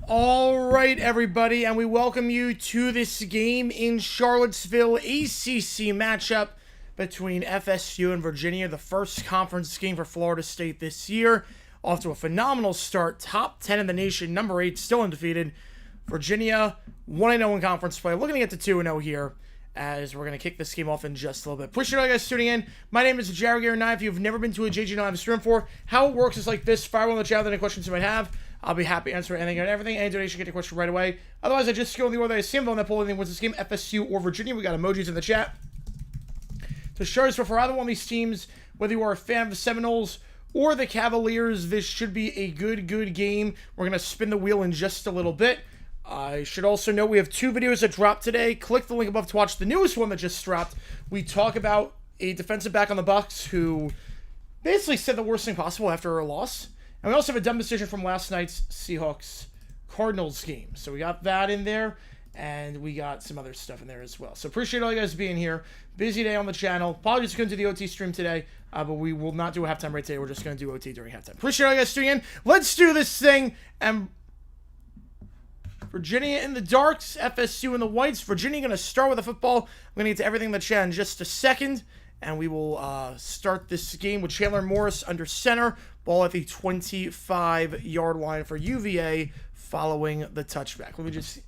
All right, everybody, and we welcome you to this game in Charlottesville, ACC matchup between FSU and Virginia, the first conference game for Florida State this year. Off to a phenomenal start, top 10 in the nation, number 8, still undefeated. Virginia, 1-0 in conference play, looking at the 2-0 here, as we're going to kick this game off in just a little bit. Appreciate all you guys tuning in. My name is cgiulianihpu. If you've never been to a cgiulianihpu stream before, how it works is like this. Fire on the chat with any questions you might have. I'll be happy to answer anything and everything. Any donation, get your question right away. Otherwise, I just go in the order that I see them on that poll. Anything wins this game, FSU or Virginia. We got emojis in the chat to show us for either one of these teams, whether you are a fan of the Seminoles or the Cavaliers, this should be a good game. We're going to spin the wheel in just a little bit. I should also note we have 2 videos that dropped today. Click the link above to watch the newest one that just dropped. We talk about a defensive back on the Bucks who basically said the worst thing possible after a loss. And we also have a dumb decision from last night's Seahawks-Cardinals game. So we got that in there, and we got some other stuff in there as well. So appreciate all you guys being here. Busy day on the channel. Apologies couldn't do the OT stream today, but we will not do a halftime right today. We're just going to do OT during halftime. Appreciate all you guys tuning in. Let's do this thing. And Virginia in the darks, FSU in the whites. Virginia going to start with the football. I'm going to get to everything in the chat in just a second. And we will start this game with Chandler Morris under center. Ball at the 25-yard line for UVA following the touchback. Let me just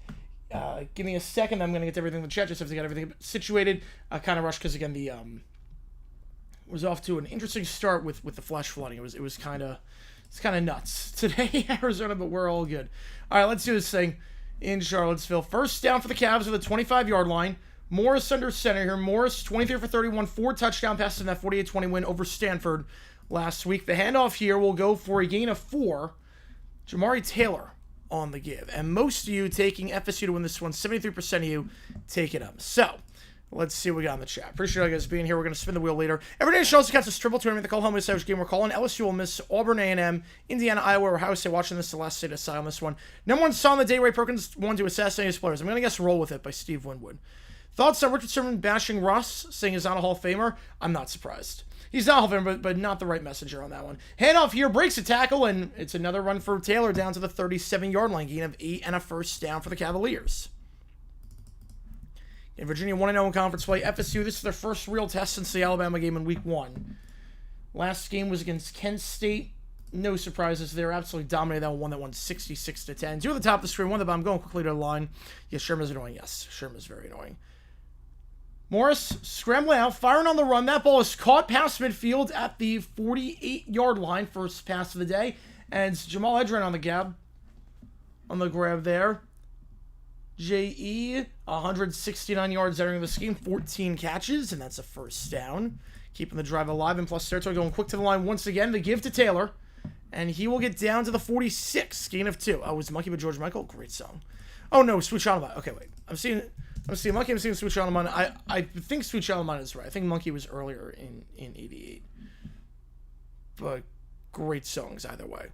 give me a second. I'm going to get to everything in the chat. Just have to get everything situated. Kind of rushed because, again, the was off to an interesting start with the flash flooding. It was kind of It's kind of nuts today, Arizona, but we're all good. All right, let's do this thing in Charlottesville. First down for the Cavs at the 25-yard line. Morris under center here. Morris, 23 for 31, 4 touchdown passes in that 48-20 win over Stanford last week. The handoff here will go for a gain of 4. Jamari Taylor on the give. And most of you taking FSU to win this one, 73% of you take it up. So, let's see what we got in the chat. Appreciate you guys being here. We're going to spin the wheel later. Every day, shows counts as triple tournament. The call home is which game we're calling. LSU will miss Auburn A&M, Indiana, Iowa, or Ohio State. Watching this, the last state aside on this one. Number 1 song on the day, Ray Perkins, 1 to assassinate his players. I'm going to guess Roll With It by Steve Winwood. Thoughts on Richard Sherman bashing Russ, saying he's not a Hall of Famer? I'm not surprised. He's not a Hall of Famer, but not the right messenger on that one. Handoff here, breaks a tackle, and it's another run for Taylor down to the 37-yard line. Gain of 8 and a first down for the Cavaliers. In Virginia, 1-0 in conference play. FSU, this is their first real test since the Alabama game in week 1. Last game was against Kent State. No surprises there. Absolutely dominated that one. That won 66-10. 2 at the top of the screen. 1 at the bottom. Going quickly to the line. Yes, Sherman's annoying. Yes, Sherman's very annoying. Morris scrambling out, firing on the run. That ball is caught past midfield at the 48-yard line. First pass of the day. And it's Jamal Edrin on the grab there. J.E., 169 yards entering the scheme, 14 catches, and that's a first down. Keeping the drive alive and plus territory, going quick to the line once again. The give to Taylor, and he will get down to the 46, gain of 2. Oh, it was Monkey by George Michael? Great song. Oh, no, Sweet Child of Mine. Okay, wait. I'm seeing Monkey, I'm seeing Sweet Child of Mine. I think Sweet Child of Mine is right. I think Monkey was earlier in 88. But great songs either way.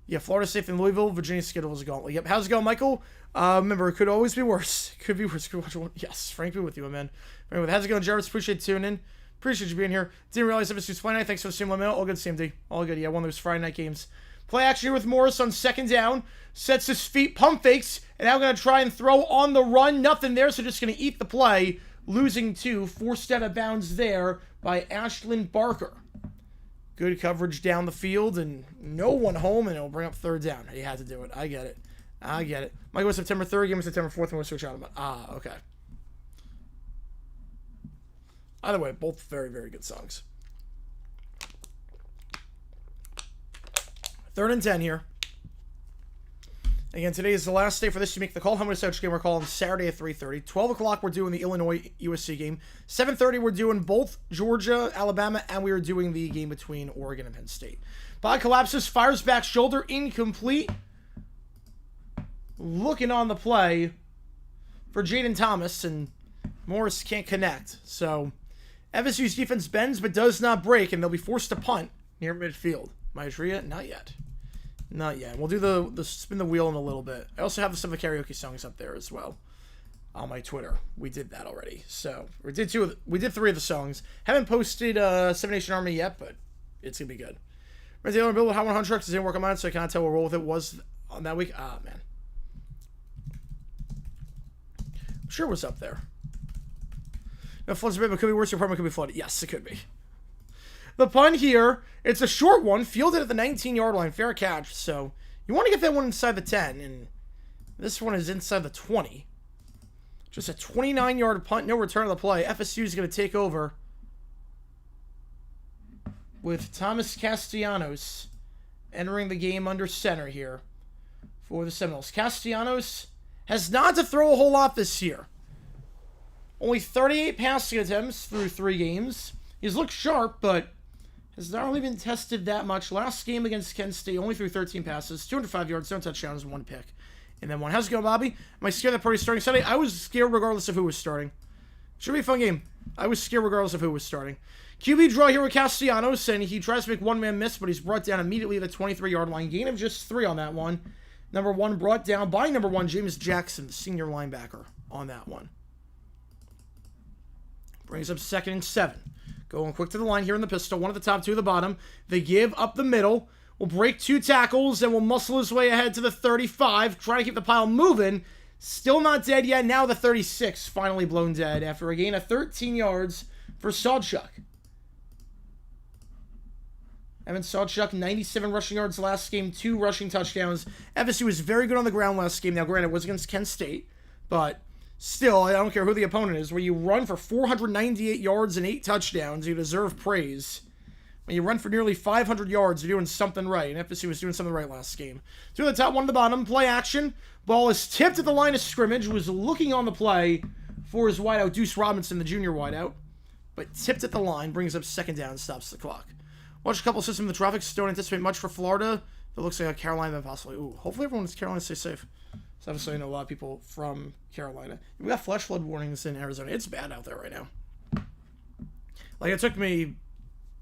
Yeah, Florida safe in Louisville. Virginia schedule is a gauntlet. Yep. How's it going, Michael? Remember, it could always be worse. Could be worse. Could watch one. Yes, Frank, be with you, man. Anyway, how's it going, Jarvis? Appreciate tuning in. Appreciate you being here. Didn't realize it was Friday night. Thanks for the stream. Let me know. All good, CMD. All good. Yeah, one of those Friday night games. Play action here with Morris on second down. Sets his feet, pump fakes, and now going to try and throw on the run. Nothing there, so just going to eat the play. Losing 2. Forced out of bounds there by Ashlyn Barker. Good coverage down the field, and no one home, and it'll bring up third down. He had to do it. I get it. Might go September 3rd, game was September 4th, and we'll switch out. Okay. Either way, both very, very good songs. 3rd and 10 here. Again, today is the last day for this to make the call. How many such game we're calling Saturday at 3:30. 12 o'clock, we're doing the Illinois-USC game. 7:30, we're doing both Georgia, Alabama, and we are doing the game between Oregon and Penn State. Pod collapses, fires back shoulder, incomplete. Looking on the play for Jaden Thomas, and Morris can't connect. So, FSU's defense bends but does not break, and they'll be forced to punt near midfield. Maitreya, not yet. Not yet. We'll do the spin the wheel in a little bit. I also have some of the karaoke songs up there as well on my Twitter. We did that already. So we did 3 of the songs. Haven't posted Seven Nation Army yet, but it's gonna be good. Red Taylor build with Hot 100 trucks didn't work on mine, so I can't tell what Roll With It was on that week. Man. I'm sure it was up there. No, floods a bit, but it could be worse. Your apartment could be flooded. Yes, it could be. The punt here, it's a short one, fielded at the 19-yard line, fair catch. So you want to get that one inside the 10, and this one is inside the 20. Just a 29-yard punt, no return of the play. FSU is going to take over with Thomas Castellanos entering the game under center here for the Seminoles. Castellanos has not to throw a whole lot this year. Only 38 passing attempts through 3 games. He's looked sharp, but has not really been tested that much. Last game against Kent State, only threw 13 passes, 205 yards, 7 touchdowns, 1 pick. And then 1. How's it going, Bobby? Am I scared that party's starting Sunday? I was scared regardless of who was starting. Should be a fun game. I was scared regardless of who was starting. QB draw here with Castellanos, and he tries to make one-man miss, but he's brought down immediately at the 23-yard line. Gain of just 3 on that one. Number 1 brought down by number 1, James Jackson, the senior linebacker, on that one. Brings up 2nd and 7. Going quick to the line here in the pistol. 1 at the top, 2 at the bottom. They give up the middle. Will break 2 tackles and will muscle his way ahead to the 35. Trying to keep the pile moving. Still not dead yet. Now the 36 finally blown dead after a gain of 13 yards for Sawchuk. Evan Sawchuk, 97 rushing yards last game. 2 rushing touchdowns. FSU was very good on the ground last game. Now, granted, it was against Kent State. But still, I don't care who the opponent is. Where you run for 498 yards and 8 touchdowns, you deserve praise. and you run for nearly 500 yards, you're doing something right. And FSU was doing something right last game. Two at the top, one at the bottom. Play action. Ball is tipped at the line of scrimmage. Was looking on the play for his wideout, Deuce Robinson, the junior wideout. But tipped at the line, brings up second down, stops the clock. Watch a couple systems of the traffic. Don't anticipate much for Florida. It looks like a Carolina possibly. Ooh, hopefully everyone in Carolina stays safe. So obviously I know a lot of people from Carolina. We got flash flood warnings in Arizona. It's bad out there right now. Like, it took me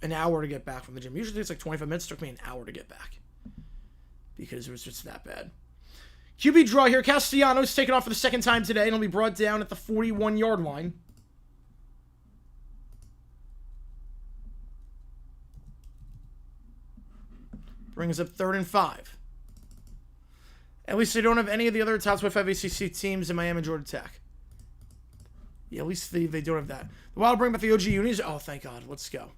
an hour to get back from the gym. Usually it's like 25 minutes. It took me an hour to get back. Because it was just that bad. QB draw here. Castellanos taken off for the second time today. And he'll be brought down at the 41-yard line. Brings up 3rd and 5. At least they don't have any of the other top 25 ACC teams in Miami and Georgia Tech. Yeah, at least they don't have that. The Wild bring back the OG unis. Oh, thank God. Let's go.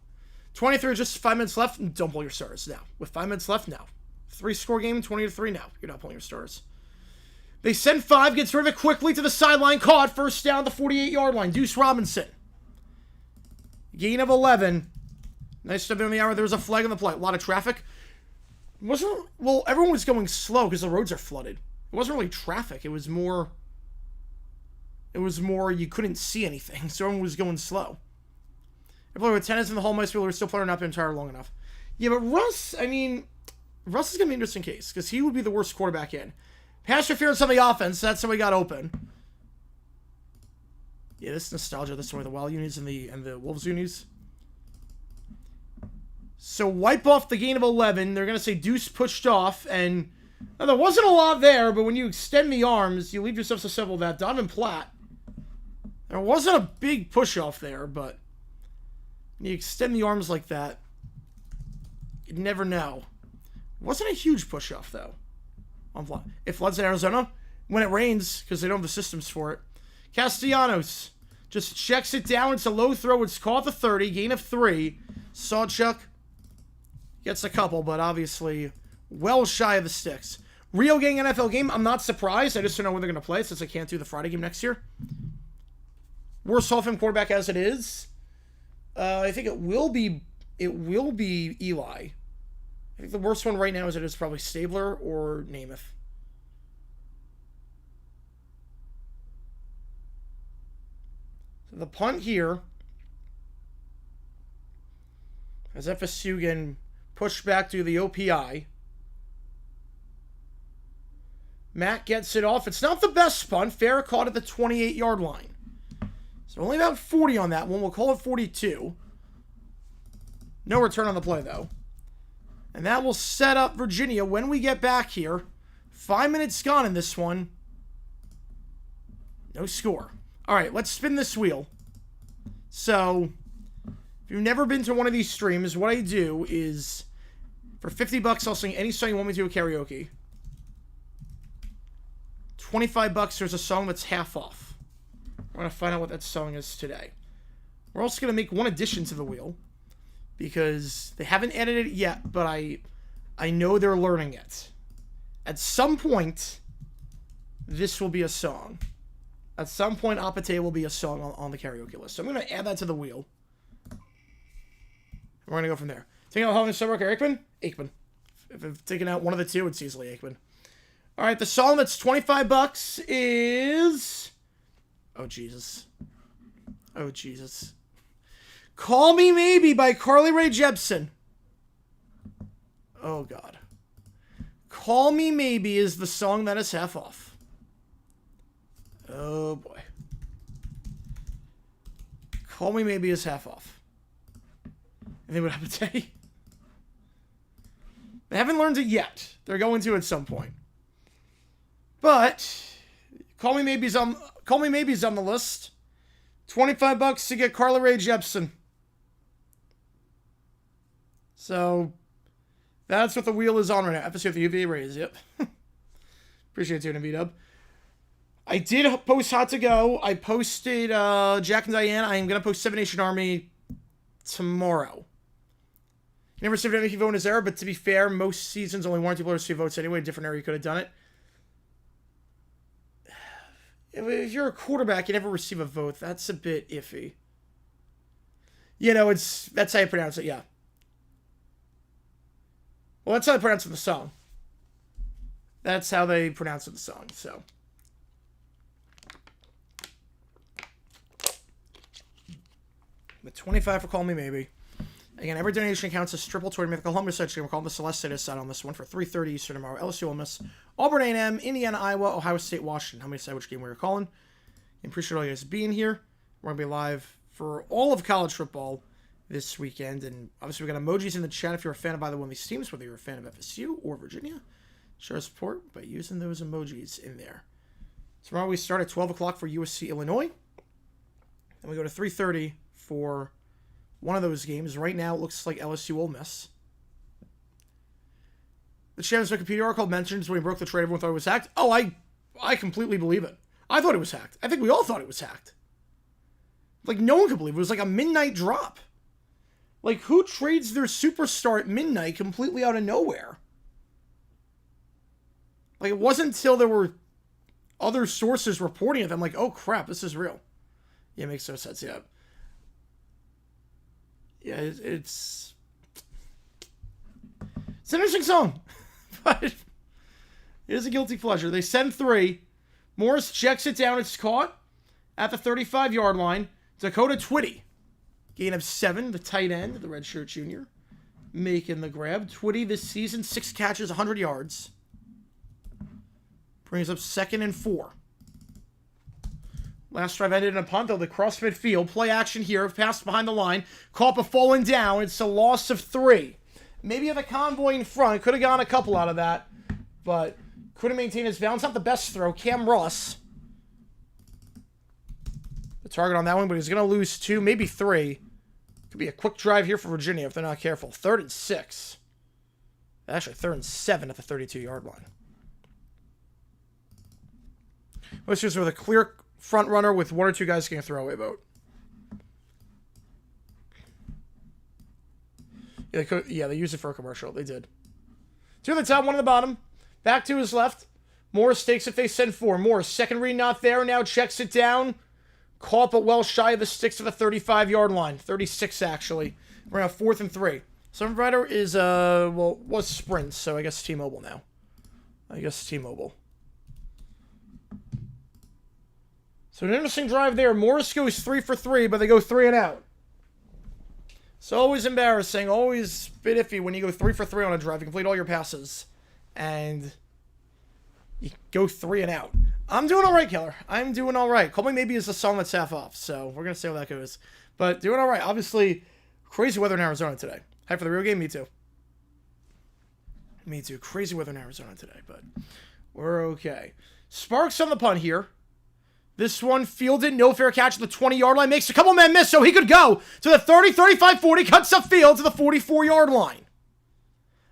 23, just 5 minutes left. Don't pull your starters now. With 5 minutes left, now. 3-score game, 20-3 now. You're not pulling your starters. They send 5, gets rid of it quickly to the sideline. Caught, first down at the 48-yard line. Deuce Robinson. Gain of 11. Nice stuff in the hour. There was a flag on the play. A lot of traffic. Well, everyone was going slow because the roads are flooded. It wasn't really traffic. It was more you couldn't see anything, so everyone was going slow. They play with tennis in the hall. Most people are still playing not been tired long enough. Yeah, but Russ is going to be an interesting case because he would be the worst quarterback in. Pass interference on the offense. That's how we got open. Yeah, this nostalgia. This is where the Wild unis and the Wolves unis. So wipe off the gain of 11. They're going to say Deuce pushed off. And now, there wasn't a lot there, but when you extend the arms, you leave yourself susceptible to that. Donovan Platt. There wasn't a big push off there, but when you extend the arms like that, you never know. It wasn't a huge push off, though. It floods in Arizona when it rains because they don't have the systems for it. Castellanos just checks it down. It's a low throw. It's caught the 30. Gain of 3. Sawchuck gets a couple, but obviously well shy of the sticks. Real gang NFL game. I'm not surprised. I just don't know when they're going to play since I can't do the Friday game next year. Worst Hall of Fame quarterback as it is. I think it will be Eli. I think the worst one right now is probably Stabler or Namath. So the punt here. As FSU again pushed back to the OPI. Matt gets it off. It's not the best punt. Fair caught at the 28-yard line. So only about 40 on that one. We'll call it 42. No return on the play, though. And that will set up Virginia when we get back here. 5 minutes gone in this one. No score. All right, let's spin this wheel. So, if you've never been to one of these streams, what I do is, for $50, I'll sing any song you want me to at karaoke. $25, there's a song that's half off. We're going to find out what that song is today. We're also going to make one addition to the wheel, because they haven't edited it yet, but I know they're learning it. At some point, this will be a song. At some point, Apate will be a song on the karaoke list. So I'm going to add that to the wheel. We're going to go from there. Taking out Holland, Starbuck, or Aikman? Aikman. If I've taken out one of the two, it's easily Aikman. All right, the song that's $25 is... Oh, Jesus. Oh, Jesus. Call Me Maybe by Carly Rae Jepsen. Oh, God. Call Me Maybe is the song that is half off. Oh, boy. Call Me Maybe is half off. I think what happened today. They haven't learned it yet. They're going to at some point. But Call Me Maybe's on the list. $25 to get Carly Rae Jepsen. So that's what the wheel is on right now. FSU with the UVA Rays, yep. Appreciate you, V-Dub. I did post Hot to Go. I posted Jack and Diane. I am going to post Seven Nation Army tomorrow. You never saved an MVP vote in his era, but to be fair, most seasons only one or two players receive votes anyway. A different era, you could have done it. If you're a quarterback, you never receive a vote. That's a bit iffy. You know, that's how you pronounce it, yeah. Well, that's how they pronounce it in the song. That's how they pronounce it in the song, so. But 25 for Call Me Maybe. Again, every donation counts as triple toward Mythical Humble Search. We're calling the Celeste side on this one for 3:30 Eastern tomorrow. LSU Ole Miss, Auburn A&M, Indiana, Iowa, Ohio State, Washington. How many decide which game we were calling? I appreciate all you guys being here. We're going to be live for all of college football this weekend. And obviously, we got emojis in the chat if you're a fan of either one of these teams, whether you're a fan of FSU or Virginia. Show support by using those emojis in there. Tomorrow we start at 12 o'clock for USC, Illinois. Then we go to 3:30 for one of those games. Right now, it looks like LSU Ole Miss. The Shannon's Wikipedia article mentions when he broke the trade, everyone thought it was hacked. Oh, I completely believe it. I thought it was hacked. I think we all thought it was hacked. Like, no one could believe it. It was like a midnight drop. Like, who trades their superstar at midnight completely out of nowhere? Like, it wasn't until there were other sources reporting it that I'm like, oh, crap, this is real. Yeah, it makes no sense, yeah. Yeah, it's an interesting song, but it is a guilty pleasure. They send 3. Morris checks it down. It's caught at the 35-yard line. Dakota Twitty, gain of 7, the tight end, the redshirt junior, making the grab. Twitty this season, 6 catches, 100 yards. Brings up 2nd and 4. Last drive ended in a punt, though. The cross midfield. Play action here. Passed behind the line. Caught but falling down. It's a loss of 3. Maybe the convoy in front. Could have gone a couple out of that. But couldn't maintain his balance. Not the best throw. Cam Ross. The target on that one, but he's going to lose 2, maybe 3. Could be a quick drive here for Virginia if they're not careful. 3rd and 6. Actually, 3rd and 7 at the 32-yard line. Let's just with a clear front runner with 1 or 2 guys getting a throwaway vote. Yeah, they used it for a commercial. They did. 2 at the top, 1 at the bottom. Back to his left. Morris takes it. They send 4. Morris, second read not there. Now checks it down. Caught but well shy of the sticks to the 35-yard line. 36, actually. We're on 4th and 3. Some provider is, was Sprint, so I guess T-Mobile now. T-Mobile. So an interesting drive there. Morris goes 3 for 3, but they go 3 and out. It's always embarrassing, always a bit iffy when you go 3 for 3 on a drive. You complete all your passes, and you go 3 and out. I'm doing all right, Keller. I'm doing all right. Call Me Maybe is the song that's half off, so we're going to see how that goes. But doing all right. Obviously, crazy weather in Arizona today. Hype for the real game? Me too. Me too. Crazy weather in Arizona today, but we're okay. Sparks on the punt here. This one fielded, no fair catch at the 20-yard line. Makes a couple men miss, so he could go to the 30, 35, 40, cuts up field to the 44-yard line.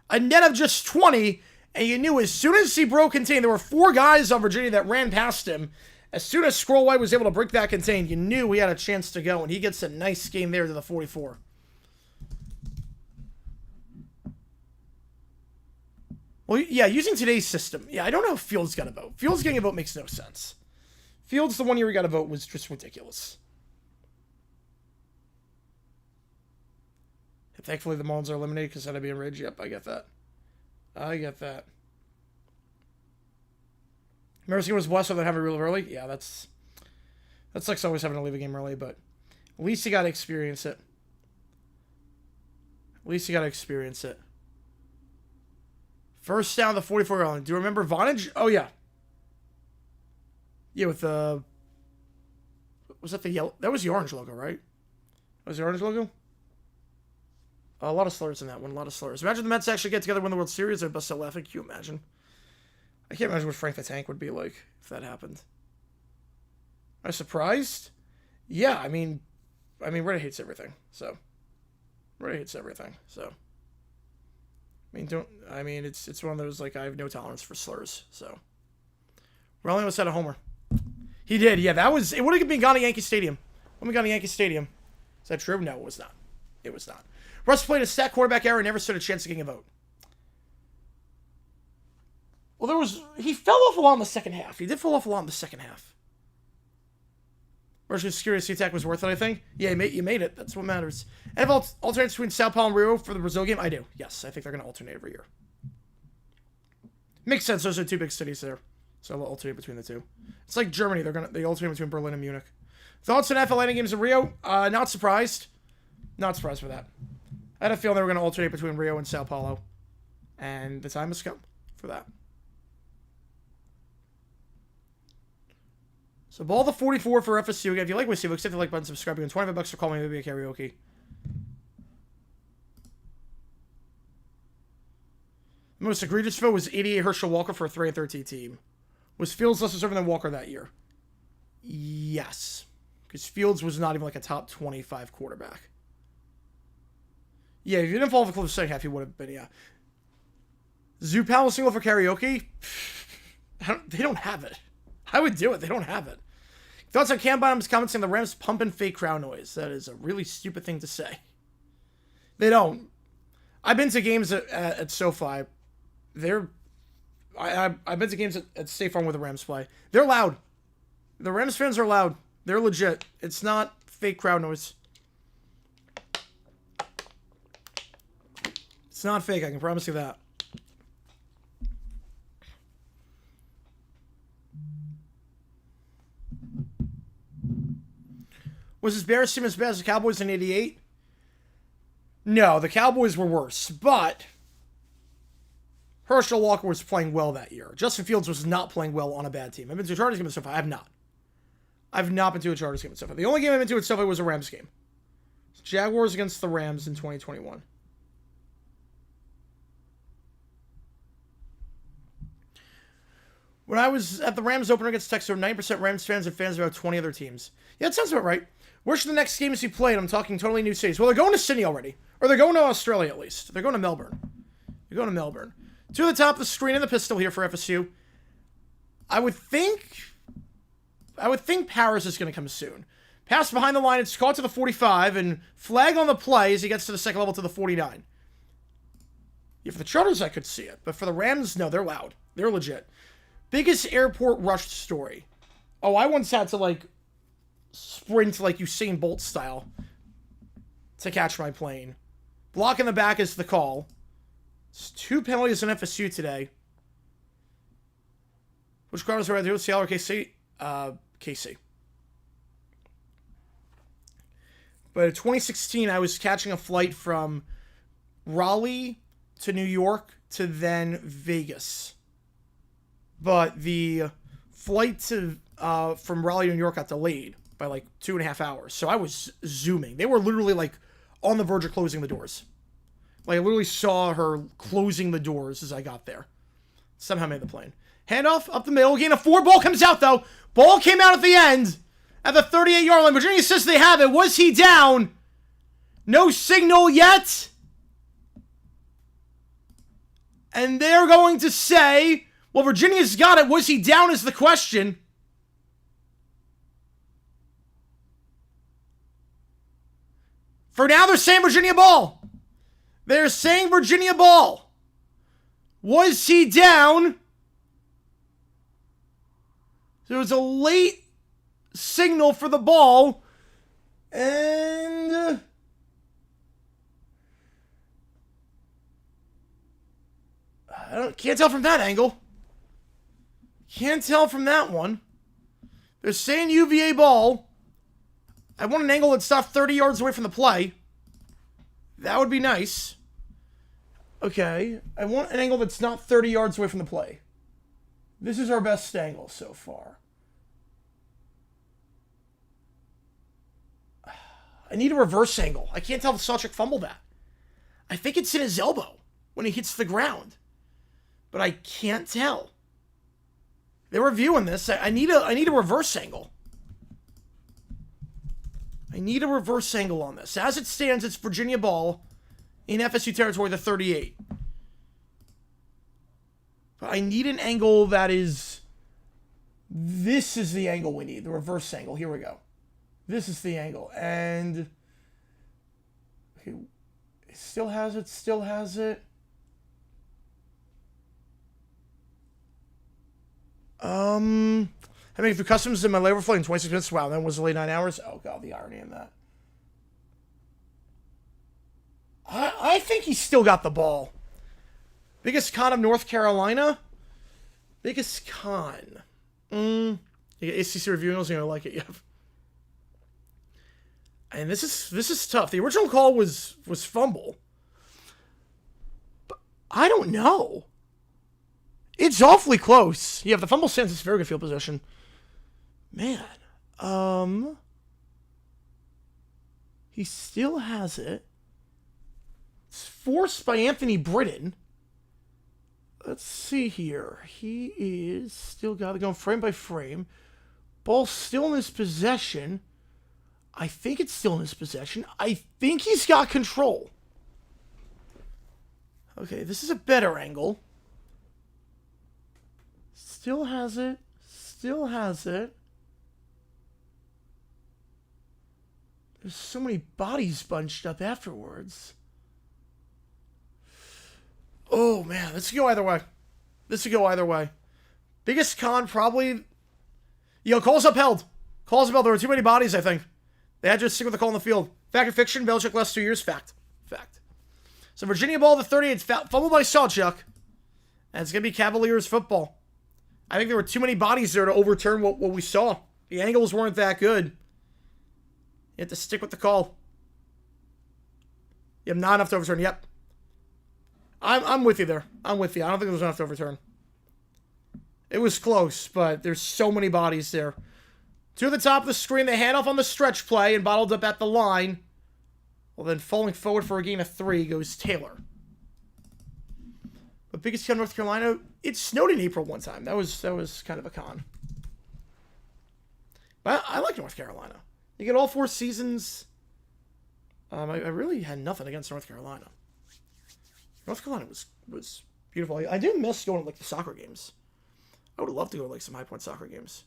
A net of just 20, and you knew as soon as he broke contain, there were 4 guys on Virginia that ran past him. As soon as Scroll White was able to break that contain, you knew he had a chance to go, and he gets a nice game there to the 44. Well, yeah, using today's system, yeah, I don't know if Fields got a vote. Fields getting a vote makes no sense. Fields, the one year he got a vote, was just ridiculous. And thankfully, the Mullins are eliminated because that'd be enraged. Yep, I get that. I get that. Mercy was blessed with having to leave early. Yeah, that's like always having to leave a game early, but at least you got to experience it. First down, the 44-yard line. Do you remember Vonage? Oh, yeah. Yeah, with the... Was that the yellow? That was the orange logo, right? That was the orange logo? A lot of slurs in that one. A lot of slurs. Imagine the Mets actually get together and win the World Series. They'd bust out laughing. Can you imagine? I can't imagine what Frank the Tank would be like if that happened. Am I surprised? Yeah, I mean, Reddit hates everything. So, it's one of those, like, I have no tolerance for slurs. So, Rowling almost had a homer. He did, yeah. It would have been gone to Yankee Stadium. Is that true? No, it was not. Russ played a stat quarterback error and never stood a chance of getting a vote. Well, he fell off a lot in the second half. He did fall off a lot in the second half. Russ was curious the attack was worth it, I think. Yeah, you made it. That's what matters. NFL alternates between Sao Paulo and Rio for the Brazil game? I do. Yes, I think they're going to alternate every year. Makes sense. Those are two big cities there. So we'll alternate between the two. It's like Germany. They alternate between Berlin and Munich. Thoughts on FLA games in Rio? Not surprised. Not surprised for that. I had a feeling they were going to alternate between Rio and Sao Paulo. And the time has come for that. So ball the 44 for FSU. Again, if you like what you see, hit the like button, subscribe, and $25 for calling me maybe a karaoke. The most egregious vote was 88 Herschel Walker for a 3-13 team. Was Fields less deserving than Walker that year? Yes. Because Fields was not even like a top 25 quarterback. Yeah, if you didn't fall off a cliff the second half, he would have been, yeah. Zoo Powell single for karaoke? They don't have it. I would do it. They don't have it. Thoughts on Cam Bottom's comments saying the Rams pumping fake crowd noise? That is a really stupid thing to say. They don't. I've been to games at SoFi. I've been to games at State Farm where the Rams play. They're loud. The Rams fans are loud. They're legit. It's not fake crowd noise. It's not fake. I can promise you that. Was this Bears team as bad as the Cowboys in '88? No, the Cowboys were worse, but Herschel Walker was playing well that year. Justin Fields was not playing well on a bad team. I've been to a Chargers game at SoFi. I have not. I've not been to a Chargers game at SoFi. The only game I've been to at SoFi was a Rams game. Jaguars against the Rams in 2021. When I was at the Rams opener against Texas, there were 9% Rams fans and fans of about 20 other teams. Yeah, that sounds about right. Where should the next games be played? I'm talking totally new cities. Well, they're going to Sydney already. Or they're going to Australia, at least. They're going to Melbourne. They're going to Melbourne. To the top of the screen and the pistol here for FSU. I would think Paris is going to come soon. Pass behind the line. It's caught to the 45. And flag on the play as he gets to the second level to the 49. Yeah, for the Chargers, I could see it. But for the Rams, no, they're loud. They're legit. Biggest airport rush story. Oh, I once had to, like, sprint like Usain Bolt style to catch my plane. Block in the back is the call. It's 2 penalties in FSU today. Which crowd was right there? Seattle or KC? KC. But in 2016, I was catching a flight from Raleigh to New York to then Vegas. But the flight to from Raleigh to New York got delayed by like 2.5 hours. So I was zooming. They were literally like on the verge of closing the doors. Like I literally saw her closing the doors as I got there. Somehow made the plane. Handoff up the middle. Gain of 4. Ball comes out though. Ball came out at the end. At the 38-yard line. Virginia says they have it. Was he down? No signal yet. And they're going to say, well, Virginia's got it. Was he down is the question. For now, they're saying Virginia ball. They're saying Virginia ball. Was he down? There was a late signal for the ball. And can't tell from that angle. Can't tell from that one. They're saying UVA ball. I want an angle that's not 30 yards away from the play. That would be nice. Okay. I want an angle that's not 30 yards away from the play. This is our best angle so far. I need a reverse angle. I can't tell if Sawchuk fumbled that. I think it's in his elbow when he hits the ground. But I can't tell. They're reviewing this. I need a reverse angle. I need a reverse angle on this. As it stands, it's Virginia ball in FSU territory, the 38. But I need an angle that is... This is the angle we need. The reverse angle. Here we go. This is the angle. And... Okay, it still has it. Still has it. I mean, if the customs in my labor flight in 26 minutes, wow, that was the late 9 hours. Oh, God, the irony in that. I think he still got the ball. Biggest con of North Carolina? Biggest con. You get ACC reviewing, you're gonna like it, yeah. And this is tough. The original call was fumble. But I don't know. It's awfully close. Yeah, if the fumble stands, it's very good field position. Man. He still has it. It's forced by Anthony Britton. Let's see here. He is still got it going frame by frame. Ball still in his possession. I think it's still in his possession. I think he's got control. Okay, this is a better angle. Still has it. Still has it. There's so many bodies bunched up afterwards. Oh, man. This could go either way. This could go either way. Biggest con probably... Calls upheld. Calls upheld. There were too many bodies, I think. They had to just stick with the call in the field. Fact or fiction? Belichick last 2 years? Fact. Fact. So Virginia ball the 38th. Fumbled by Sawchuck. And it's going to be Cavaliers football. I think there were too many bodies there to overturn what we saw. The angles weren't that good. You have to stick with the call. You have not enough to overturn. Yep. I'm with you there. I'm with you. I don't think there was enough to overturn. It was close, but there's so many bodies there. To the top of the screen, the handoff on the stretch play and bottled up at the line. Well, then falling forward for a gain of 3 goes Taylor. But biggest con North Carolina, it snowed in April one time. That was kind of a con. But I like North Carolina. You get all 4 seasons. I really had nothing against North Carolina. North Carolina was beautiful. I do miss going to like the soccer games. I would love to go to like some high point soccer games.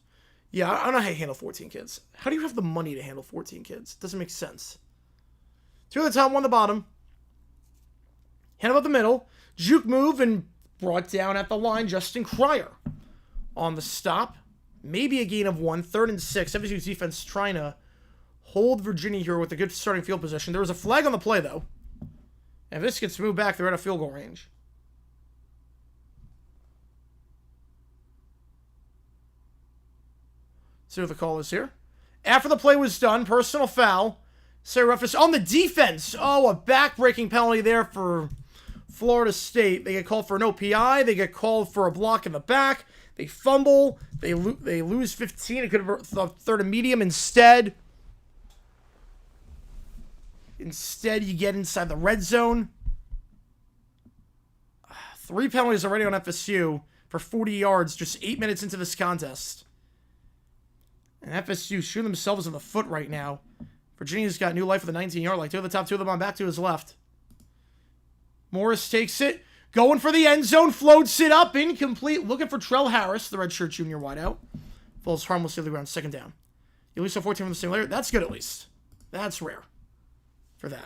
Yeah, I don't know how you handle 14 kids. How do you have the money to handle 14 kids? It doesn't make sense. 2 at the top, 1 at the bottom. Hand up the middle. Juke move and brought down at the line. Justin Cryer on the stop. Maybe a gain of 1. 3rd and 6. FSU's defense trying to hold Virginia here with a good starting field position. There was a flag on the play, though. And if this gets moved back, they're at a field goal range. See what the call is here. After the play was done, personal foul. Say reference on the defense. Oh, a back-breaking penalty there for Florida State. They get called for an OPI. They get called for a block in the back. They fumble. They lose 15. It could have been 3rd and medium instead. Instead, you get inside the red zone. 3 penalties already on FSU for 40 yards just 8 minutes into this contest. And FSU shooting themselves in the foot right now. Virginia's got new life with a 19-yard line. 2 of the top, 2 of them on back to his left. Morris takes it. Going for the end zone. Floats it up. Incomplete. Looking for Trell Harris, the redshirt junior wideout. Falls harmlessly to the ground. 2nd down. You at least have 14 from the simulator. That's good at least. That's rare. For that.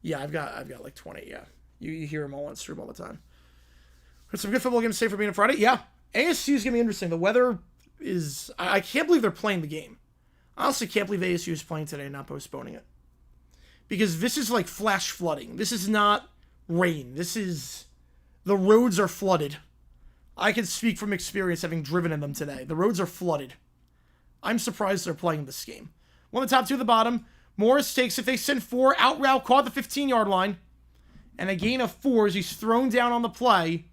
Yeah, I've got like 20, yeah. You hear them all on stream all the time. But some good football games safe for being a Friday. Yeah. ASU is going to be interesting. The weather is... I can't believe they're playing the game. I honestly can't believe ASU is playing today and not postponing it. Because this is like flash flooding. This is not rain. This is... The roads are flooded. I can speak from experience having driven in them today. The roads are flooded. I'm surprised they're playing this game. 1 of the top, 2 at the bottom. Morris takes it. They send 4. Out route. Caught the 15-yard line. And a gain of 4 as he's thrown down on the play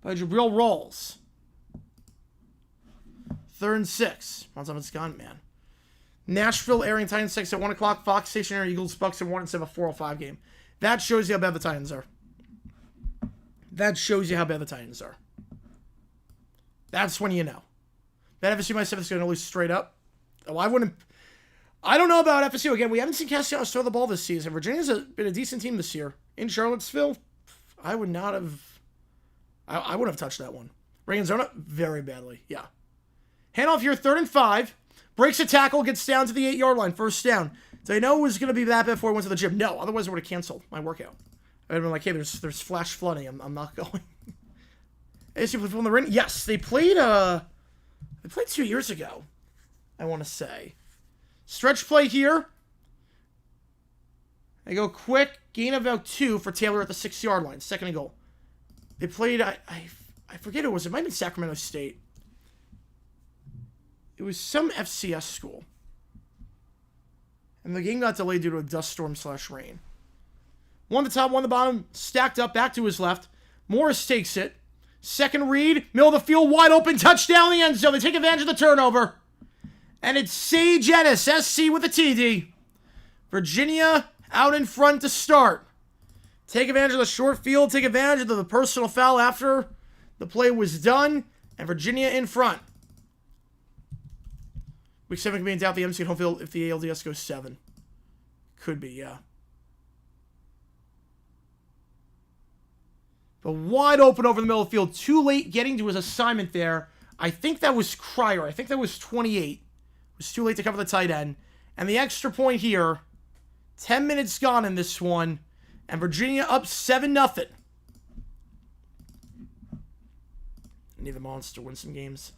by Jabril Rawls. 3rd and 6. Once it's gone, man. Nashville airing Titans 6 at 1 o'clock. Fox Station airing Eagles Bucks at 1 instead of a 4:05 game. That shows you how bad the Titans are. That shows you how bad the Titans are. That's when you know. That FSU myself is going to lose straight up. Oh, I don't know about FSU. Again, we haven't seen Castellanos throw the ball this season. Virginia's been a decent team this year. In Charlottesville, I would not have... I wouldn't have touched that one. Reganzona, very badly. Yeah. Handoff here, 3rd and 5. Breaks a tackle, gets down to the 8-yard line. 1st down. Did I know it was going to be that before I went to the gym? No, otherwise I would have canceled my workout. I would have been like, hey, there's flash flooding. I'm not going. ASU played in the ring? Yes, they played 2 years ago, I want to say. Stretch play here. They go quick. Gain of about 2 for Taylor at the 6-yard line. 2nd and goal. They played, I forget who it was. It might have been Sacramento State. It was some FCS school. And the game got delayed due to a dust storm / rain. One the top, one the bottom, stacked up, back to his left. Morris takes it. Second read, middle of the field, wide open, touchdown in the end zone. They take advantage of the turnover. And it's Sage Ennis, SC with a TD. Virginia out in front to start. Take advantage of the short field, take advantage of the personal foul after the play was done, and Virginia in front. Week 7 can be in doubt the MC at home field if the ALDS goes 7. Could be, yeah. But wide open over the middle of the field. Too late getting to his assignment there. I think that was Cryer. I think that was 28. It was too late to cover the tight end. And the extra point here. 10 minutes gone in this one. And Virginia up 7-0. Need the Monster win some games.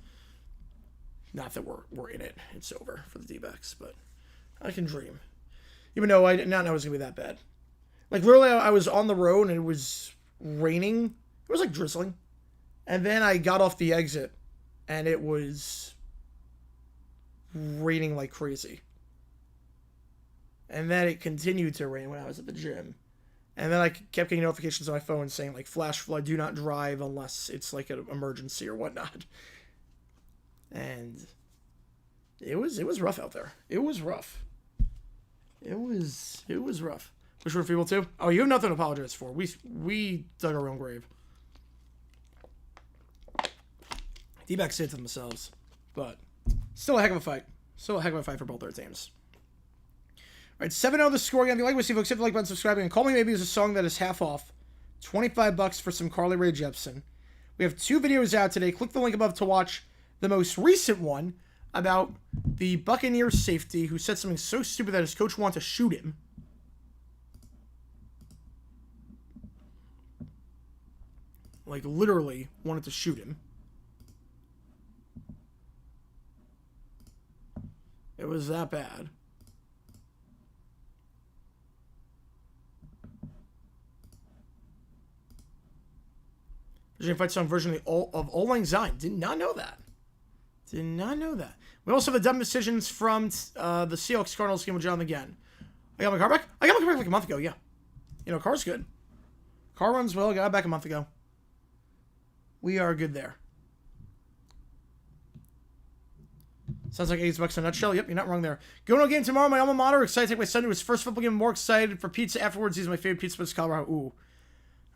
Not that we're in it. It's over for the D-backs, but I can dream. Even though I did not know it was going to be that bad. Like, literally, I was on the road, and it was raining. It was, like, drizzling. And then I got off the exit, and it was raining like crazy. And then it continued to rain when I was at the gym. And then I kept getting notifications on my phone saying, like, flash flood, do not drive unless it's, like, an emergency or whatnot. And it was rough out there. It was rough. It was rough. Wish we were feeble too. Oh, you have nothing to apologize for. We dug our own grave. D-backs say it to themselves, but still a heck of a fight. Still a heck of a fight for both their teams. All right, 7-0 the score again. If you like what you see, folks, hit the like button, subscribing, and Call Me Maybe is a song that is half off. $25 for some Carly Rae Jepsen. We have 2 videos out today. Click the link above to watch the most recent one about the Buccaneers safety who said something so stupid that his coach wanted to shoot him. Like, literally wanted to shoot him. It was that bad. Virginia fight song version of Auld Lang Syne. Did not know that. Did not know that. We also have the dumb decisions from the Seahawks Cardinals game with John again. I got my car back? I got my car back like a month ago, yeah. You know, car's good. Car runs well. Got it back a month ago. We are good there. Sounds like $8 in a nutshell. Yep, you're not wrong there. Going to a game tomorrow. My alma mater. Excited to take my son to his first football game. More excited for pizza afterwards. He's my favorite pizza place, Colorado. Ooh.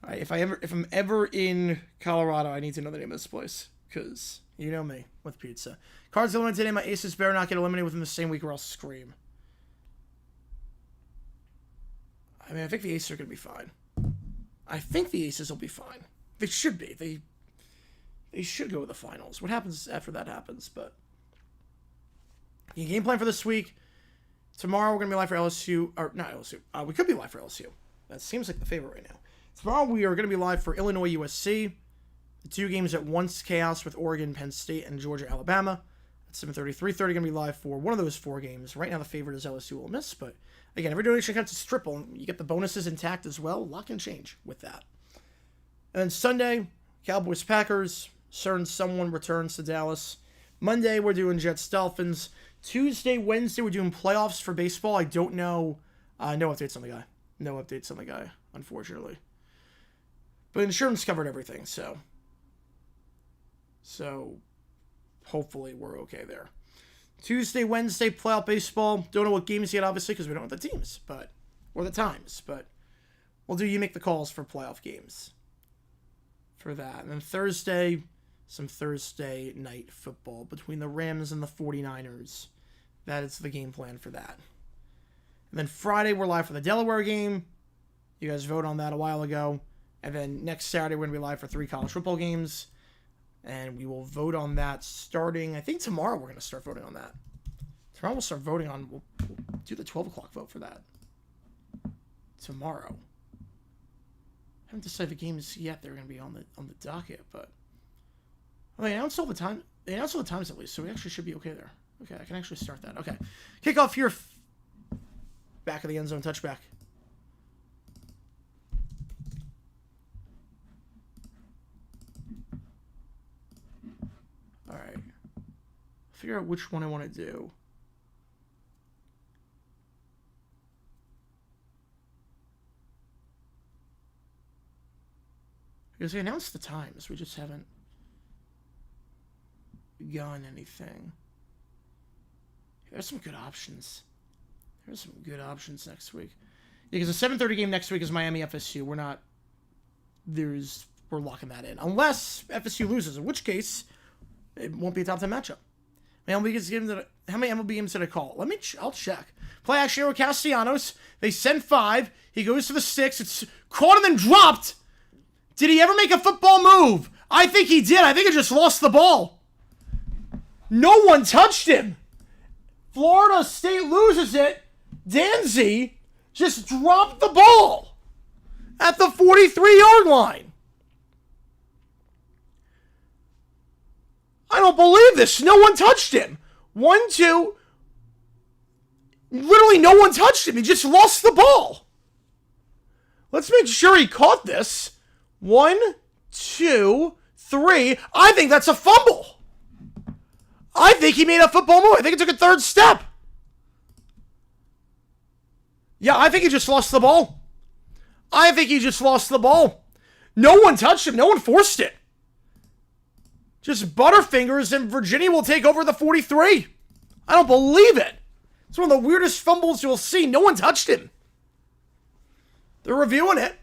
All right, if I'm ever in Colorado, I need to know the name of this place. Because you know me with pizza. Cards eliminated today. My aces better not get eliminated within the same week or I'll scream. I mean, I think the aces are going to be fine. I think the aces will be fine. They should be. They should go to the finals. What happens after that happens, but... The game plan for this week. Tomorrow we're going to be live for LSU. Or, not LSU. We could be live for LSU. That seems like the favorite right now. Tomorrow we are going to be live for Illinois, USC. The 2 games at once, Chaos with Oregon, Penn State, and Georgia, Alabama. At 7:30, 3:30 going to be live for one of those 4 games. Right now the favorite is LSU Ole Miss, but again, every donation counts as triple, and you get the bonuses intact as well. Lock and change with that. And then Sunday, Cowboys, Packers. Certain someone returns to Dallas. Monday, we're doing Jets, Dolphins. Tuesday, Wednesday, we're doing playoffs for baseball. I don't know. No updates on the guy. No updates on the guy, unfortunately. But insurance covered everything, so hopefully we're okay there. Tuesday, Wednesday, playoff baseball. Don't know what games yet, obviously, because we don't have the teams, or the times. But we'll do you make the calls for playoff games for that. And then Thursday, some Thursday night football between the Rams and the 49ers. That is the game plan for that. And then Friday, we're live for the Delaware game. You guys voted on that a while ago. And then next Saturday, we're going to be live for 3 college football games. And we will vote on that starting, I think tomorrow we're going to start voting on that. Tomorrow we'll start voting on, we'll do the 12 o'clock vote for that. Tomorrow. I haven't decided the games yet. They're going to be on the docket, but... Well, they announced all the time. They announced all the times at least, so we actually should be okay there. Okay, I can actually start that. Okay. Kickoff here. Back of the end zone, touchback. Figure out which one I want to do. Because they announced the times, we just haven't gotten anything. There's some good options. There's some good options next week. Yeah, because the 7:30 game next week is Miami FSU. We're locking that in. Unless FSU loses, in which case, it won't be a top 10 matchup. How many MLB games did I call? I'll check. Play action with Castellanos. They send 5. He goes to the 6. It's caught and then dropped. Did he ever make a football move? I think he did. I think he just lost the ball. No one touched him. Florida State loses it. Danzy just dropped the ball at the 43-yard line. I don't believe this. No one touched him. 1, 2. Literally no one touched him. He just lost the ball. Let's make sure he caught this. 1, 2, 3. I think that's a fumble. I think he made a football move. I think it took a third step. Yeah, I think he just lost the ball. No one touched him. No one forced it. Just Butterfingers, and Virginia will take over the 43. I don't believe it. It's one of the weirdest fumbles you'll see. No one touched him. They're reviewing it.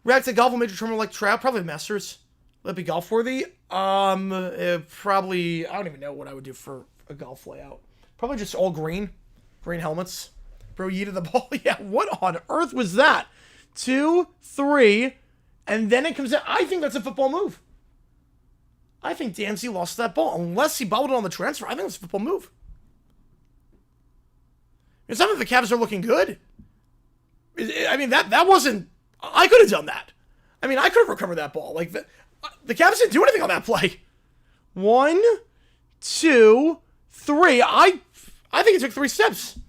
React to golf will major tournament like Trout. Probably Masters. Would that be golf worthy? Probably, I don't even know what I would do for a golf layout. Probably just all green. Green helmets. Bro yeeted the ball. Yeah, what on earth was that? 2, 3, and then it comes out. I think that's a football move. I think Danzy lost that ball. Unless he bobbled it on the transfer, I think it's a football move. It's not that the Cavs are looking good. I mean, that wasn't... I could have done that. I mean, I could have recovered that ball. Like, the Cavs didn't do anything on that play. 1, 2, 3. I think it took 3 steps.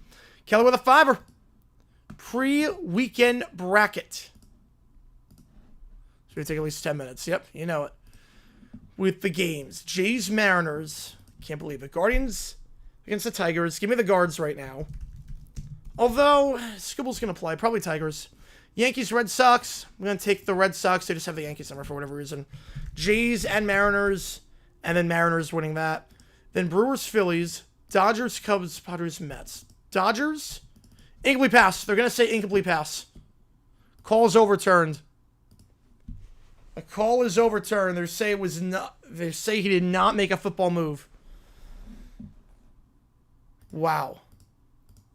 Kelly with a 5er. Pre-weekend bracket. It's going to take at least 10 minutes. Yep, you know it. With the games. Jays, Mariners. Can't believe it. Guardians against the Tigers. Give me the Guards right now. Although, Skibble's going to play. Probably Tigers. Yankees, Red Sox. I'm going to take the Red Sox. They just have the Yankees number for whatever reason. Jays and Mariners. And then Mariners winning that. Then Brewers, Phillies. Dodgers, Cubs, Padres, Mets. Dodgers. Incomplete pass. They're going to say incomplete pass. Call is overturned. A call is overturned. They say it was not. They say he did not make a football move. Wow.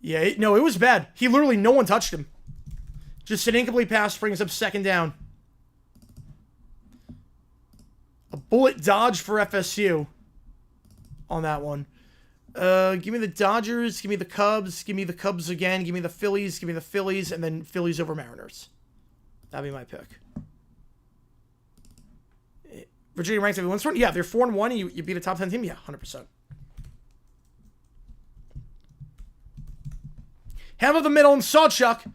Yeah, it was bad. He literally, no one touched him. Just an incomplete pass brings up second down. A bullet dodge for FSU on that one. Give me the Dodgers. Give me the Cubs. Give me the Cubs again. Give me the Phillies. Give me the Phillies. And then Phillies over Mariners. That'd be my pick. Virginia ranks every once. Yeah, if they're 4-1 and you beat a top 10 team, yeah, 100%. Hand of the middle and Sawchuck.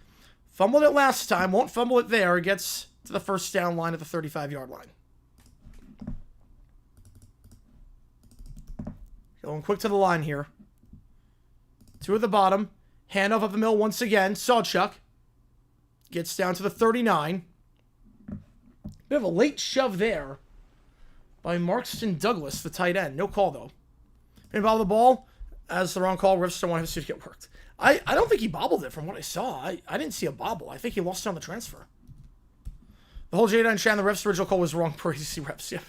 Fumbled it last time. Won't fumble it there. Gets to the first down line at the 35-yard line. Going quick to the line here. 2 at the bottom. Handoff up the middle once again. Sawchuck. Gets down to the 39. Bit of a late shove there by Markston Douglas, the tight end. No call, though. Didn't bobble the ball. As the wrong call, refs don't want his suit to get worked. I don't think he bobbled it from what I saw. I didn't see a bobble. I think he lost it on the transfer. The whole J9 Shan, the ref's original call was wrong per ACC refs. Yeah.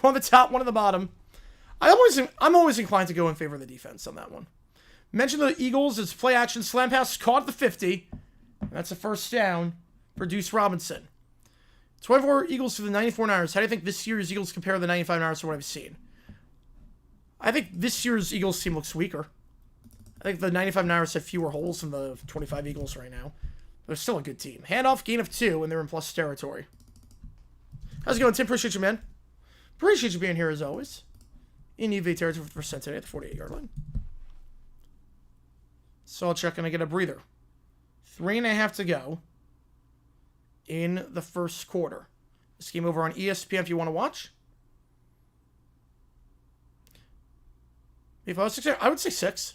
One on the top, one on the bottom. I'm always inclined to go in favor of the defense on that one. Mention the Eagles. It's play action. Slam pass caught at the 50. That's a first down for Deuce Robinson. 24 Eagles to the 94 Niners. How do you think this year's Eagles compare to the 95 Niners to what I've seen? I think this year's Eagles team looks weaker. I think the 95 Niners have fewer holes than the 25 Eagles right now. They're still a good team. Handoff, gain of 2, and they're in plus territory. How's it going, Tim? Appreciate you, man. Appreciate you being here as always. In UV territory for % today at the 48-yard line. Sawchuck gonna get a breather. 3.5 to go in the first quarter. This game over on ESPN if you want to watch. If I was 6, I would say 6.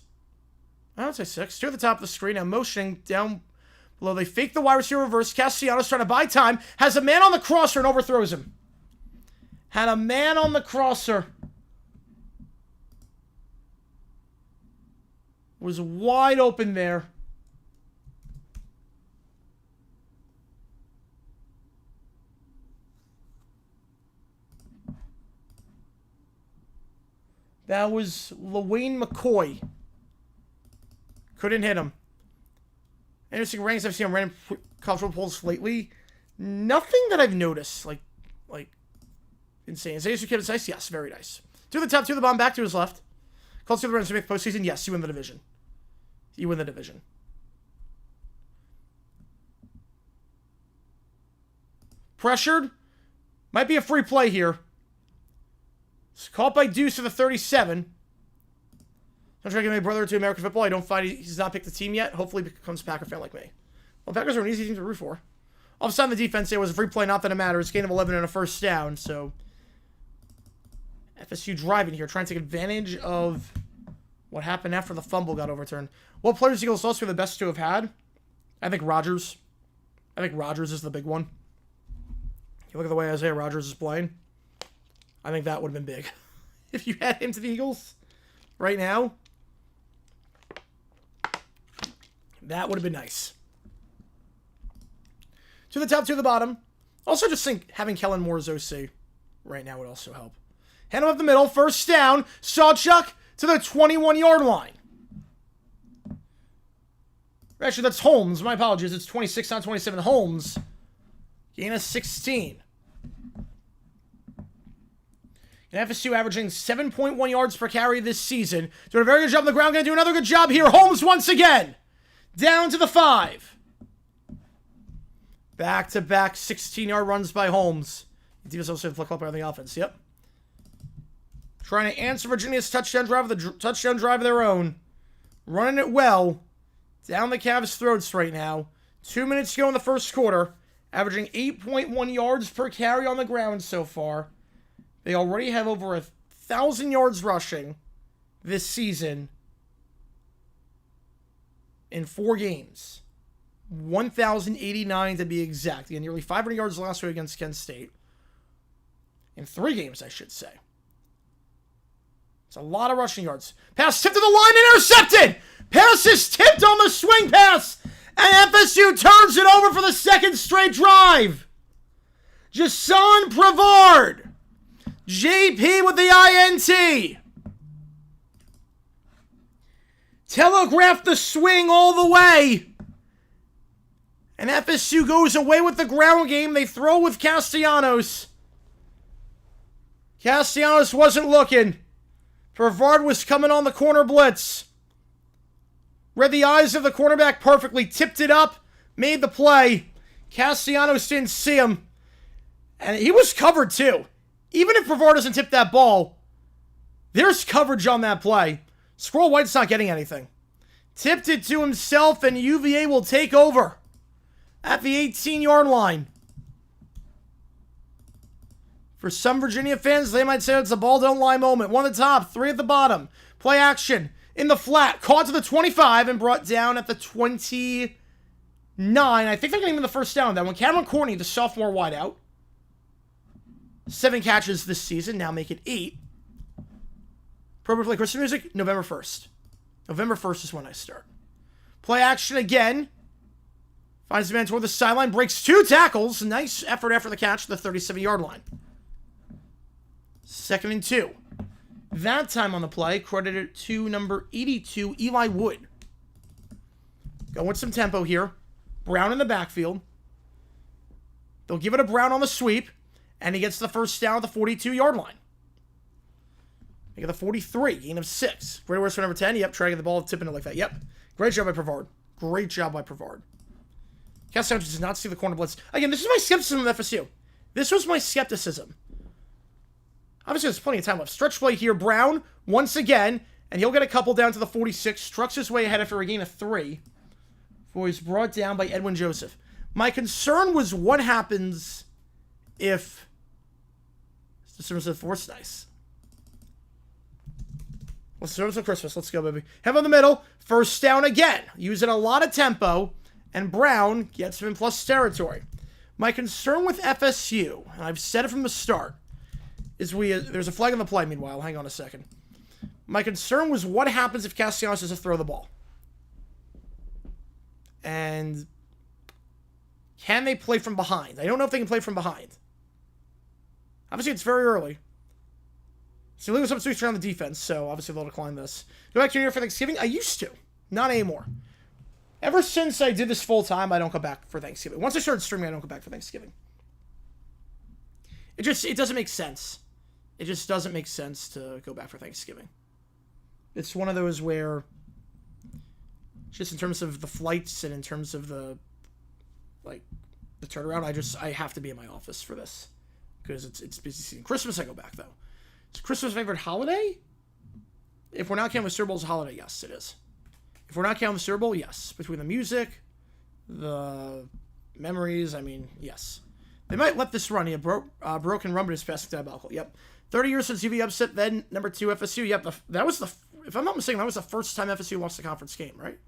I would say 6. 2 at the top of the screen. Now motioning down below. They fake the wide receiver reverse. Castellanos trying to buy time. Has a man on the crosser and overthrows him. Had a man on the crosser. Was wide open there. That was LaWayne McCoy. Couldn't hit him. Interesting rankings I've seen on random college football polls lately. Nothing that I've noticed. Like insane. Is ASU kid nice? Yes, very nice. To the top, to the bottom, back to his left. Colts to the Rams to make the postseason? Yes, you win the division. You win the division. Pressured. Might be a free play here. It's caught by Deuce to the 37. I'm trying to get my brother to American football. I don't find he's not picked the team yet. Hopefully he becomes a Packer fan like me. Well, Packers are an easy team to root for. All of a sudden, the defense there was a free play, not that it matters. Gain of 11 and a first down, so FSU driving here, trying to take advantage of what happened after the fumble got overturned. What players do Eagles also be the best to have had? I think Rodgers. I think Rodgers is the big one. You look at the way Isaiah Rodgers is playing. I think that would have been big. If you had him to the Eagles right now, that would have been nice. To the top, to the bottom. Also, just think having Kellen Moore's OC right now would also help. Hand him up the middle. First down. Sawchuck to the 21-yard line. Actually, that's Holmes. My apologies. It's 26, not 27. Holmes. Gain of 16. And FSU averaging 7.1 yards per carry this season. Doing a very good job on the ground. Going to do another good job here. Holmes once again. Down to the 5. Back-to-back 16-yard runs by Holmes. Defense also flick up on the offense. Yep. Trying to answer Virginia's touchdown drive of their own. Running it well. Down the Cavs' throats right now. 2 minutes to go in the first quarter. Averaging 8.1 yards per carry on the ground so far. They already have over 1,000 yards rushing this season in 4 games. 1,089 to be exact. Again, nearly 500 yards last week against Kent State. In 3 games, I should say. It's a lot of rushing yards. Pass tipped to the line, intercepted! Pass is tipped on the swing pass, and FSU turns it over for the second straight drive. Jason Brevard. JP with the INT. Telegraphed the swing all the way. And FSU goes away with the ground game. They throw with Castellanos. Castellanos wasn't looking. Brevard was coming on the corner blitz. Read the eyes of the cornerback perfectly. Tipped it up. Made the play. Castellanos didn't see him. And he was covered too. Even if Brevard doesn't tip that ball, there's coverage on that play. Squirrel White's not getting anything. Tipped it to himself, and UVA will take over at the 18-yard line. For some Virginia fans, they might say it's a ball don't lie moment. 1 at the top, 3 at the bottom. Play action in the flat. Caught to the 25 and brought down at the 29. I think they're getting the first down that one. Cameron Corney, the sophomore wideout. 7 catches this season, now make it 8. Appropriate play Christmas music, November 1st. November 1st is when I start. Play action again. Finds the man toward the sideline, breaks 2 tackles. Nice effort after the catch to the 37-yard line. 2nd and 2. That time on the play, credited to number 82, Eli Wood. Going with some tempo here. Brown in the backfield. They'll give it to Brown on the sweep. And he gets the first down at the 42-yard line. They get the 43, gain of 6. Great works for number 10. Yep, trying to get the ball, tipping it like that. Yep. Great job by Brevard. Great job by Brevard. Castellanos does not see the corner blitz. Again, this is my skepticism of FSU. This was my skepticism. Obviously, there's plenty of time left. Stretch play here. Brown, once again, and he'll get a couple down to the 46. Trucks his way ahead after a gain of 3. Before he's brought down by Edwin Joseph. My concern was what happens if the service of force dice. Let's start with some Christmas. Let's go, baby. Have on the middle. First down again. Using a lot of tempo. And Brown gets him in plus territory. My concern with FSU, and I've said it from the start, is there's a flag on the play, meanwhile. Hang on a second. My concern was what happens if Castellanos doesn't throw the ball. And can they play from behind? I don't know if they can play from behind. Obviously, it's very early. So leave us up to on the defense, so obviously they'll decline this. Go back to New York for Thanksgiving? I used to. Not anymore. Ever since I did this full time, I don't go back for Thanksgiving. Once I started streaming, I don't go back for Thanksgiving. It doesn't make sense. It just doesn't make sense to go back for Thanksgiving. It's one of those where, just in terms of the flights and in terms of the turnaround, I have to be in my office for this. Because it's busy season. Christmas, I go back, though. Is Christmas favorite holiday? If we're not counting the Super Bowl as a holiday, yes, it is. If we're not counting the Super Bowl, yes. Between the music, the memories, I mean, yes. They might let this run. Broken run, but it's past diabolical. Yep. 30 years since UV upset, then number 2 FSU. Yep, that was if I'm not mistaken, that was the first time FSU lost a conference game, right?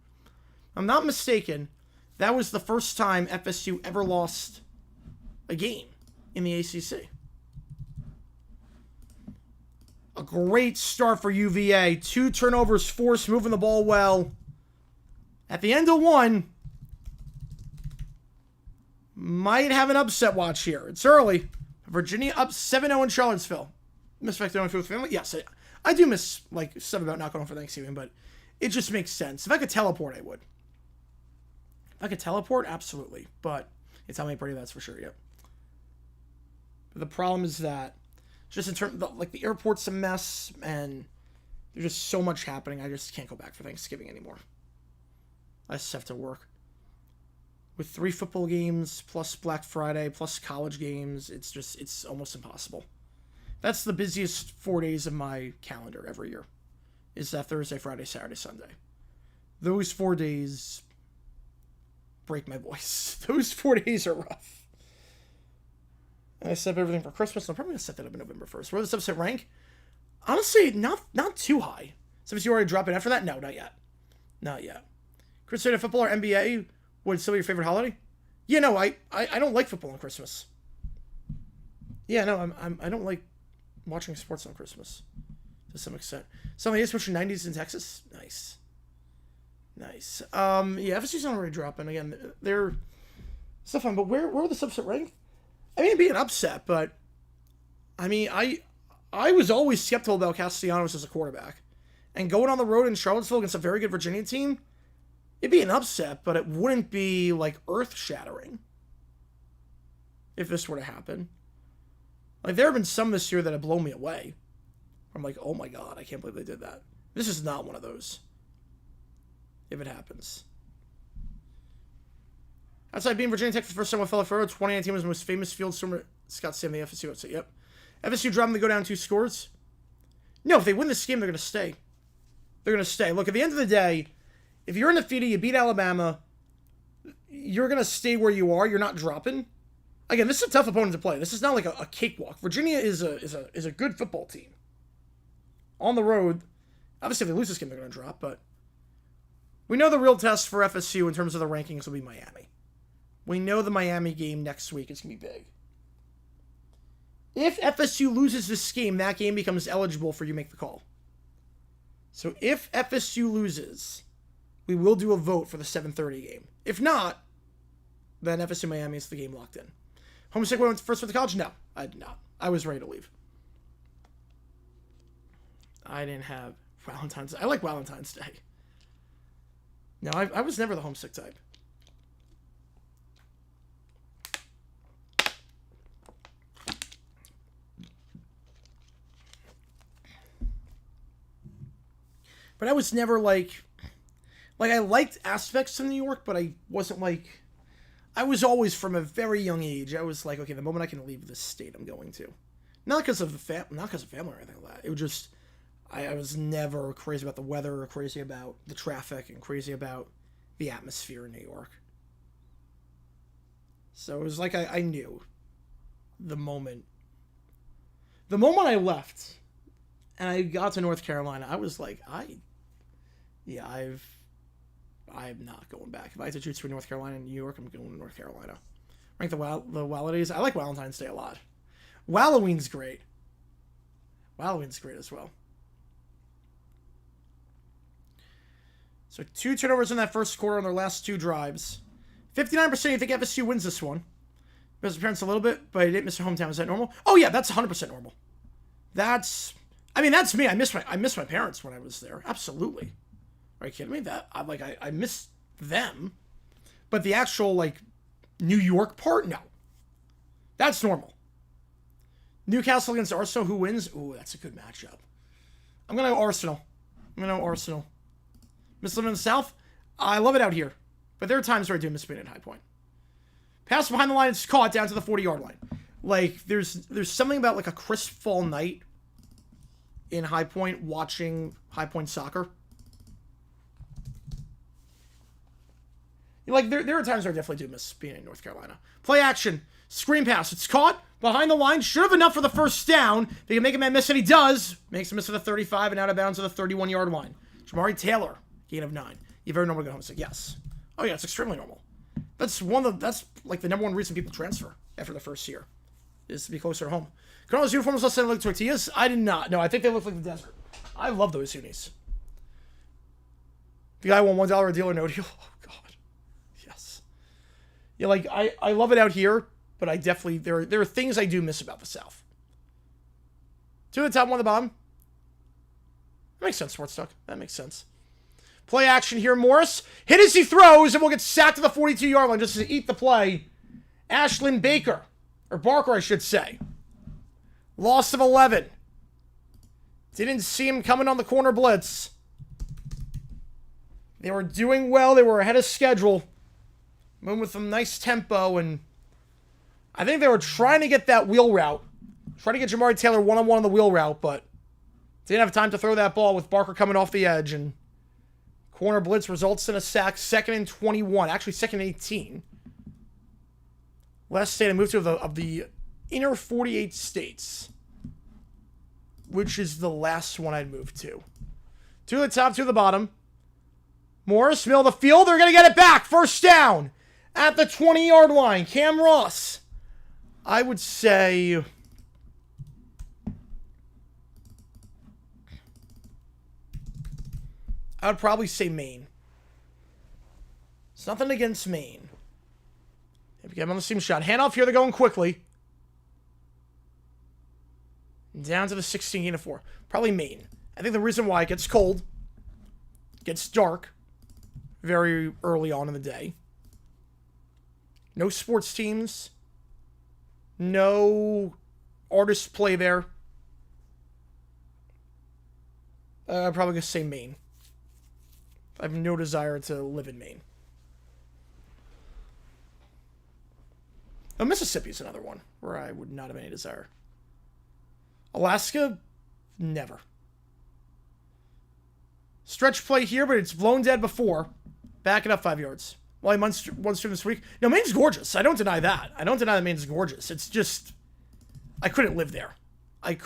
I'm not mistaken. That was the first time FSU ever lost a game in the ACC. A great start for UVA. 2 turnovers forced, moving the ball well. At the end of 1, might have an upset watch here. It's early. Virginia up 7-0 in Charlottesville. Miss fact going with family? Yes, I do miss stuff about not going for Thanksgiving, but it just makes sense. If I could teleport, I would. If I could teleport, absolutely. But it's how many party that's for sure, yep. But the problem is that just in terms of, the airport's a mess, and there's just so much happening, I just can't go back for Thanksgiving anymore. I just have to work. With 3 football games, plus Black Friday, plus college games, it's almost impossible. That's the busiest 4 days of my calendar every year, is that Thursday, Friday, Saturday, Sunday. Those 4 days break my voice. Those 4 days are rough. And I set up everything for Christmas. I'm probably going to set that up in November 1st. Where does this upset rank? Honestly, not too high. So if you already drop it after that? No, not yet. Not yet. Christmas football or NBA would still be your favorite holiday? Yeah, no, I don't like football on Christmas. Yeah, no, I don't like watching sports on Christmas to some extent. Something is pushing 90s in Texas. Nice. Yeah, FSU's not already dropping. Again, they're still fun, but where would this upset rank? I mean, it'd be an upset, but I mean, I was always skeptical about Castellanos as a quarterback. And going on the road in Charlottesville against a very good Virginia team, it'd be an upset, but it wouldn't be, earth-shattering if this were to happen. There have been some this year that have blown me away. I'm like, oh my god, I can't believe they did that. This is not one of those. If it happens. Outside being Virginia Tech for the first time with fellow Furrow, 2019 was the most famous field stormer. Scott Sam, the FSU would say, yep. FSU dropped them to go down 2 scores. No, if they win this game, they're going to stay. They're going to stay. Look, at the end of the day, if you're undefeated, you beat Alabama, you're going to stay where you are. You're not dropping. Again, this is a tough opponent to play. This is not like a cakewalk. Virginia is a good football team. On the road, obviously if they lose this game, they're going to drop, but we know the real test for FSU in terms of the rankings will be Miami. We know the Miami game next week is going to be big. If FSU loses this game, that game becomes eligible for you to make the call. So if FSU loses, we will do a vote for the 7:30 game. If not, then FSU Miami is the game locked in. Homesick went first for the college? No, I did not. I was ready to leave. I didn't have Valentine's Day. I like Valentine's Day. No, I was never the homesick type. But I was never I liked aspects of New York, but I wasn't I was always from a very young age. I was like, okay, the moment I can leave this state, I'm going to. Not because of family or anything like that. It was just, I was never crazy about the weather, or crazy about the traffic, and crazy about the atmosphere in New York. So it was like I knew the moment I left, and I got to North Carolina, I was like, I'm not going back. If I had to choose between North Carolina and New York, I'm going to North Carolina. Rank the holidays. I like Valentine's Day a lot. Halloween's great. Halloween's great as well. So 2 turnovers in that first quarter on their last 2 drives. 59% you think FSU wins this one. Missed parents a little bit, but he didn't miss their hometown. Is that normal? Oh yeah, that's 100% normal. That's me. I miss my parents when I was there. Absolutely. Are you kidding me? I miss them. But the actual, like, New York part, no. That's normal. Newcastle against Arsenal, who wins? Ooh, that's a good matchup. I'm going to go Arsenal. Miss living in the South? I love it out here. But there are times where I do miss being at High Point. Pass behind the line, it's caught down to the 40-yard line. Like, there's something about, like, a crisp fall night in High Point watching High Point soccer. Like, there are times where I definitely do miss being in North Carolina. Play action. Screen pass. It's caught behind the line. Should have enough for the first down. They can make a man miss, and he does. Makes him miss for the 35 and out of bounds to the 31-yard line. Jamari Taylor, gain of 9. You very normal to go home and say, yes. Oh, yeah, it's extremely normal. That's like the number one reason people transfer after the first year, is to be closer to home. Cardinals uniforms less than like tortillas? I did not. No, I think they look like the desert. I love those unis. The guy won $1 a deal or no deal. Oh, God. Yes. Yeah, like, I love it out here, but I definitely, there are things I do miss about the South. 2 at the top, 1 at the bottom. That makes sense, Sports Talk. That makes sense. Play action here. Morris hit as he throws, and we'll get sacked to the 42-yard line just to eat the play. Ashlyn Barker, I should say. Loss of 11. Didn't see him coming on the corner blitz. They were doing well. They were ahead of schedule. Moving with some nice tempo, and I think they were trying to get that wheel route. Trying to get Jamari Taylor one-on-one on the wheel route, but didn't have time to throw that ball with Barker coming off the edge, and corner blitz results in a sack. 2nd and 21. Actually, 2nd and 18. Last state I moved to of the inner 48 states, which is the last one I'd moved to. 2 at the top, 2 at the bottom. Morris, middle of the field. They're going to get it back. First down at the 20-yard line. Cam Ross. I would say... I would probably say Maine. It's nothing against Maine. If you get him on the seam shot. Handoff here. They're going quickly. Down to the 16-4. Probably Maine. I think the reason why it gets cold, gets dark very early on in the day. No sports teams. No artists play there. I'm probably going to say Maine. I have no desire to live in Maine. Oh, Mississippi is another one where I would not have any desire. Alaska, never. Stretch play here, but it's blown dead before. Back it up 5 yards. Well, I one stream this week. No, Maine's gorgeous. I don't deny that. I don't deny that Maine's gorgeous. It's just, I couldn't live there. And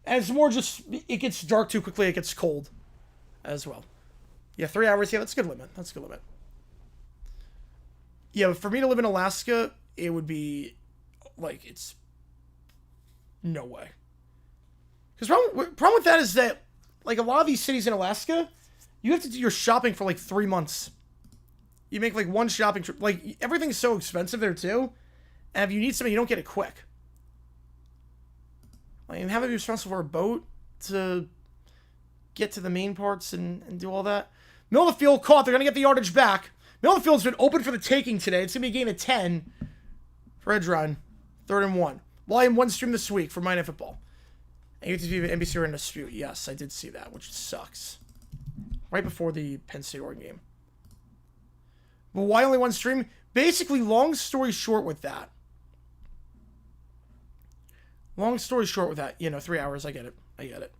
it's more just, it gets dark too quickly. It gets cold as well. Yeah, 3 hours. Yeah, that's a good limit. Yeah, for me to live in Alaska, it would be, like, it's no way. Because problem with that is that, like, a lot of these cities in Alaska, you have to do your shopping for, like, 3 months. You make, like, one shopping trip. Like, everything's so expensive there, too. And if you need something, you don't get it quick. Like, and having to be responsible for a boat to get to the main parts and do all that. Middle of the field caught. They're going to get the yardage back. Middle of the field's been open for the taking today. It's going to be a gain of 10 for Edge Run. 3rd and 1. Volume 1 stream this week for Monday Night Football. And UTV and NBC are in dispute. Yes, I did see that, which sucks. Right before the Penn State Oregon game. But why only 1 stream? Basically, long story short with that. 3 hours. I get it.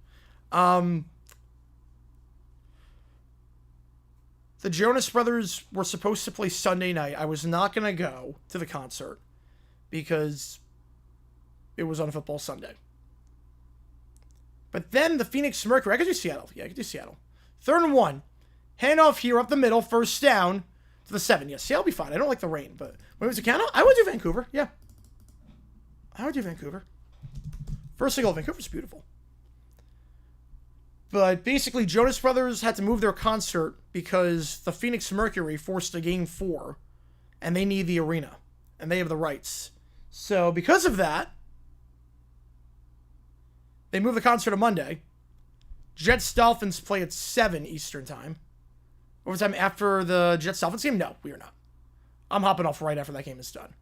The Jonas Brothers were supposed to play Sunday night. I was not going to go to the concert because it was on Football Sunday. But then the Phoenix Mercury. I could do Seattle. Yeah, I could do Seattle. 3rd and 1. Hand off here up the middle. First down to the 7. Yeah, Seattle will be fine. I don't like the rain, but when it was a count, I would do Vancouver. Yeah. I would do Vancouver. First single, Vancouver's beautiful. But basically, Jonas Brothers had to move their concert because the Phoenix Mercury forced a Game 4, and they need the arena, and they have the rights. So because of that, they moved the concert to Monday. Jets-Dolphins play at 7 Eastern Time. Overtime after the Jets-Dolphins game? No, we are not. I'm hopping off right after that game is done.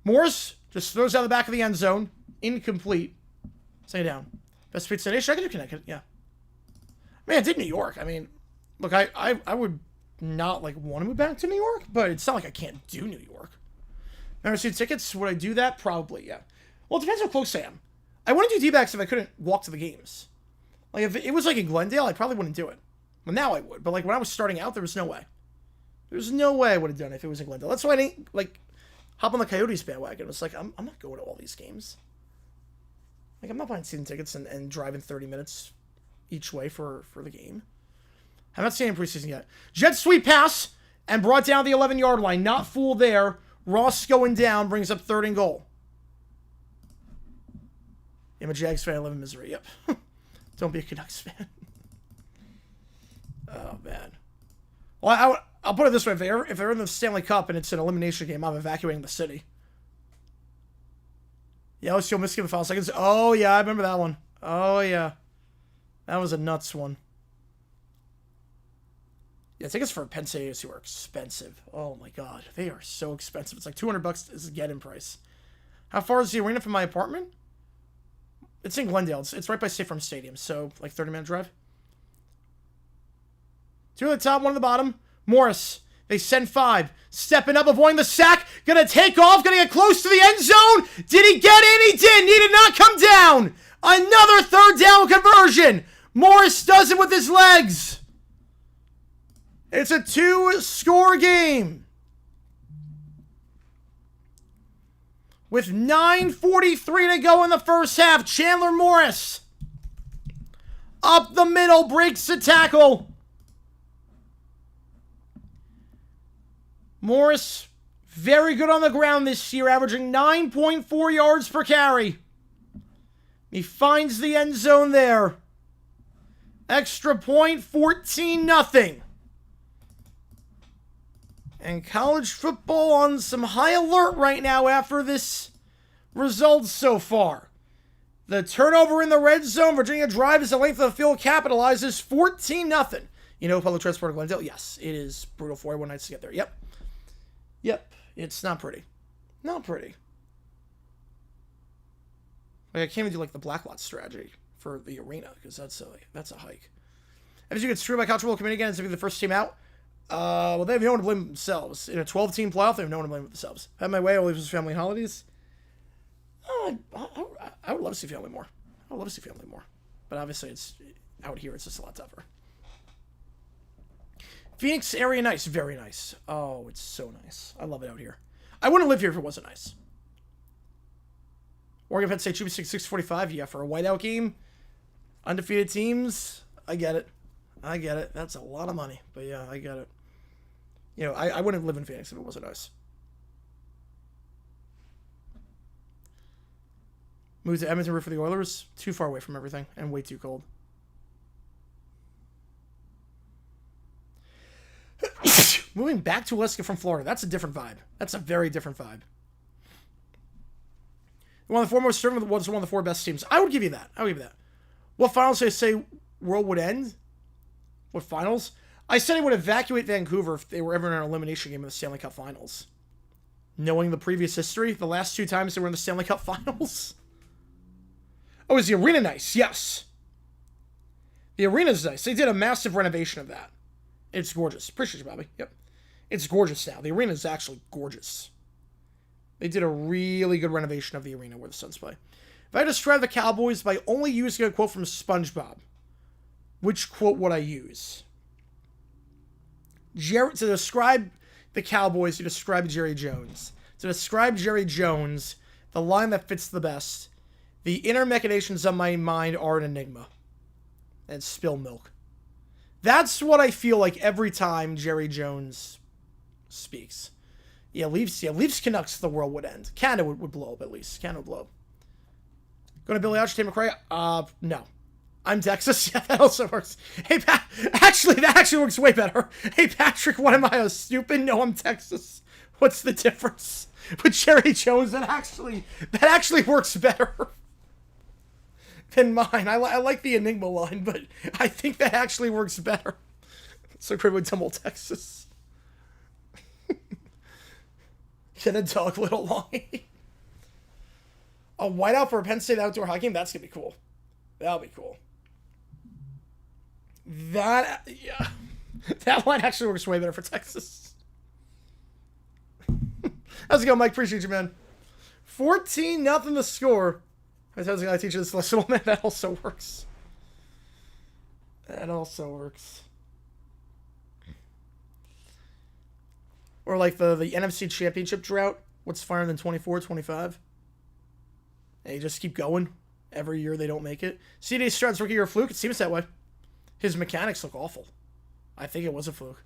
Morris just throws out the back of the end zone. Incomplete. Stay down. Best pizza nation. I can do Connecticut. Yeah. Man, I did New York. I mean, look, I would not like want to move back to New York, but it's not like I can't do New York. Never seen tickets. Would I do that? Probably, yeah. Well, it depends how close I am. I wouldn't do D-backs if I couldn't walk to the games. Like, if it was like in Glendale, I probably wouldn't do it. Well, now I would. But like when I was starting out, there was no way. There's no way I would have done it if it was in Glendale. That's why I didn't like hop on the Coyotes bandwagon. It was like, I'm not going to all these games. Like, I'm not buying season tickets and driving 30 minutes each way for the game. I'm not seeing preseason yet. Jet sweep pass and brought down the 11-yard line. Not fooled there. Ross going down brings up 3rd and goal. I'm a Jags fan. I live in Missouri. Yep. Don't be a Canucks fan. Oh, man. Well, I'll put it this way. If they're in the Stanley Cup and it's an elimination game, I'm evacuating the city. Yeah, I was still missing the final seconds. Oh, yeah, I remember that one. Oh, yeah. That was a nuts one. Yeah, tickets for Penn State ASU are expensive. Oh, my God. They are so expensive. It's like $200 is a get-in price. How far is the arena from my apartment? It's in Glendale. It's right by State Farm Stadium, so like 30-minute drive. 2 at the top, 1 at the bottom. Morris. They send 5. Stepping up, avoiding the sack. Gonna take off. Gonna get close to the end zone. Did he get in? He did. He did not come down. Another 3rd down conversion. Morris does it with his legs. It's a 2-score game. With 9:43 to go in the first half, Chandler Morris up the middle, breaks the tackle. Morris, very good on the ground this year, averaging 9.4 yards per carry. He finds the end zone there. Extra point, 14-0. And college football on some high alert right now after this result so far. The turnover in the red zone, Virginia drives the length of the field, capitalizes 14-0. You know public transport in Glendale? Yes, it is brutal for everyone nights to get there. Yep. It's not pretty. Not pretty. Like, I can't even do like the black lot strategy for the arena because that's a hike. As you get screwed by college football committee again, it's going to be the first team out. Well, they have no one to blame themselves. In a 12-team playoff, they have no one to blame themselves. Have my way, I'll leave with family and holidays. I would love to see family more. I would love to see family more. But obviously, it's out here, it's just a lot tougher. Phoenix area nice. Very nice. Oh, it's so nice. I love it out here. I wouldn't live here if it wasn't nice. Oregon Penn State should be 645. Yeah, for a whiteout game. Undefeated teams. I get it. That's a lot of money. But yeah, I get it. You know, I wouldn't live in Phoenix if it wasn't nice. Move to Edmonton for the Oilers. Too far away from everything and way too cold. Moving back to Alaska from Florida. That's a different vibe. That's a very different vibe. One of the 4 most certain was one of the 4 best teams. I would give you that. What finals did I say world would end? What finals? I said I would evacuate Vancouver if they were ever in an elimination game in the Stanley Cup Finals. Knowing the previous history, the last 2 times they were in the Stanley Cup Finals. Oh, is the arena nice? Yes. The arena's nice. They did a massive renovation of that. It's gorgeous. Appreciate you, Bobby. Yep. It's gorgeous now. The arena is actually gorgeous. They did a really good renovation of the arena where the Suns play. If I describe the Cowboys by only using a quote from SpongeBob, which quote would I use? To describe the Cowboys, to describe Jerry Jones. To describe Jerry Jones, the line that fits the best. The inner machinations of my mind are an enigma. And spill milk. That's what I feel like every time Jerry Jones speaks. Yeah, Leafs Canucks, the world would end. Canada would blow up, at least. Canada would blow up. Going to Billy Arch, Tim McRae? No. I'm Texas. Yeah, that also works. Hey, actually, that actually works way better. Hey, Patrick, what am I, stupid? No, I'm Texas. What's the difference? With Jerry Jones, that actually works better than mine. I like the Enigma line, but I think that actually works better. So great with Tumble, Texas. Get a dog, little Lonnie. A whiteout for a Penn State outdoor hockey game? That's going to be cool. That'll be cool. That line actually works way better for Texas. How's it going, Mike? Appreciate you, man. 14-0 the score. I was going to teach you this little man. That also works. That also works. Or like the NFC Championship drought. What's farther than 24, 25? They just keep going. Every year they don't make it. C.J. Stroud's rookie year fluke. It seems that way. His mechanics look awful. I think it was a fluke.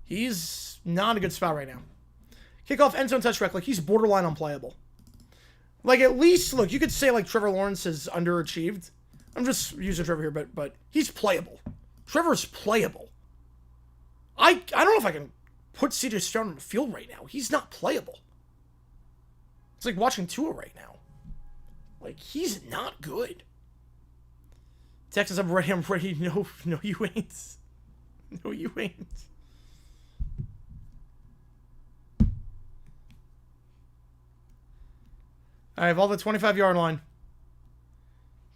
He's not in a good spot right now. Kickoff, end zone touchback. Like, he's borderline unplayable. Like, at least, look, you could say, like, Trevor Lawrence has underachieved. I'm just using Trevor here, but he's playable. Trevor's playable. I don't know if I can put C.J. Stroud on the field right now. He's not playable. It's like watching Tua right now. Like, he's not good. Texas, I'm ready. No, you ain't. No, you ain't. I have all the 25-yard line.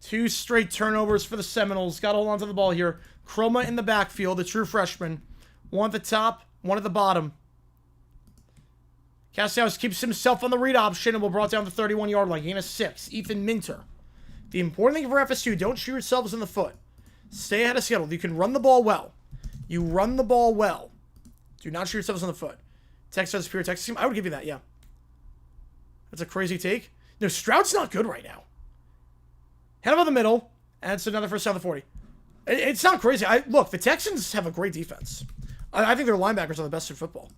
2 straight turnovers for the Seminoles. Got to hold on to the ball here. Chroma in the backfield, the true freshman. 1 at the top, 1 at the bottom. Castellanos keeps himself on the read option and will brought down the 31-yard line. Gain of 6. Ethan Minter. The important thing for FSU, don't shoot yourselves in the foot. Stay ahead of schedule. You can run the ball well. You run the ball well. Do not shoot yourselves in the foot. Texas has a superior Texas team. I would give you that, yeah. That's a crazy take. No, Stroud's not good right now. Head over the middle, and it's another first down the 40. It's not crazy. Look, the Texans have a great defense. I think their linebackers are the best in football.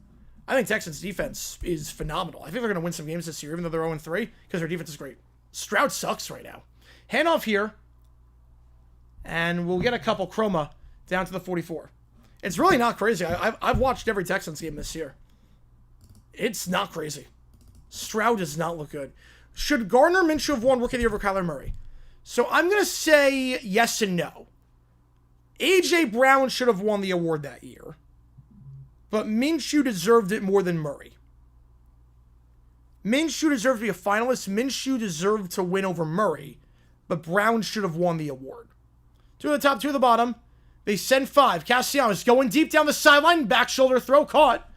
I think Texans' defense is phenomenal. I think they're going to win some games this year, even though they're 0-3, because their defense is great. Stroud sucks right now. Handoff here, and we'll get a couple Chroma down to the 44. It's really not crazy. I've watched every Texans game this year. It's not crazy. Stroud does not look good. Should Gardner Minshew have won Rookie of the Year over Kyler Murray? So I'm going to say yes and no. A.J. Brown should have won the award that year. But Minshew deserved it more than Murray. Minshew deserved to be a finalist. Minshew deserved to win over Murray. But Brown should have won the award. 2 at the top, 2 at the bottom. They send 5. Castellanos going deep down the sideline. Back shoulder throw caught.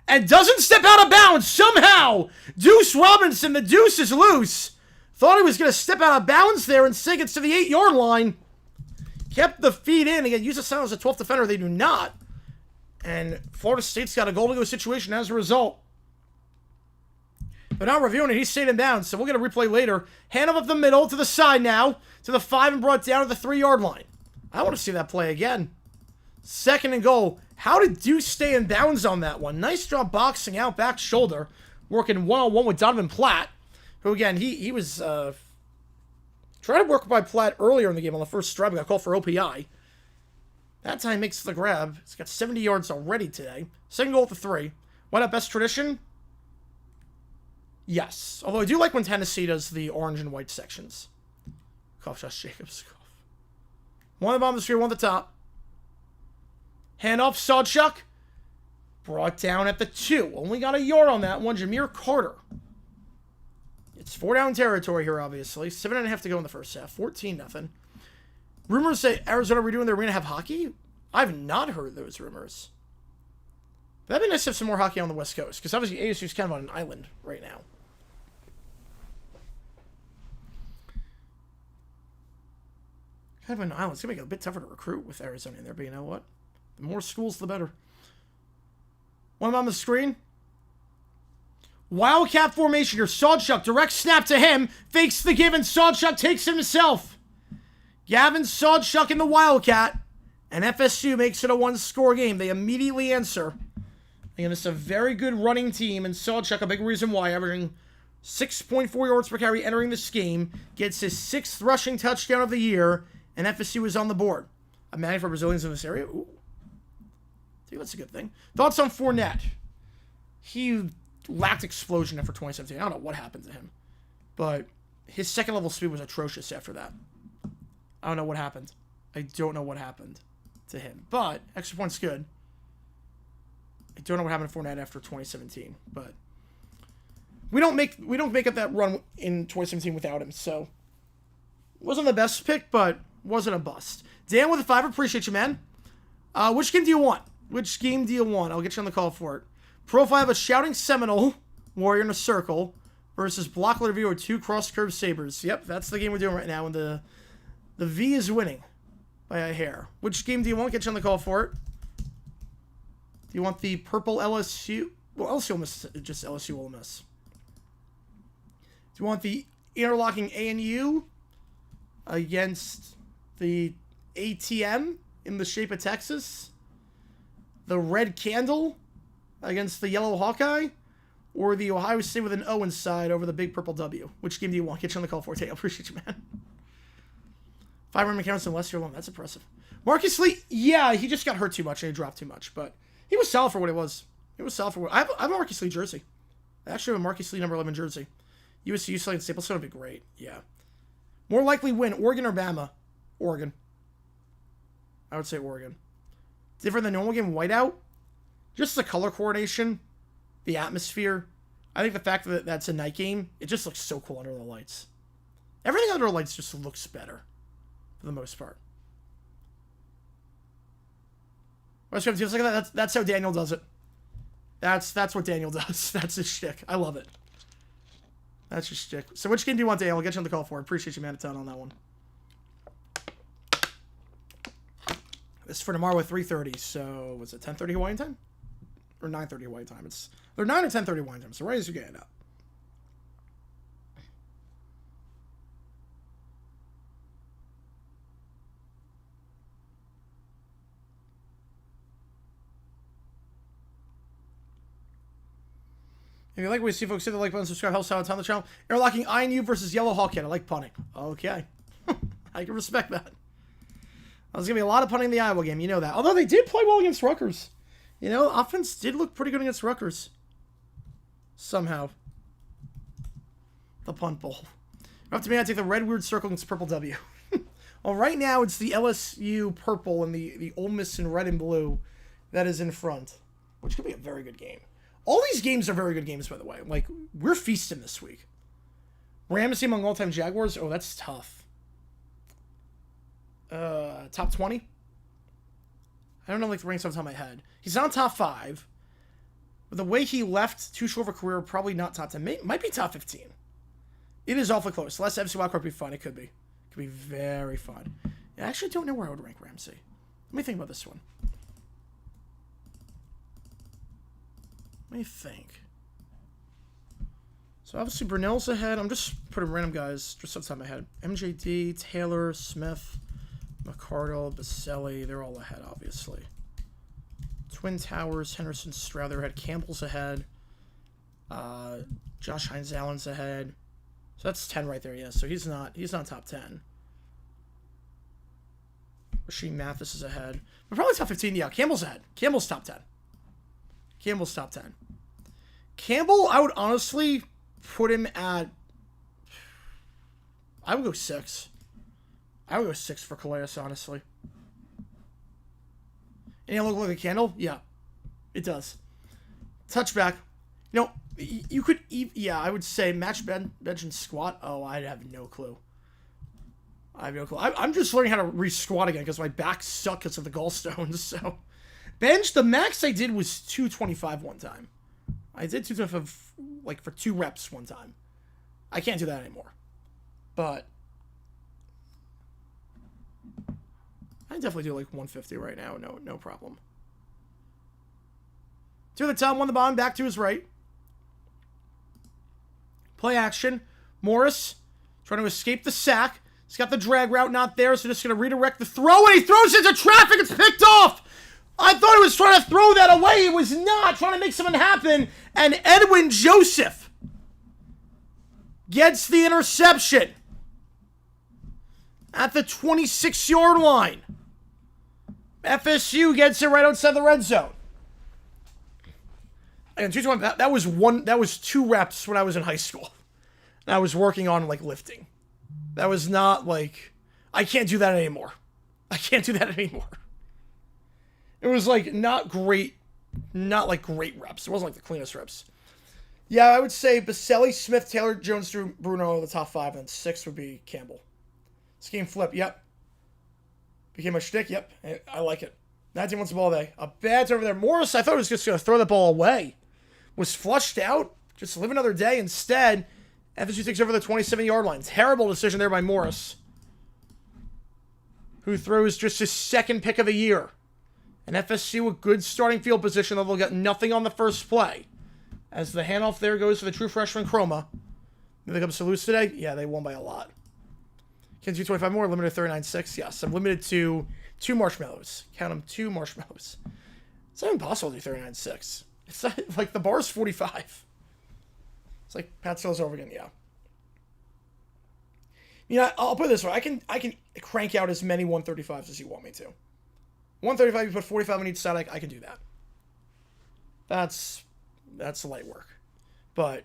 And doesn't step out of bounds. Somehow, Deuce Robinson, the deuce is loose. Thought he was going to step out of bounds there and sink it to the 8-yard line. Kept the feet in. Again, use the sound as a 12th defender. They do not. And Florida State's got a goal-to-go situation as a result. They're not reviewing it. He stayed in bounds, so we'll get a replay later. Hand up the middle to the side now. To the 5 and brought down to the 3-yard line. I want to see that play again. 2nd and goal. How did Deuce stay in bounds on that one? Nice job boxing out back shoulder. Working one-on-one with Donovan Platt. Who, again, he was trying to work by Platt earlier in the game on the first drive. Got called for OPI. That time makes the grab. He's got 70 yards already today. 2nd goal at the 3. Why not best tradition? Yes. Although I do like when Tennessee does the orange and white sections. Cough, Josh Jacobs. Cough. 1 at the bottom of the screen, 1 at the top. Hand off, Sawchuk. Brought down at the 2. Only got a yard on that one. Jameer Carter. It's 4 down territory here, obviously. 7.5 to go in the first half. 14-0. Rumors say Arizona redoing their arena have hockey? I've not heard those rumors. That'd be nice to have some more hockey on the West Coast, because obviously ASU's kind of on an island right now. Kind of an island. It's going to make it a bit tougher to recruit with Arizona in there, but you know what? The more schools, the better. 1 on the screen. Wildcat formation here. Sawchuck, direct snap to him. Fakes the give, and Sawchuck takes it himself. Gavin Sawchuck in the Wildcat. And FSU makes it a one-score game. They immediately answer. And it's a very good running team. And Sawchuck, a big reason why, averaging 6.4 yards per carry entering this game. Gets his 6th rushing touchdown of the year. And FSU is on the board. I'm mad for Brazilians in this area. Ooh. I think that's a good thing. Thoughts on Fournette? He lacked explosion after 2017. I don't know what happened to him. But his second level speed was atrocious after that. I don't know what happened. I don't know what happened to him. But extra point's good. I don't know what happened to Fournette after 2017. But we don't make up that run in 2017 without him. So wasn't the best pick, but wasn't a bust. Dan with a 5. Appreciate you, man. Which game do you want? Which game do you want? I'll get you on the call for it. Profile of a Shouting Seminole warrior in a circle versus block letter V or 2 cross curved sabers. Yep, that's the game we're doing right now, and the V is winning by a hair. Which game do you want? Get you on the call for it. Do you want the purple LSU? Well, LSU will miss, just LSU will miss. Do you want the interlocking ANU against the ATM in the shape of Texas? The red candle against the yellow Hawkeye? Or the Ohio State with an O inside over the big purple W? Which game do you want? Get you on the call for it. I appreciate you, man. 5 run counts in less year long. That's impressive. Marcus Lee, yeah, he just got hurt too much and he dropped too much, but he was solid for what it was. He was solid for what I have a Marcus Lee jersey. I actually have a Marcus Lee number 11 jersey. USC, UCLA, and Staples would be great. Yeah. More likely win, Oregon or Bama? Oregon. I would say Oregon. Different than normal game, whiteout. Just the color coordination, the atmosphere. I think the fact that that's a night game, it just looks so cool under the lights. Everything under the lights just looks better, for the most part. What's going to do like that? That's how Daniel does it. That's what Daniel does. That's his shtick. I love it. That's your shtick. So which game do you want, Daniel? I'll get you on the call for it. Appreciate you, man, a ton on that one. This is for tomorrow at 3:30. So was it 10:30 Hawaiian time? Or 9:30 Hawaiian time? They're 9 or 10:30 Hawaiian time. So right as you're getting up. If you like what you see, folks, hit the like button, subscribe, helps out a ton of the channel. Interlocking INU versus Yellow Hawkhead. I like punting. Okay. I can respect that. There's going to be a lot of punting in the Iowa game. You know that. Although they did play well against Rutgers. You know, offense did look pretty good against Rutgers. Somehow. The punt bowl. Up to me, I take the red weird circle against purple W. Well, right now, it's the LSU purple and the Ole Miss in red and blue that is in front. Which could be a very good game. All these games are very good games, by the way. Like, we're feasting this week. Ramsey among all-time Jaguars? Oh, that's tough. Top 20? I don't know, like, the ranks off the top of my head. He's not top 5. But the way he left too short of a career, probably not top 10. Might be top 15. It is awfully close. Less FC Wildcard would be fun. It could be. It could be very fun. I actually don't know where I would rank Ramsey. Let me think about this one. Let me think. So obviously Brunell's ahead. I'm just putting random guys just outside my head. MJD, Taylor, Smith, McCardle, Baselli. They're all ahead, obviously. Twin Towers, Henderson, Stroud, they're ahead. Campbell's ahead. Josh Hines Allen's ahead. So that's 10 right there, yeah. So he's not top 10. Rasheem Mathis is ahead. But probably top 15, yeah. Campbell's ahead. Campbell's top 10. Campbell's top 10. Campbell, I would honestly put him at... I would go 6. I would go 6 for Calais, honestly. And he look like a candle? Yeah. It does. Touchback. You know, you could... Yeah, I would say match bench and squat. Oh, I have no clue. I have no clue. I'm just learning how to re-squat again because my back sucks because of the gallstones, so... Bench, the max I did was 225 one time. I did 225, like, for 2 reps one time. I can't do that anymore. But I definitely do, like, 150 right now. No problem. 2 at the top, 1 the bottom, back to his right. Play action. Morris trying to escape the sack. He's got the drag route not there, so just going to redirect the throw, and he throws into traffic. It's picked off. I thought he was trying to throw that away. He was not trying to make something happen. And Edwin Joseph gets the interception at the 26-yard line. FSU gets it right outside the red zone. And that was 2 reps when I was in high school. And I was working on like lifting. That was not like, I can't do that anymore. I can't do that anymore. It was like not great reps. It wasn't like the cleanest reps. Yeah, I would say Baselli, Smith, Taylor, Jones, Drew, Bruno are the top 5, and 6 would be Campbell. Scheme flip, yep. Became a shtick, yep. I like it. 19 wants the ball today. A bad turn over there. Morris, I thought he was just going to throw the ball away. Was flushed out. Just live another day. Instead, FSU takes over the 27-yard line. Terrible decision there by Morris, who throws just his 2nd pick of the year. And FSU a good starting field position, though they'll get nothing on the first play. As the handoff there goes to the true freshman Chroma. Did they come to lose today? Yeah, they won by a lot. Can do 25 more, limited to 39.6. Yes, I'm limited to 2 marshmallows. Count them, 2 marshmallows. It's not impossible to do 39.6. It's not, like, the bar is 45. It's like Pat Stills over again, yeah. You know, I'll put it this way. I can crank out as many 135s as you want me to. 135, you put 45 on each side, I can do that. That's light work. But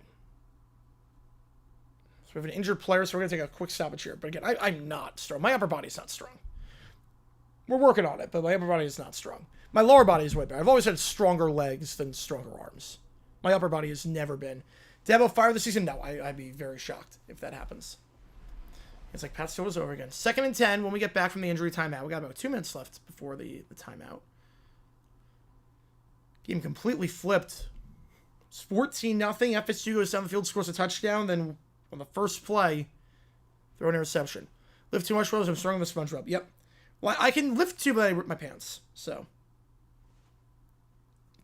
so we have an injured player, so we're going to take a quick stoppage here. But again, I'm not strong. My upper body's not strong. We're working on it, but my upper body is not strong. My lower body is way better. I've always had stronger legs than stronger arms. My upper body has never been. Dabo fire this season? No, I'd be very shocked if that happens. It's like Pat Steele's over again. 2nd and 10 when we get back from the injury timeout. We got about 2 minutes left before the timeout. Game completely flipped. It's 14-0. FSU goes down the field, scores a touchdown. Then on the first play, throw an interception. Lift too much, Rose. I'm throwing the sponge rub. Yep. Well, I can lift too, but I rip my pants. So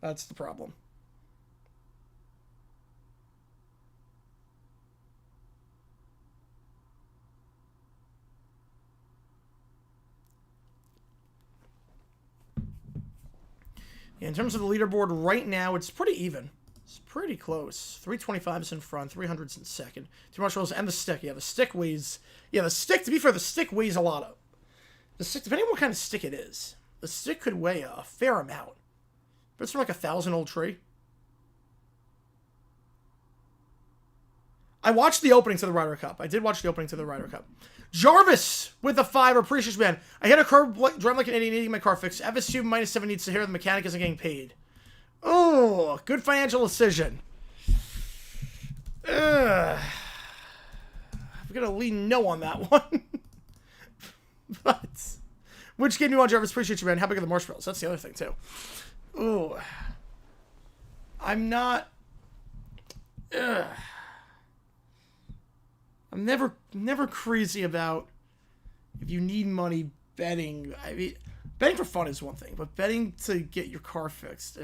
that's the problem. In terms of the leaderboard right now, it's pretty even. It's pretty close. 325 is in front, 300's in second. Too much rolls and the stick. Yeah, the stick weighs... Yeah, the stick, to be fair, the stick weighs a lot of... The stick, depending on what kind of stick it is, the stick could weigh a fair amount. But it's from like a 1,000-old tree. I watched the opening to the Ryder Cup. I did watch the opening to the Ryder Cup. Jarvis with a 5. Appreciation, man. I hit a curb, driving like an idiot, needing my car fixed. FSU -7 needs to hear the mechanic isn't getting paid. Oh, good financial decision. I'm going to lean no on that one. But, which game do you want, Jarvis? Appreciate you, man. How big are the marshmallows? That's the other thing, too. Ooh. I'm not... I'm never crazy about if you need money betting. I mean, betting for fun is one thing, but betting to get your car fixed,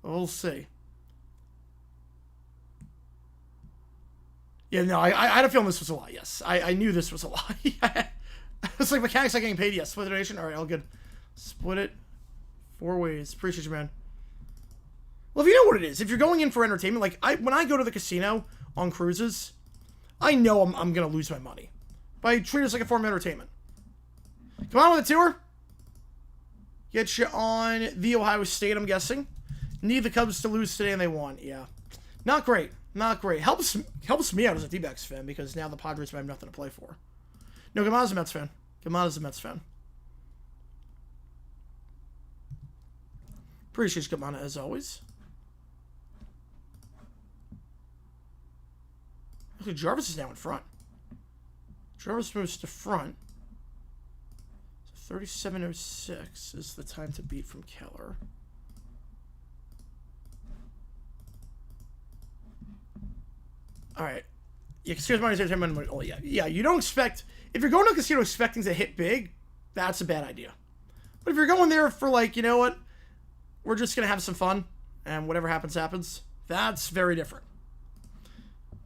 we'll see. Yeah, no, I had a feeling this was a lie, yes. I knew this was a lie. It's like mechanics not getting paid, yes. Split the donation? All right, all good. Split it 4 ways. Appreciate you, man. Well, if you know what it is, if you're going in for entertainment, like when I go to the casino on cruises, I know I'm going to lose my money. But I treat it as like a form of entertainment. Come on with the tour. Get you on the Ohio State, I'm guessing. Need the Cubs to lose today, and they won. Yeah. Not great. Not great. Helps me out as a D-backs fan, because now the Padres have nothing to play for. No, Gamada's a Mets fan. Gamada's a Mets fan. Appreciate Gamada, as always. Okay, Jarvis is now in front. Jarvis moves to front. So 37:06 is the time to beat from Keller. All right. Yeah, casino's money is entertainment. Oh, yeah. Yeah, you don't expect... If you're going to a casino expecting to hit big, that's a bad idea. But if you're going there for, like, you know what? We're just going to have some fun, and whatever happens, happens. That's very different.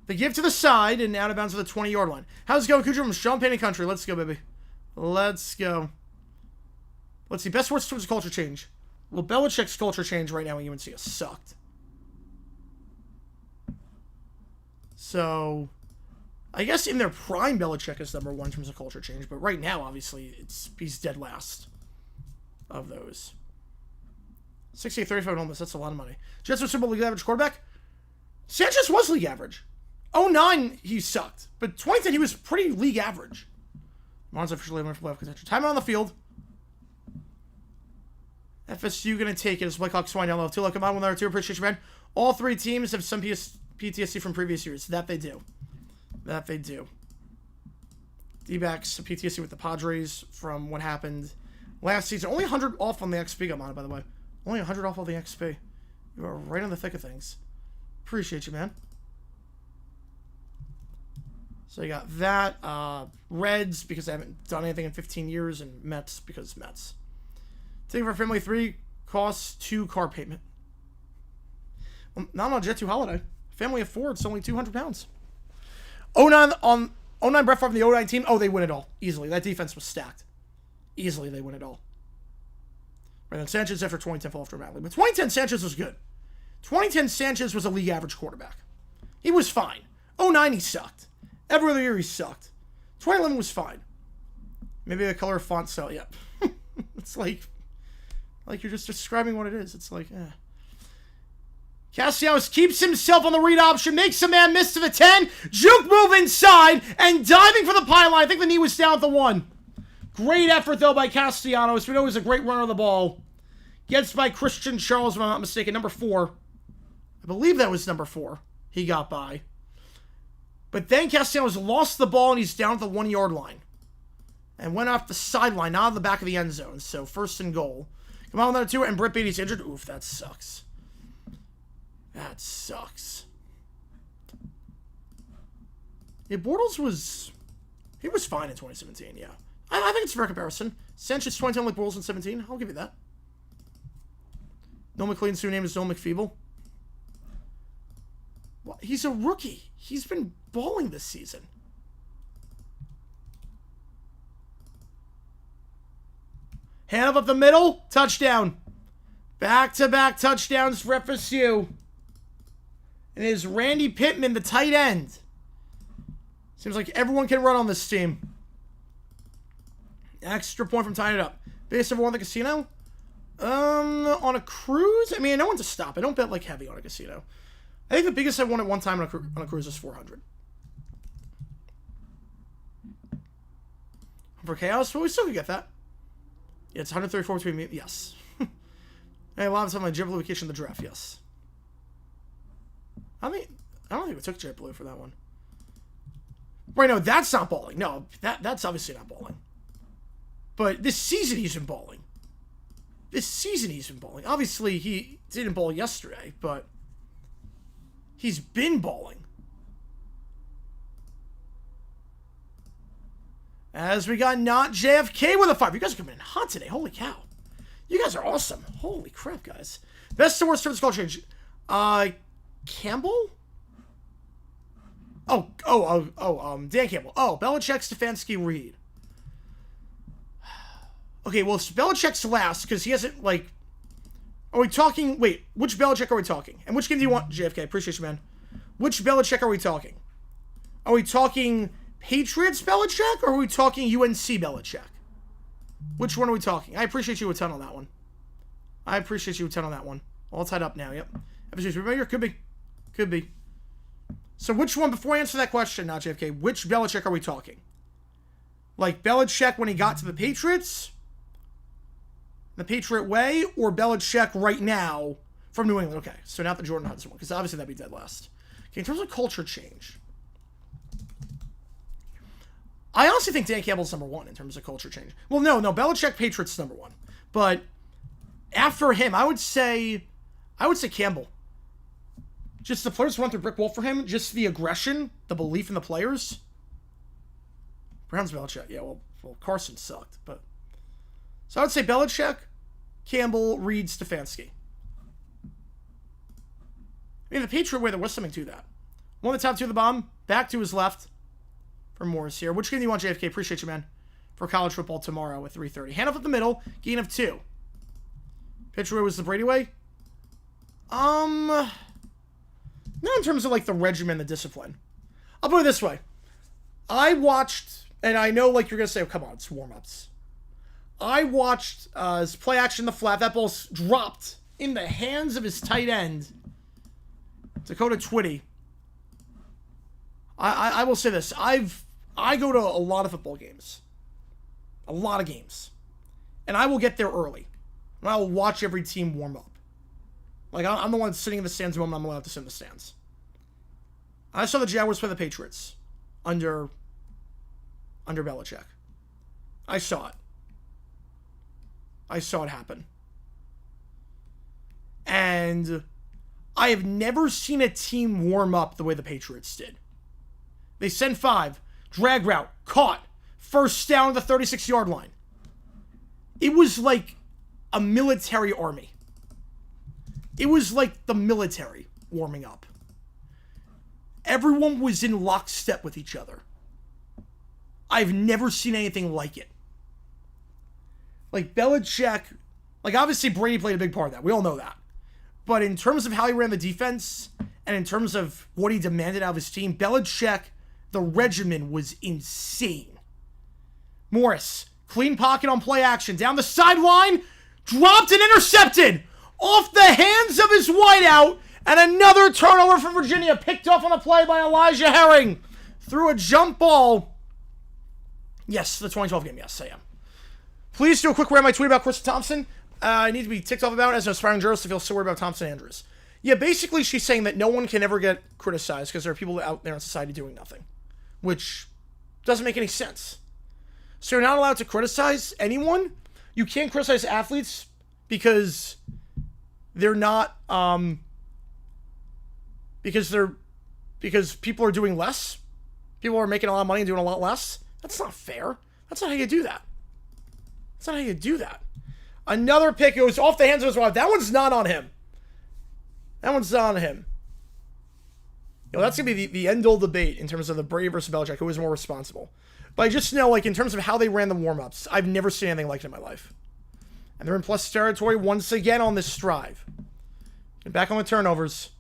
The give to the side and out of bounds to the 20-yard line. How's it going, Cujo from Sean Payne Country? Let's go, baby. Let's go. Let's see. Best words towards culture change. Well, Belichick's culture change right now in UNC has sucked. So, I guess in their prime, Belichick is number one in terms of culture change. But right now, obviously, he's dead last of those. 68-35 almost. That's a lot of money. Jets are Super Bowl league average quarterback. Sanchez was league average. 09, he sucked. But 2010, he was pretty league average. Martin's officially winning for playoff contention. Time on the field. FSU going to take it as Blackhawks swine down low. Two, come on, 1 2. Appreciate you, man. All three teams have some PTSD from previous years. That they do. That they do. D-backs PTSD with the Padres from what happened last season. Only 100 off on the XP, I'm on it, by the way. Only 100 off on the XP. You are right on the thick of things. Appreciate you, man. So you got that. Reds, because I haven't done anything in 15 years, and Mets, because Mets. Taking for family 3 costs 2 car payment. Well, not on a Jet 2 holiday. Family of 4, it's only 200 pounds. 09 on 09 Brett Favre from the 09 team. Oh, they win it all. Easily. That defense was stacked. Easily, they win it all. Right then, Sanchez after 2010 fell off dramatically. But 2010, Sanchez was good. 2010, Sanchez was a league average quarterback. He was fine. 09, he sucked. Every other year, he sucked. 2011 was fine. Maybe the color font style, yeah. It's like you're just describing what it is. It's like, eh. Castellanos keeps himself on the read option, makes a man miss to the 10, juke move inside, and diving for the pylon. I think the knee was down at the 1. Great effort, though, by Castellanos. We know he's a great runner of the ball. Gets by Christian Charles, if I'm not mistaken, number 4. I believe that was number 4 he got by. But then Castellanos lost the ball, and he's down at the 1-yard line. And went off the sideline, not on the back of the end zone. So, first and goal. Come on, number 2, and Britt Beatty's injured. Oof, that sucks. That sucks. Yeah, Bortles was... He was fine in 2017, yeah. I think it's a fair comparison. Sanchez 2010 like Bortles in 17. I'll give you that. Noel McLean's new name is Noel McFeeble. Well, he's a rookie. He's been balling this season. Hand up the middle. Touchdown. Back-to-back touchdowns for FSU. And it is Randy Pittman, the tight end. Seems like everyone can run on this team. Extra point from tying it up. Biggest ever won the casino? On a cruise? I mean, I know when to stop. I don't bet like heavy on a casino. I think the biggest I won at one time on a cruise is 400. For chaos, well, we still could get that. Yeah, it's 134 between me. Yes. Hey, a lot of time on JetBlue vacation the draft. Yes. I don't think we took JetBlue for that one. Right, no, that's not balling. No, that's obviously not balling. But this season he's been balling. This season he's been balling. Obviously he didn't ball yesterday, but he's been balling. As we got not JFK with a 5. You guys are coming in hot today. Holy cow. You guys are awesome. Holy crap, guys. Best to worst service call change. Campbell? Dan Campbell. Oh, Belichick, Stefanski, Reed. Okay, well, Belichick's last, because he hasn't, like... Are we talking... Wait, which Belichick are we talking? And which game do you want, JFK? Appreciate you, man. Which Belichick are we talking? Are we talking Patriots Belichick, or are we talking UNC Belichick? Which one are we talking? I appreciate you a ton on that one. All tied up now, yep. Remember, could be. Could be. So which one, before I answer that question, not JFK, which Belichick are we talking? Like Belichick when he got to the Patriots? The Patriot way? Or Belichick right now from New England? Okay, so not the Jordan Hudson one, because obviously that'd be dead last. Okay, in terms of culture change, I honestly think Dan Campbell's number 1 in terms of culture change. Well, no, Belichick, Patriots number 1. But after him, I would say Campbell. Just the players run through brick wall for him. Just the aggression, the belief in the players. Browns, Belichick. Yeah, well, Carson sucked. But so I would say Belichick, Campbell, Reed, Stefanski. I mean, the Patriot way, there was something to that. One of the top two of the bomb. Back to his left. For Morris here. Which game do you want, JFK? Appreciate you, man. For college football tomorrow at 3:30. Handoff up the middle. Gain of 2. Pitch away was the Brady way. Not in terms of, like, the regimen, the discipline. I'll put it this way. I watched, and I know, like, you're going to say, oh, come on, it's warm-ups. I watched his play action in the flat. That ball's dropped in the hands of his tight end, Dakota Twitty. I will say this. I go to a lot of football games. A lot of games. And I will get there early. And I will watch every team warm up. Like, I'm the one sitting in the stands the moment I'm allowed to sit in the stands. I saw the Jaguars play the Patriots under Belichick. I saw it. I saw it happen. And I have never seen a team warm up the way the Patriots did. They send 5, drag route, caught, first down at the 36-yard line. It was like a military army. It was like the military warming up. Everyone was in lockstep with each other. I've never seen anything like it. Like, Belichick, like, obviously Brady played a big part of that. We all know that. But in terms of how he ran the defense, and in terms of what he demanded out of his team, Belichick, the regimen was insane. Morris, clean pocket on play action, down the sideline, dropped and intercepted off the hands of his wideout, and another turnover from Virginia, picked off on the play by Elijah Herring. Threw a jump ball. Yes, the 2012 game, yes, I am. Please do a quick read my tweet about Chris Thompson. I need to be ticked off about as an aspiring journalist to feel so worried about Thompson Andrews. Yeah, basically she's saying that no one can ever get criticized because there are people out there in society doing nothing. Which doesn't make any sense. So you're not allowed to criticize anyone? You can't criticize athletes because they're not, because people are doing less? People are making a lot of money and doing a lot less? That's not fair. That's not how you do that. That's not how you do that. Another pick. It was off the hands of his wife. That one's not on him. That one's not on him. You know, that's going to be the end-all debate in terms of the Brady versus Belichick, who was more responsible. But I just know, like, in terms of how they ran the warm-ups, I've never seen anything like it in my life. And they're in plus territory once again on this strive. Get back on the turnovers.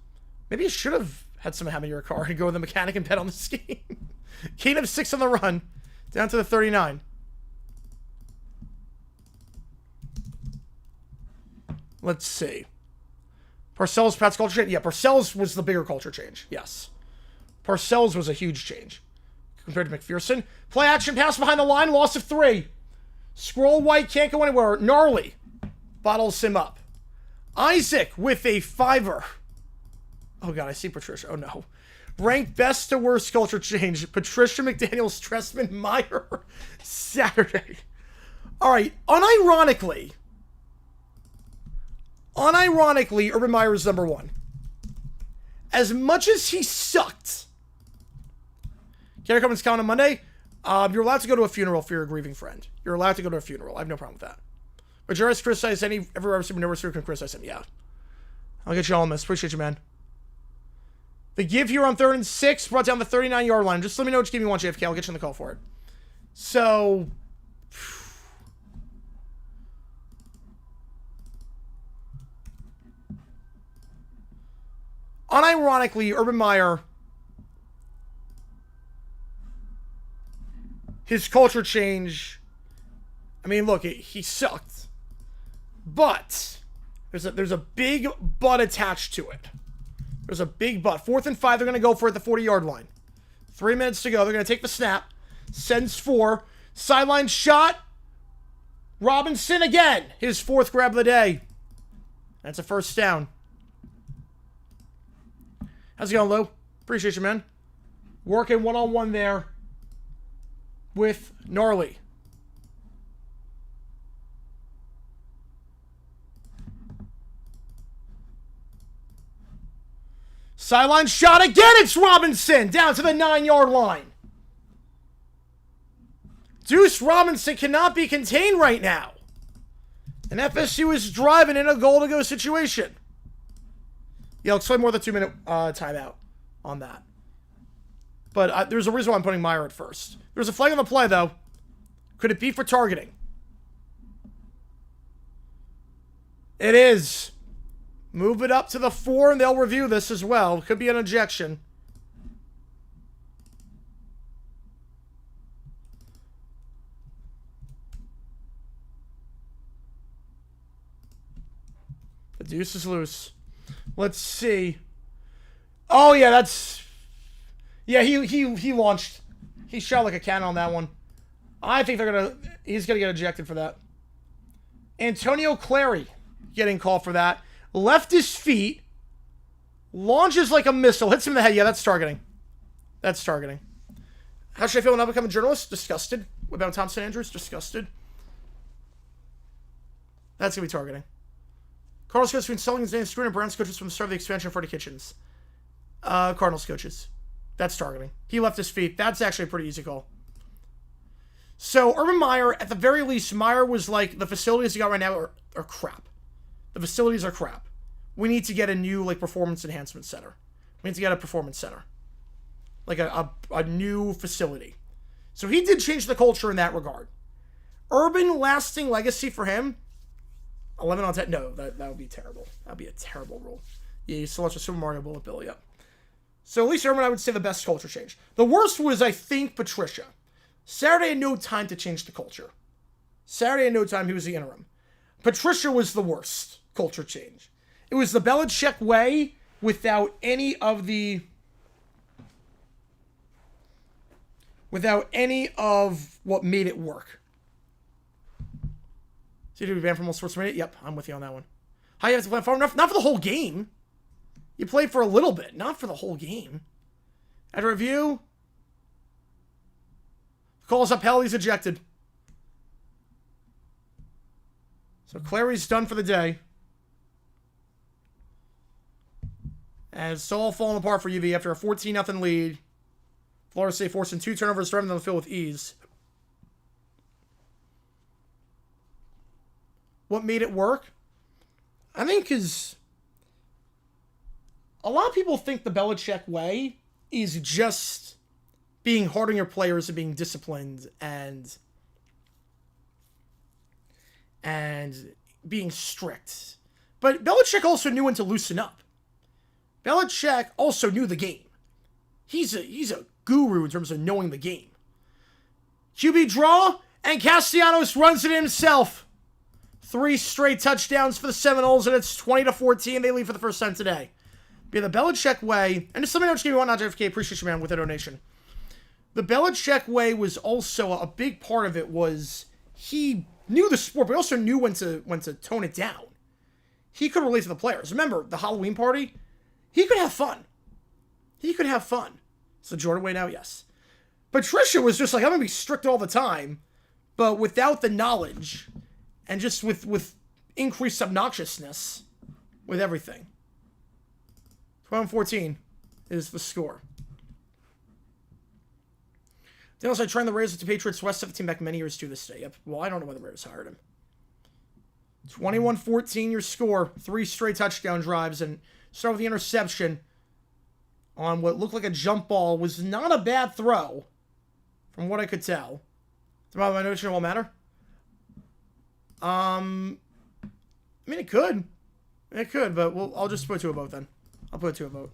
Maybe you should have had someone have in your car and go with the mechanic and bet on this game. Gain of 6 on the run. Down to the 39. Let's see. Parcells, Pat's culture change? Yeah, Parcells was the bigger culture change. Yes. Parcells was a huge change compared to McPherson. Play action, pass behind the line, loss of 3. Scroll White can't go anywhere. Gnarly bottles him up. Isaac with a 5er. Oh, God, I see Patricia. Oh, no. Ranked best to worst culture change. Patricia McDaniels, Tressman, Meyer. Saturday. All right. Unironically, Urban Meyer is number 1. As much as he sucked, can I come and count on Monday? You're allowed to go to a funeral for your grieving friend. You're allowed to go to a funeral. I have no problem with that. But you're allowed to criticize every receiver, no receiver can criticize him. Yeah. I'll get you all on this. Appreciate you, man. The give here on 3rd and 6 brought down the 39-yard line. Just let me know which game you want, JFK. I'll get you on the call for it. So, unironically, Urban Meyer, his culture change, I mean, look, he sucked. But there's a big but attached to it. There's a big but. 4th and 5, they're going to go for it at the 40-yard line. 3 minutes to go. They're going to take the snap. Sends 4. Sideline shot. Robinson again. His 4th grab of the day. That's a first down. How's it going, Lou? Appreciate you, man. Working one-on-one there with Gnarly. Sideline shot again. It's Robinson down to the 9-yard line. Deuce Robinson cannot be contained right now. And FSU is driving in a goal-to-go situation. Yeah, let's play more than 2-minute timeout on that. But there's a reason why I'm putting Meyer at first. There's a flag on the play, though. Could it be for targeting? It is. Move it up to the 4, and they'll review this as well. Could be an ejection. The deuce is loose. Let's see. Oh, yeah, that's... Yeah, he launched. He shot like a cannon on that one. I think he's gonna get ejected for that. Antonio Clary getting called for that. Left his feet. Launches like a missile. Hits him in the head. Yeah, that's targeting. That's targeting. How should I feel when I become a journalist? Disgusted. What about Thompson Andrews? Disgusted. That's gonna be targeting. Cardinals coach between Sullivan's and Screen and Browns coaches from the start of the expansion for the Kitchens. Cardinals coaches. That's targeting. He left his feet. That's actually a pretty easy call. So, Urban Meyer, at the very least, Meyer was like, the facilities you got right now are crap. The facilities are crap. We need to get a new, like, performance enhancement center. We need to get a performance center. Like, a new facility. So, he did change the culture in that regard. Urban lasting legacy for him, 11 on 10. No, that would be terrible. That would be a terrible rule. Yeah, you still watch a Super Mario Bullet Bill, yep. So, at least Urban, I would say the best culture change. The worst was, I think, Patricia. Saturday had no time to change the culture. Saturday had no time. He was the interim. Patricia was the worst culture change. It was the Belichick way without any of what made it work. So you be banned from all sports media? Yep, I'm with you on that one. How you have to play far enough? Not for the whole game. You played for a little bit, not for the whole game. At review, calls upheld, he's ejected. So Clary's done for the day. And it's all falling apart for UV after a 14-0 lead. Florida State forcing 2 turnovers, driving down the field with ease. What made it work? I think is a lot of people think the Belichick way is just being hard on your players and being disciplined and being strict. But Belichick also knew when to loosen up. Belichick also knew the game. He's a guru in terms of knowing the game. QB draw, and Castellanos runs it himself. 3 straight touchdowns for the Seminoles, and it's 20-14. They lead for the first time today. Be the Belichick way, and just let me know what you want, not JFK. Appreciate you, man, with a donation. The Belichick way was also a big part of it. Was he knew the sport, but he also knew when to tone it down. He could relate to the players. Remember the Halloween party? He could have fun. He could have fun. So Jordan way now, yes. Patricia was just like, I'm gonna be strict all the time, but without the knowledge. And just with increased obnoxiousness with everything. 12-14 is the score. They also trying the Raiders to Patriots West 17 back many years to this day. Yep. Well, I don't know why the Raiders hired him. 21-14 your score. 3 straight touchdown drives. And start with the interception on what looked like a jump ball. Was not a bad throw from what I could tell. My notion won't matter. I mean, it could. It could, but I'll just put it to a vote then. I'll put it to a vote.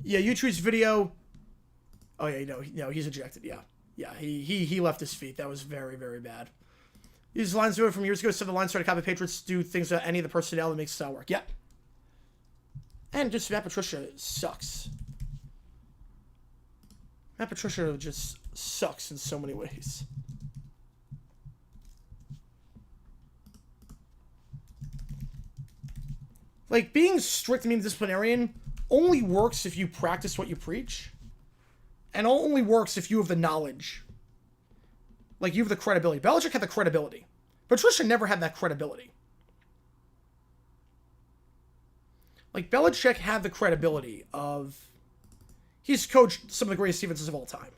Yeah, YouTube's video. Oh, yeah, no, he's ejected, yeah. Yeah, he left his feet. That was very, very bad. These lines do it from years ago, so the lines started to copy Patriots do things that any of the personnel that makes style work. Yeah. And just Matt Patricia sucks. Matt Patricia just sucks in so many ways. Like, being strict and being disciplinarian only works if you practice what you preach. And only works if you have the knowledge. Like, you have the credibility. Belichick had the credibility. Patricia never had that credibility. Like, Belichick had the credibility of... He's coached some of the greatest defenses of all time.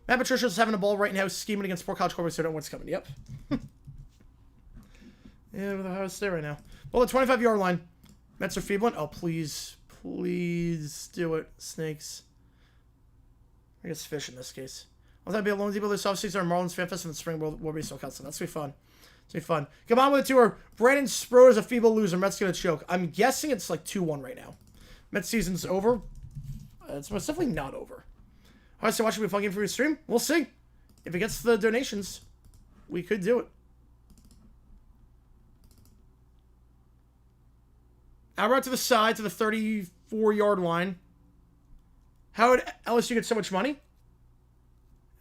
Matt Patricia's having a ball right now, scheming against poor college quarterbacks who don't know what's coming. Yep. Yeah, with Ohio State right now. Well, the 25-yard line. Mets are feebling. Oh, please. Please do it, Snakes. I guess fish in this case. Will that be a Lone Depot this offseason or Marlins Fan Fest in the spring will be so constant? That's going to be fun. It's going to be fun. Come on with the tour. Brandon Sproul is a feeble loser. Mets going to choke. I'm guessing it's like 2-1 right now. Mets season's over. It's most definitely not over. All right, so watching me a fun game for your stream. We'll see. If it gets the donations, we could do it. Out right to the side to the 34-yard line. How did LSU get so much money?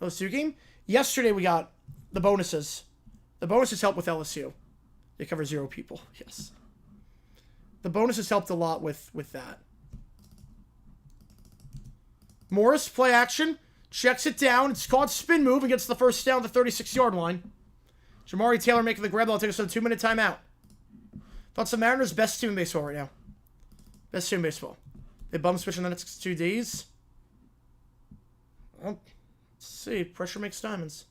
LSU game? Yesterday we got the bonuses. The bonuses helped with LSU. They cover 0 people. Yes. The bonuses helped a lot with that. Morris, play action. Checks it down. It's called spin move and gets the first down to the 36-yard line. Jamari Taylor making the grab. I'll take us on a 2-minute timeout. Thoughts the Mariners' best team in baseball right now. Best team in baseball. They bum switch in the next 2 days. Well, let's see. Pressure makes diamonds.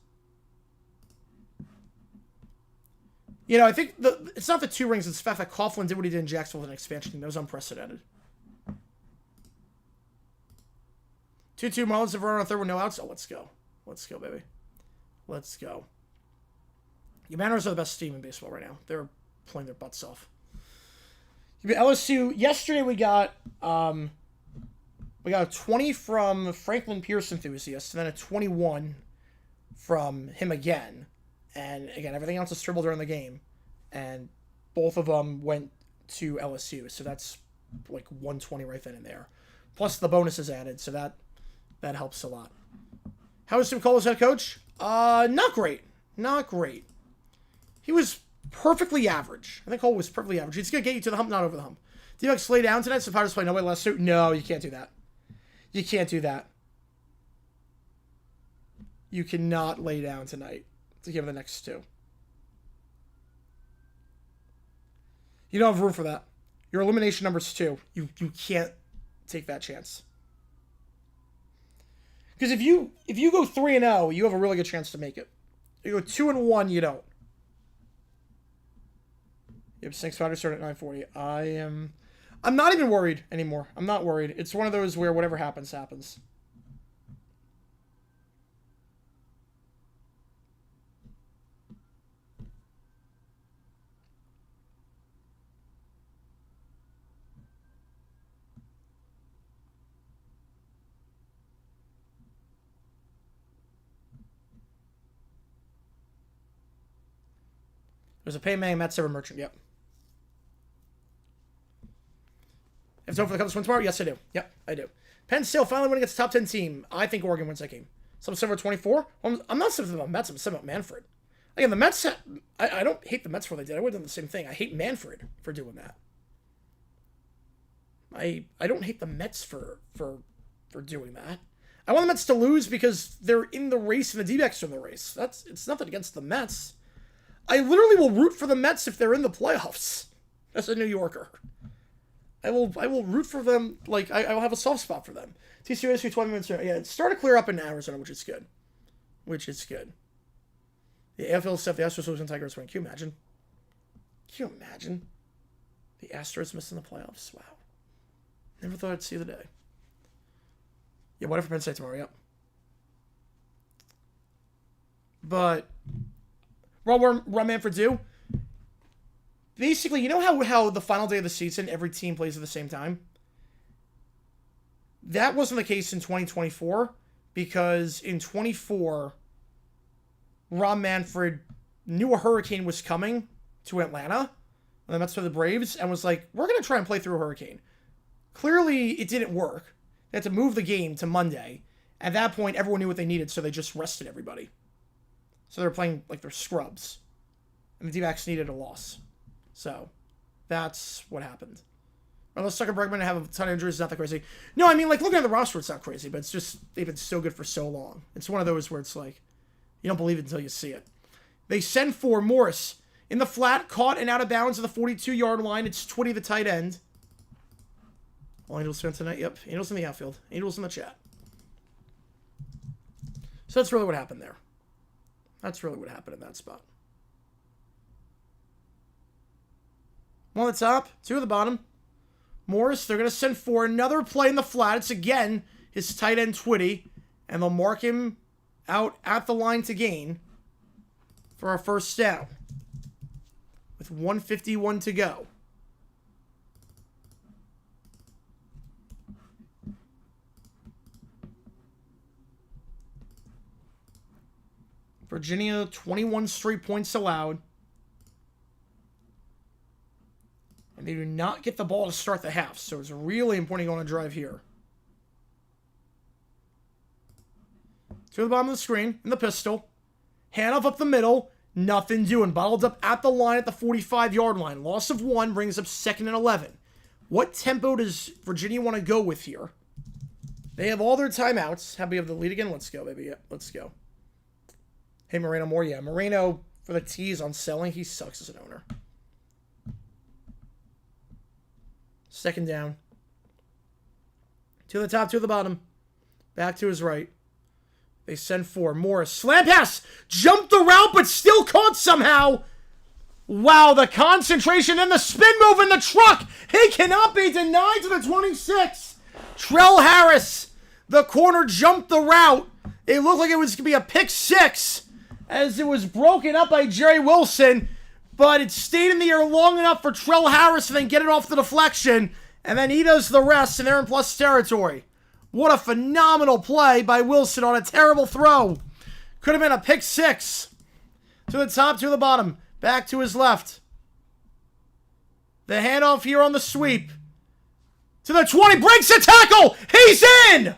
You know, I think it's not the 2 rings. It's the fact that Coughlin did what he did in Jacksonville with an expansion team. That was unprecedented. 2-2 Marlins have run on 3rd with no outs. Oh, let's go. Let's go, baby. Let's go. The Mariners are the best team in baseball right now. They're playing their butts off. LSU, yesterday we got a 20 from Franklin Pierce Enthusiast, and then a 21 from him again. And again, everything else is scribbled during the game. And both of them went to LSU. So that's like 120 right then and there. Plus the bonuses added, so that helps a lot. How is Tim Cole as head coach? Not great. Not great. He was perfectly average. I think Cole was perfectly average. He's going to get you to the hump, not over the hump. D-Bucks lay down tonight, so Pirates play nobody last suit. No, you can't do that. You can't do that. You cannot lay down tonight to give the next 2. You don't have room for that. Your elimination number's 2. You can't take that chance. Because if you go 3-0, you have a really good chance to make it. You go 2-1, you don't. You have 6 fighters starting at 9:40. I'm not even worried anymore. I'm not worried. It's one of those where whatever happens, happens. There's a pay man, Matt Silver Merchant. Yep. If it's over for the Cubs win tomorrow, yes, I do. Yep, I do. Penn State finally winning its top 10 team. I think Oregon wins that game. Some 7-24. Well, I'm not saying about Mets. I'm saying about Manfred. Again, the Mets. I don't hate the Mets for what they did. I would have done the same thing. I hate Manfred for doing that. I don't hate the Mets for doing that. I want the Mets to lose because they're in the race and the D-backs are in the race. It's nothing against the Mets. I literally will root for the Mets if they're in the playoffs. As a New Yorker, I will root for them. Like I will have a soft spot for them. TCU is 20 minutes. Yeah, it's starting to clear up in Arizona, which is good. The AFL stuff. The Astros losing, Tigers win. Can you imagine? The Astros missing the playoffs? Wow. Never thought I'd see the day. Yeah, whatever Penn State tomorrow. Yep. But what Manfred do? Basically, you know how the final day of the season, every team plays at the same time? That wasn't the case in 2024, because in 24, Rob Manfred knew a hurricane was coming to Atlanta, and the Mets for the Braves, and was like, we're going to try and play through a hurricane. Clearly, it didn't work. They had to move the game to Monday. At that point, everyone knew what they needed, so they just rested everybody. So they were playing like they're scrubs. And the D-backs needed a loss. So, that's what happened. Unless Tucker Bregman have a ton of injuries, it's not that crazy. No, I mean, like, looking at the roster, it's not crazy, but it's just, they've been so good for so long. It's one of those where it's like, you don't believe it until you see it. They send for Morris in the flat, caught and out of bounds at the 42-yard line. It's Twitty, the tight end. All Angels fans tonight? Yep. Angels in the outfield. Angels in the chat. So that's really what happened there. That's really what happened in that spot. One at the top, 2 at the bottom. Morris, they're going to send for another play in the flat. It's again his tight end Twitty. And they'll mark him out at the line to gain for our first down. With 1:51 to go. Virginia, 21 straight points allowed. And they do not get the ball to start the half. So it's really important to go on a drive here. To the bottom of the screen, in the pistol. Handoff up the middle. Nothing doing. Bottled up at the line at the 45-yard line. Loss of 1 brings up 2nd and 11. What tempo does Virginia want to go with here? They have all their timeouts. Happy to have the lead again? Let's go, baby. Yeah, let's go. Hey, Moreno Moore. Yeah, Moreno for the tease on selling. He sucks as an owner. 2nd down. To the top, to the bottom. Back to his right. They send 4. Morris. Slam pass. Jumped the route, but still caught somehow. Wow, the concentration and the spin move in the truck. He cannot be denied to the 26. Trell Harris. The corner jumped the route. It looked like it was going to be a pick 6 as it was broken up by Jerry Wilson. But it stayed in the air long enough for Trell Harris to then get it off the deflection. And then he does the rest, and they're in plus territory. What a phenomenal play by Wilson on a terrible throw. Could have been a pick 6. To the top, to the bottom. Back to his left. The handoff here on the sweep. To the 20. Breaks the tackle. He's in.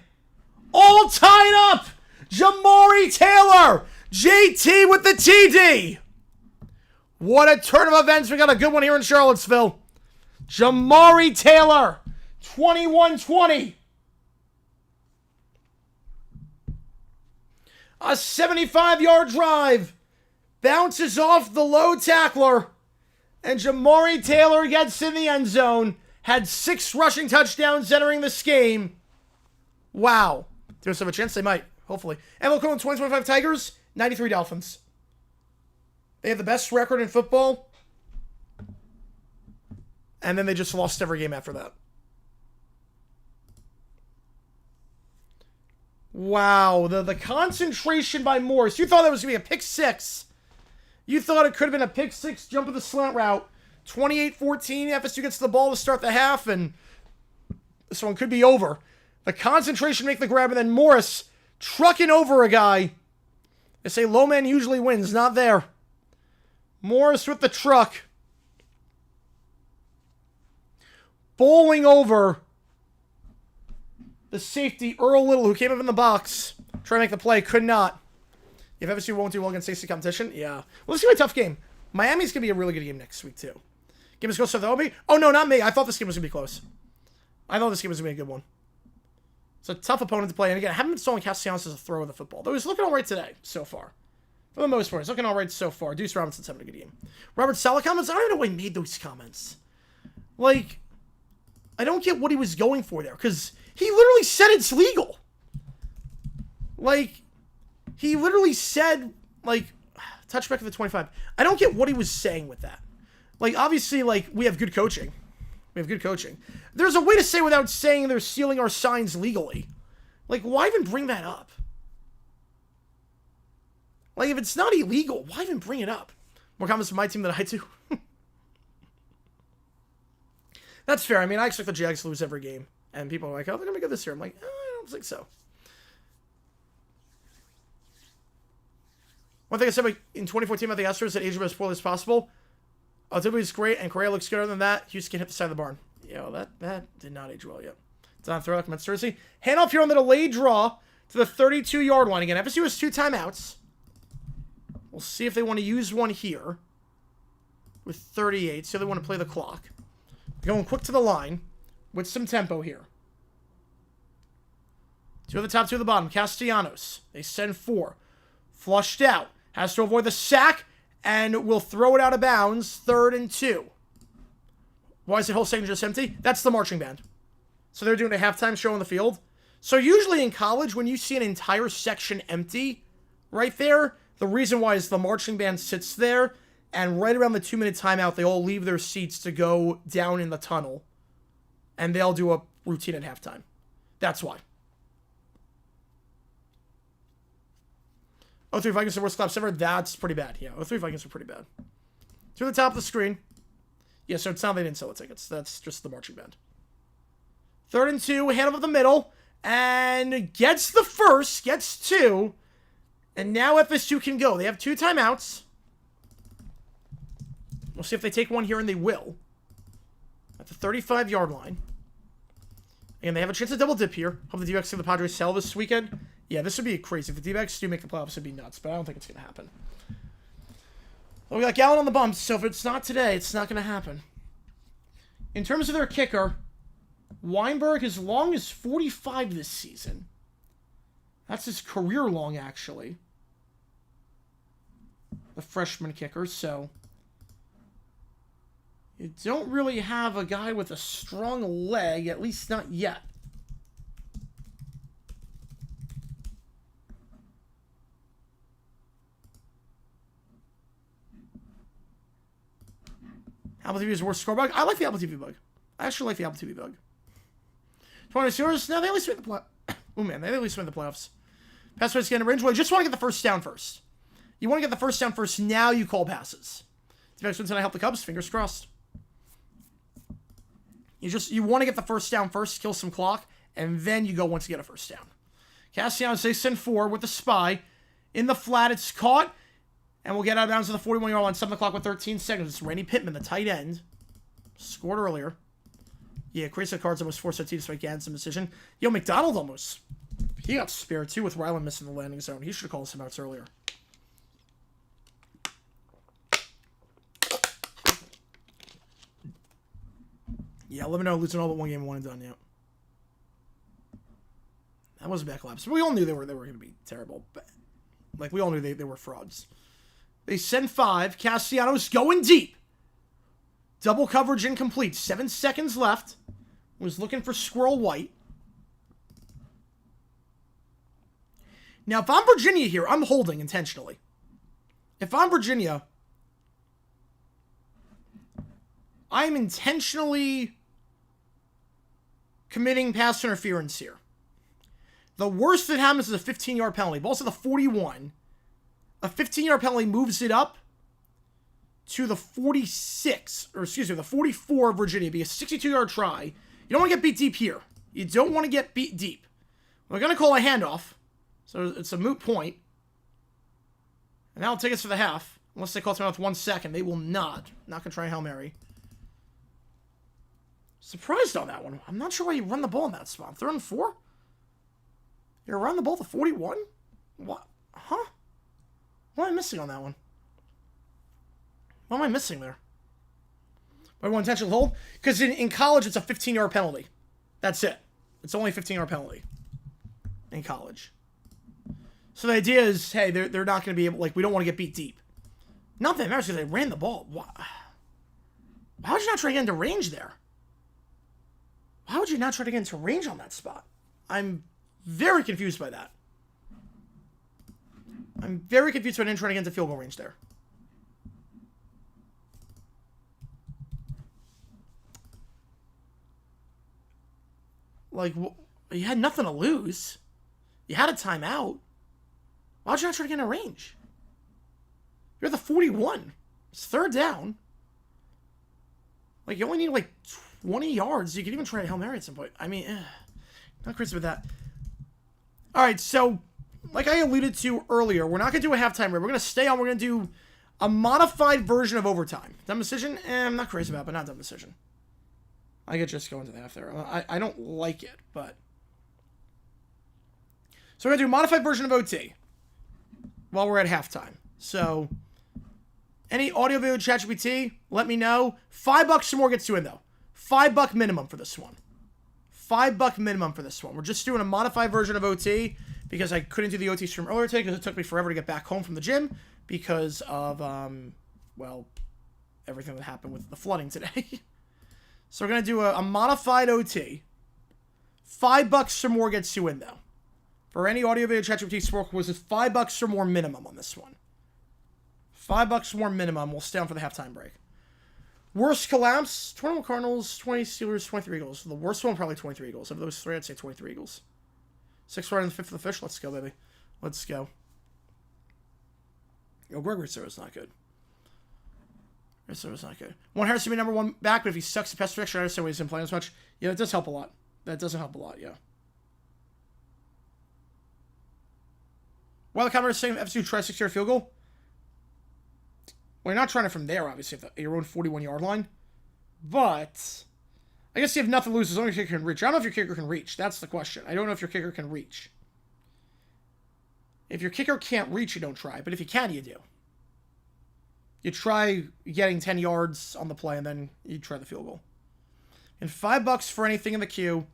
All tied up. Jamari Taylor. JT with the TD. What a turn of events. We got a good one here in Charlottesville. Jamari Taylor. 21-20. A 75-yard drive. Bounces off the low tackler. And Jamari Taylor gets in the end zone. Had 6 rushing touchdowns entering this game. Wow. Do us have a chance? They might. Hopefully. And we'll call them 2025 Tigers. 93 Dolphins. They have the best record in football. And then they just lost every game after that. Wow, the concentration by Morris. You thought that was going to be a pick 6. You thought it could have been a pick 6 jump of the slant route. 28-14, FSU gets the ball to start the half, and this one could be over. The concentration make the grab, and then Morris trucking over a guy. They say low man usually wins. Not there. Morris with the truck. Bowling over the safety, Earl Little, who came up in the box. Trying to make the play. Could not. If FSU won't do well against safety competition, yeah. Well, this is going to be a tough game. Miami's going to be a really good game next week, too. Game is close to the Obi. Oh, no, not me. I thought this game was going to be close. I thought this game was going to be a good one. It's a tough opponent to play. And again, I haven't been installing Castellanos as a thrower of the football. Though he's looking all right today, so far. For the most part, he's looking all right so far. Deuce Robinson's having a good game. Robert Saleh comments? I don't even know why he made those comments. Like, I don't get what he was going for there. Because he literally said it's legal. Like, he literally said, like, touchback at the 25. I don't get what he was saying with that. Like, obviously, like, we have good coaching. We have good coaching. There's a way to say without saying they're stealing our signs legally. Like, why even bring that up? Like, if it's not illegal, why even bring it up? More comments from my team than I do. That's fair. I mean, I expect the Jags to lose every game. And people are like, oh, they're going to be good this year. I'm like, oh, I don't think so. One thing I said in 2014 about the Astros that age as poorly as possible. Altibu is great, and Correa looks good. Other than that, Houston can hit the side of the barn. Yeah, well, that did not age well yet. It's on throw like Mets jersey. Handoff here on the delayed draw to the 32-yard line. Again, FSU has 2 timeouts. We'll see if they want to use one here with 38. So they want to play the clock. Going quick to the line with some tempo here. 2 at the top, 2 at the bottom. Castellanos. They send 4. Flushed out. Has to avoid the sack. And will throw it out of bounds. 3rd and 2. Why is the whole section just empty? That's the marching band. So they're doing a halftime show on the field. So usually in college, when you see an entire section empty right there, the reason why is the marching band sits there, and right around the 2-minute timeout, they all leave their seats to go down in the tunnel. And they'll do a routine at halftime. That's why. 0-3 Vikings are the worst collapse ever. That's pretty bad. Yeah, 0-3 Vikings are pretty bad. To the top of the screen. Yeah, so it's not they didn't sell the tickets. That's just the marching band. 3rd and 2, hand up the middle, and gets the first, gets 2, and now FSU can go. They have 2 timeouts. We'll see if they take one here, and they will. At the 35-yard line. And they have a chance to double dip here. Hope the D-backs see the Padres sell this weekend. Yeah, this would be crazy. If the D-backs do make the playoffs, it'd be nuts, but I don't think it's going to happen. Well, we got Gallen on the bumps, so if it's not today, it's not going to happen. In terms of their kicker, Weinberg as long as 45 this season. That's his career long, actually. The freshman kicker, so you don't really have a guy with a strong leg, at least not yet. Apple TV is the worst score bug. I like the Apple TV bug. I actually like the Apple TV bug. 20 Steelers. Now they at least win the play. Oh man, they at least win the playoffs. Pass rates getting a range. Well, you just want to get the first down first. You want to get the first down first. Now you call passes. Defense wins and I help the Cubs. Fingers crossed. You want to get the first down first, kill some clock, and then you go once you get a first down. Castellanos, they send 4 with the spy. In the flat, it's caught. And we'll get out of bounds to the 41-yard line, 7 o'clock with 13 seconds. It's Randy Pittman, the tight end. Scored earlier. Yeah, Crazy Cards almost forced OT despite Gadsden's decision. Yo, McDonald almost. He got spared, too, with Ryland missing the landing zone. He should have called some outs earlier. Yeah, 11-0, losing all but one game, 1 and done, yeah. That was a bad collapse. We all knew they were going to be terrible. But, like, we all knew they were frauds. They send 5. Castellanos going deep. Double coverage incomplete. 7 seconds left. Was looking for Squirrel White. Now, if I'm Virginia here, I'm holding intentionally. If I'm Virginia, I'm intentionally committing pass interference here. The worst that happens is a 15-yard penalty. Ball's at the 41. A 15-yard penalty moves it up to the 46, or excuse me, the 44 of Virginia. Be a 62-yard try. You don't want to get beat deep here. You don't want to get beat deep. We're going to call a handoff, so it's a moot point. And that'll take us for the half. Unless they call timeout with 1 second. They will not. Not going to try Hail Mary. Surprised on that one. I'm not sure why you run the ball in that spot. 3rd and 4? You're around the ball to 41? What? Huh? What am I missing on that one? What am I missing there? Why one intentional hold? Because in college, it's a 15-yard penalty. That's it. It's only a 15-yard penalty in college. So the idea is, hey, they're not going to be able, like, we don't want to get beat deep. Not that it matters because they ran the ball. Why would you not try to get into range there? Why would you not try to get into range on that spot? I'm very confused by that. I'm very confused by them trying to get into field goal range there. Like, you had nothing to lose. You had a timeout. Why would you not try to get in range? You're at the 41. It's 3rd down. Like, you only need, like, 20 yards. You could even try a Hail Mary at some point. I mean, not crazy with that. All right, so, like I alluded to earlier, we're not going to do a halftime rib. We're going to stay on. We're going to do a modified version of overtime. Dumb decision? I'm not crazy about it, but not dumb decision. I could just go into the half there. I don't like it, but... So we're going to do a modified version of OT while we're at halftime. So, any audio, video, ChatGPT, let me know. $5 or more gets you in, though. $5 minimum for this one. $5 minimum for this one. We're just doing a modified version of OT because I couldn't do the OT stream earlier today because it took me forever to get back home from the gym because of, well, everything that happened with the flooding today. So we're going to do a modified OT. $5 or more gets you in, though. For any audio, video, ChatGPT sport was $5 or more minimum on this one. $5 more minimum. We'll stay on for the halftime break. Worst collapse, 21 Cardinals, 20 Steelers, 23 Eagles. The worst one, probably 23 Eagles. Of those 3, I'd say 23 Eagles. 6th right and the 5th of the fish. Let's go, baby. Let's go. Yo, Gregory Silva's not good. Silva's not good. Want Harris to be number 1 back, but if he sucks at pass protection, I understand why he isn't playing as much. Yeah, that does help a lot. That doesn't help a lot, yeah. While the Commodores saying FSU try 6-yard field goal. Well, you're not trying it from there, obviously, at your own 41-yard line. But I guess you have nothing to lose as long as your kicker can reach. I don't know if your kicker can reach. That's the question. I don't know if your kicker can reach. If your kicker can't reach, you don't try. But if you can, you do. You try getting 10 yards on the play, and then you try the field goal. And $5 for anything in the queue.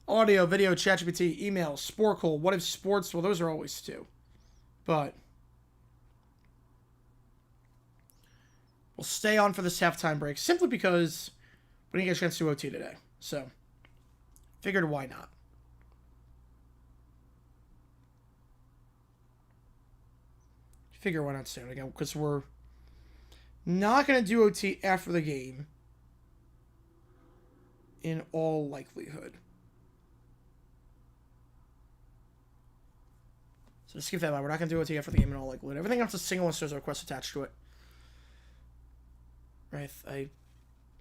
Audio, video, ChatGPT, email, Sporkle, What If Sports. Well, those are always 2. But we'll stay on for this halftime break simply because we didn't get a chance to OT today. So, figured why not. Figure why not stay on again, because we're not going to do OT after the game in all likelihood. So just keep that in mind. We're not going to do OT after the game in all likelihood. Everything else is single unless there's a request attached to it. Right,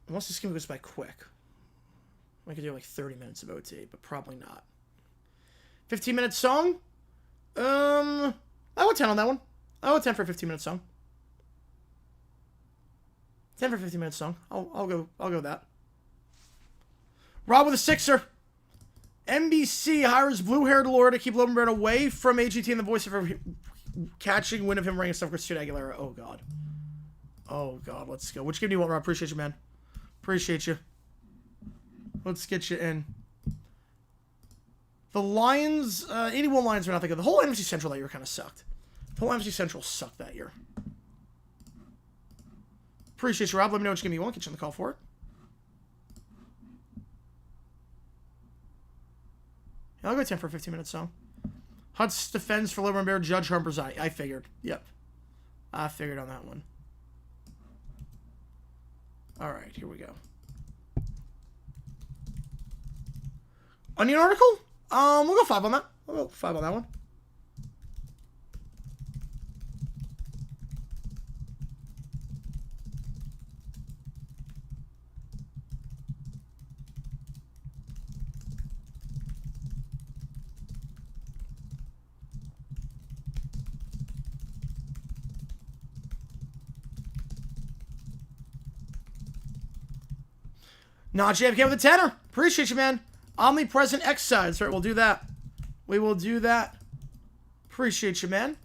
unless this game goes by quick. I could do like 30 minutes of OT, but probably not. 15-minute song? I would 10 on that one. I would 10 for a 15-minute song. 10 for a 15-minute song. I'll go with that. Rob with a 6er. NBC hires blue-haired lawyer to keep Logan Brown away from AGT and the voice of her catching wind of him ringing stuff for Christina Aguilera. Oh, God. Oh, God. Let's go. Which game do you want, Rob? Appreciate you, man. Appreciate you. Let's get you in. The Lions, 81 Lions are not that good. The whole NFC Central that year kind of sucked. The whole NFC Central sucked that year. Appreciate you, Rob. Let me know which game you want. Get you on the call for it. Yeah, I'll go 10 for a 15-minute song. Huts defends for Liberman Bear. Judge Humper's eye. I figured. Yep. I figured on that one. All right, here we go. Onion article? We'll go 5 on that. We'll go 5 on that one. Not JFK with a 10er. Appreciate you, man. Omnipresent X sides. Right, we'll do that. We will do that. Appreciate you, man.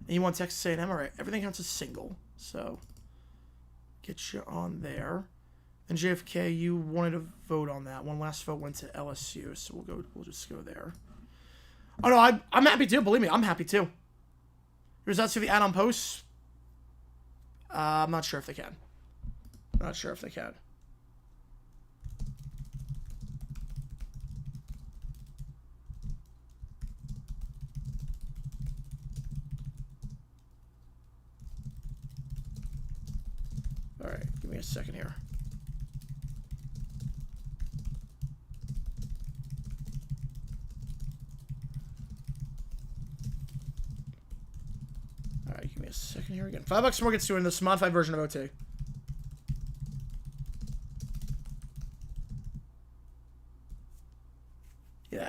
And you want Texas A&M? All right. Everything counts as single. So, get you on there. And JFK, you wanted to vote on that. One last vote went to LSU. So, we'll just go there. Oh, no, I'm happy too. Believe me, I'm happy too. Results to the add-on posts. I'm not sure if they can. Not sure if they can. All right, give me a second here. All right, give me a second here again. $5 more gets you in this modified version of OT.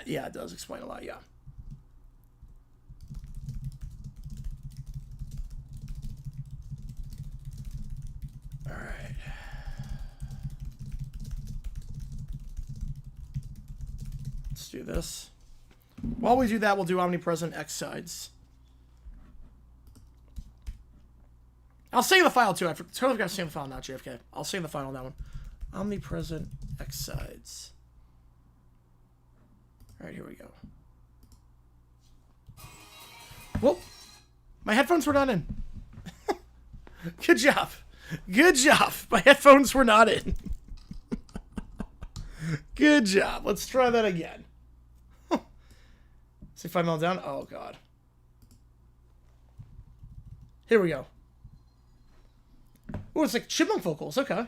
Yeah, it does explain a lot, yeah. All right. Let's do this. While we do that, we'll do omnipresent X sides. I'll save the file, too. I totally forgot to save the file, not JFK. I'll save the file on that one. Omnipresent X sides. All right, here we go. Whoop. My headphones were not in. Good job. Good job. My headphones were not in. Good job. Let's try that again. See if I melt down. Oh, God. Here we go. Oh, it's like chipmunk vocals. Okay.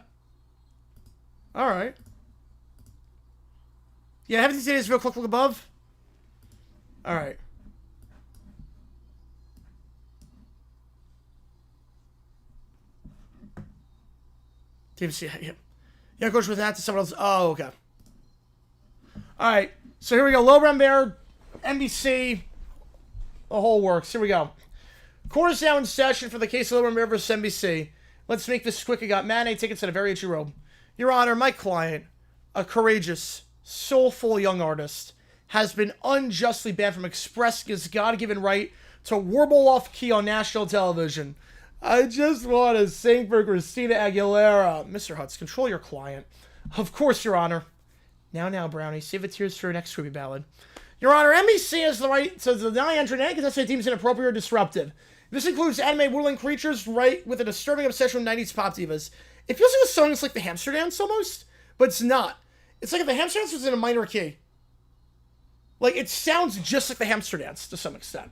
All right. Yeah, haven't you seen this real click above? All right. DMC, yeah. Yeah, coach with that to someone else. Oh, okay. All right. So here we go. Low Rem Bear, NBC. The whole works. Here we go. Quarters now in session for the case of Low Rem Bear versus NBC. Let's make this quick. I got matinee tickets at a very itchy robe. Your Honor, my client, a courageous, soulful young artist, has been unjustly banned from expressing his God-given right to warble off key on national television. I just want to sing for Christina Aguilera. Mr. Hutz, control your client. Of course, Your Honor. Now, Brownie, save the tears for your next Scooby ballad. Your Honor, NBC has the right to deny entry any contestant deems inappropriate or disruptive. This includes anime whirling creatures, right, with a disturbing obsession with 90s pop divas. It feels like the song is like the hamster dance almost, but it's not. It's like if the hamster dance was in a minor key. Like, it sounds just like the hamster dance to some extent.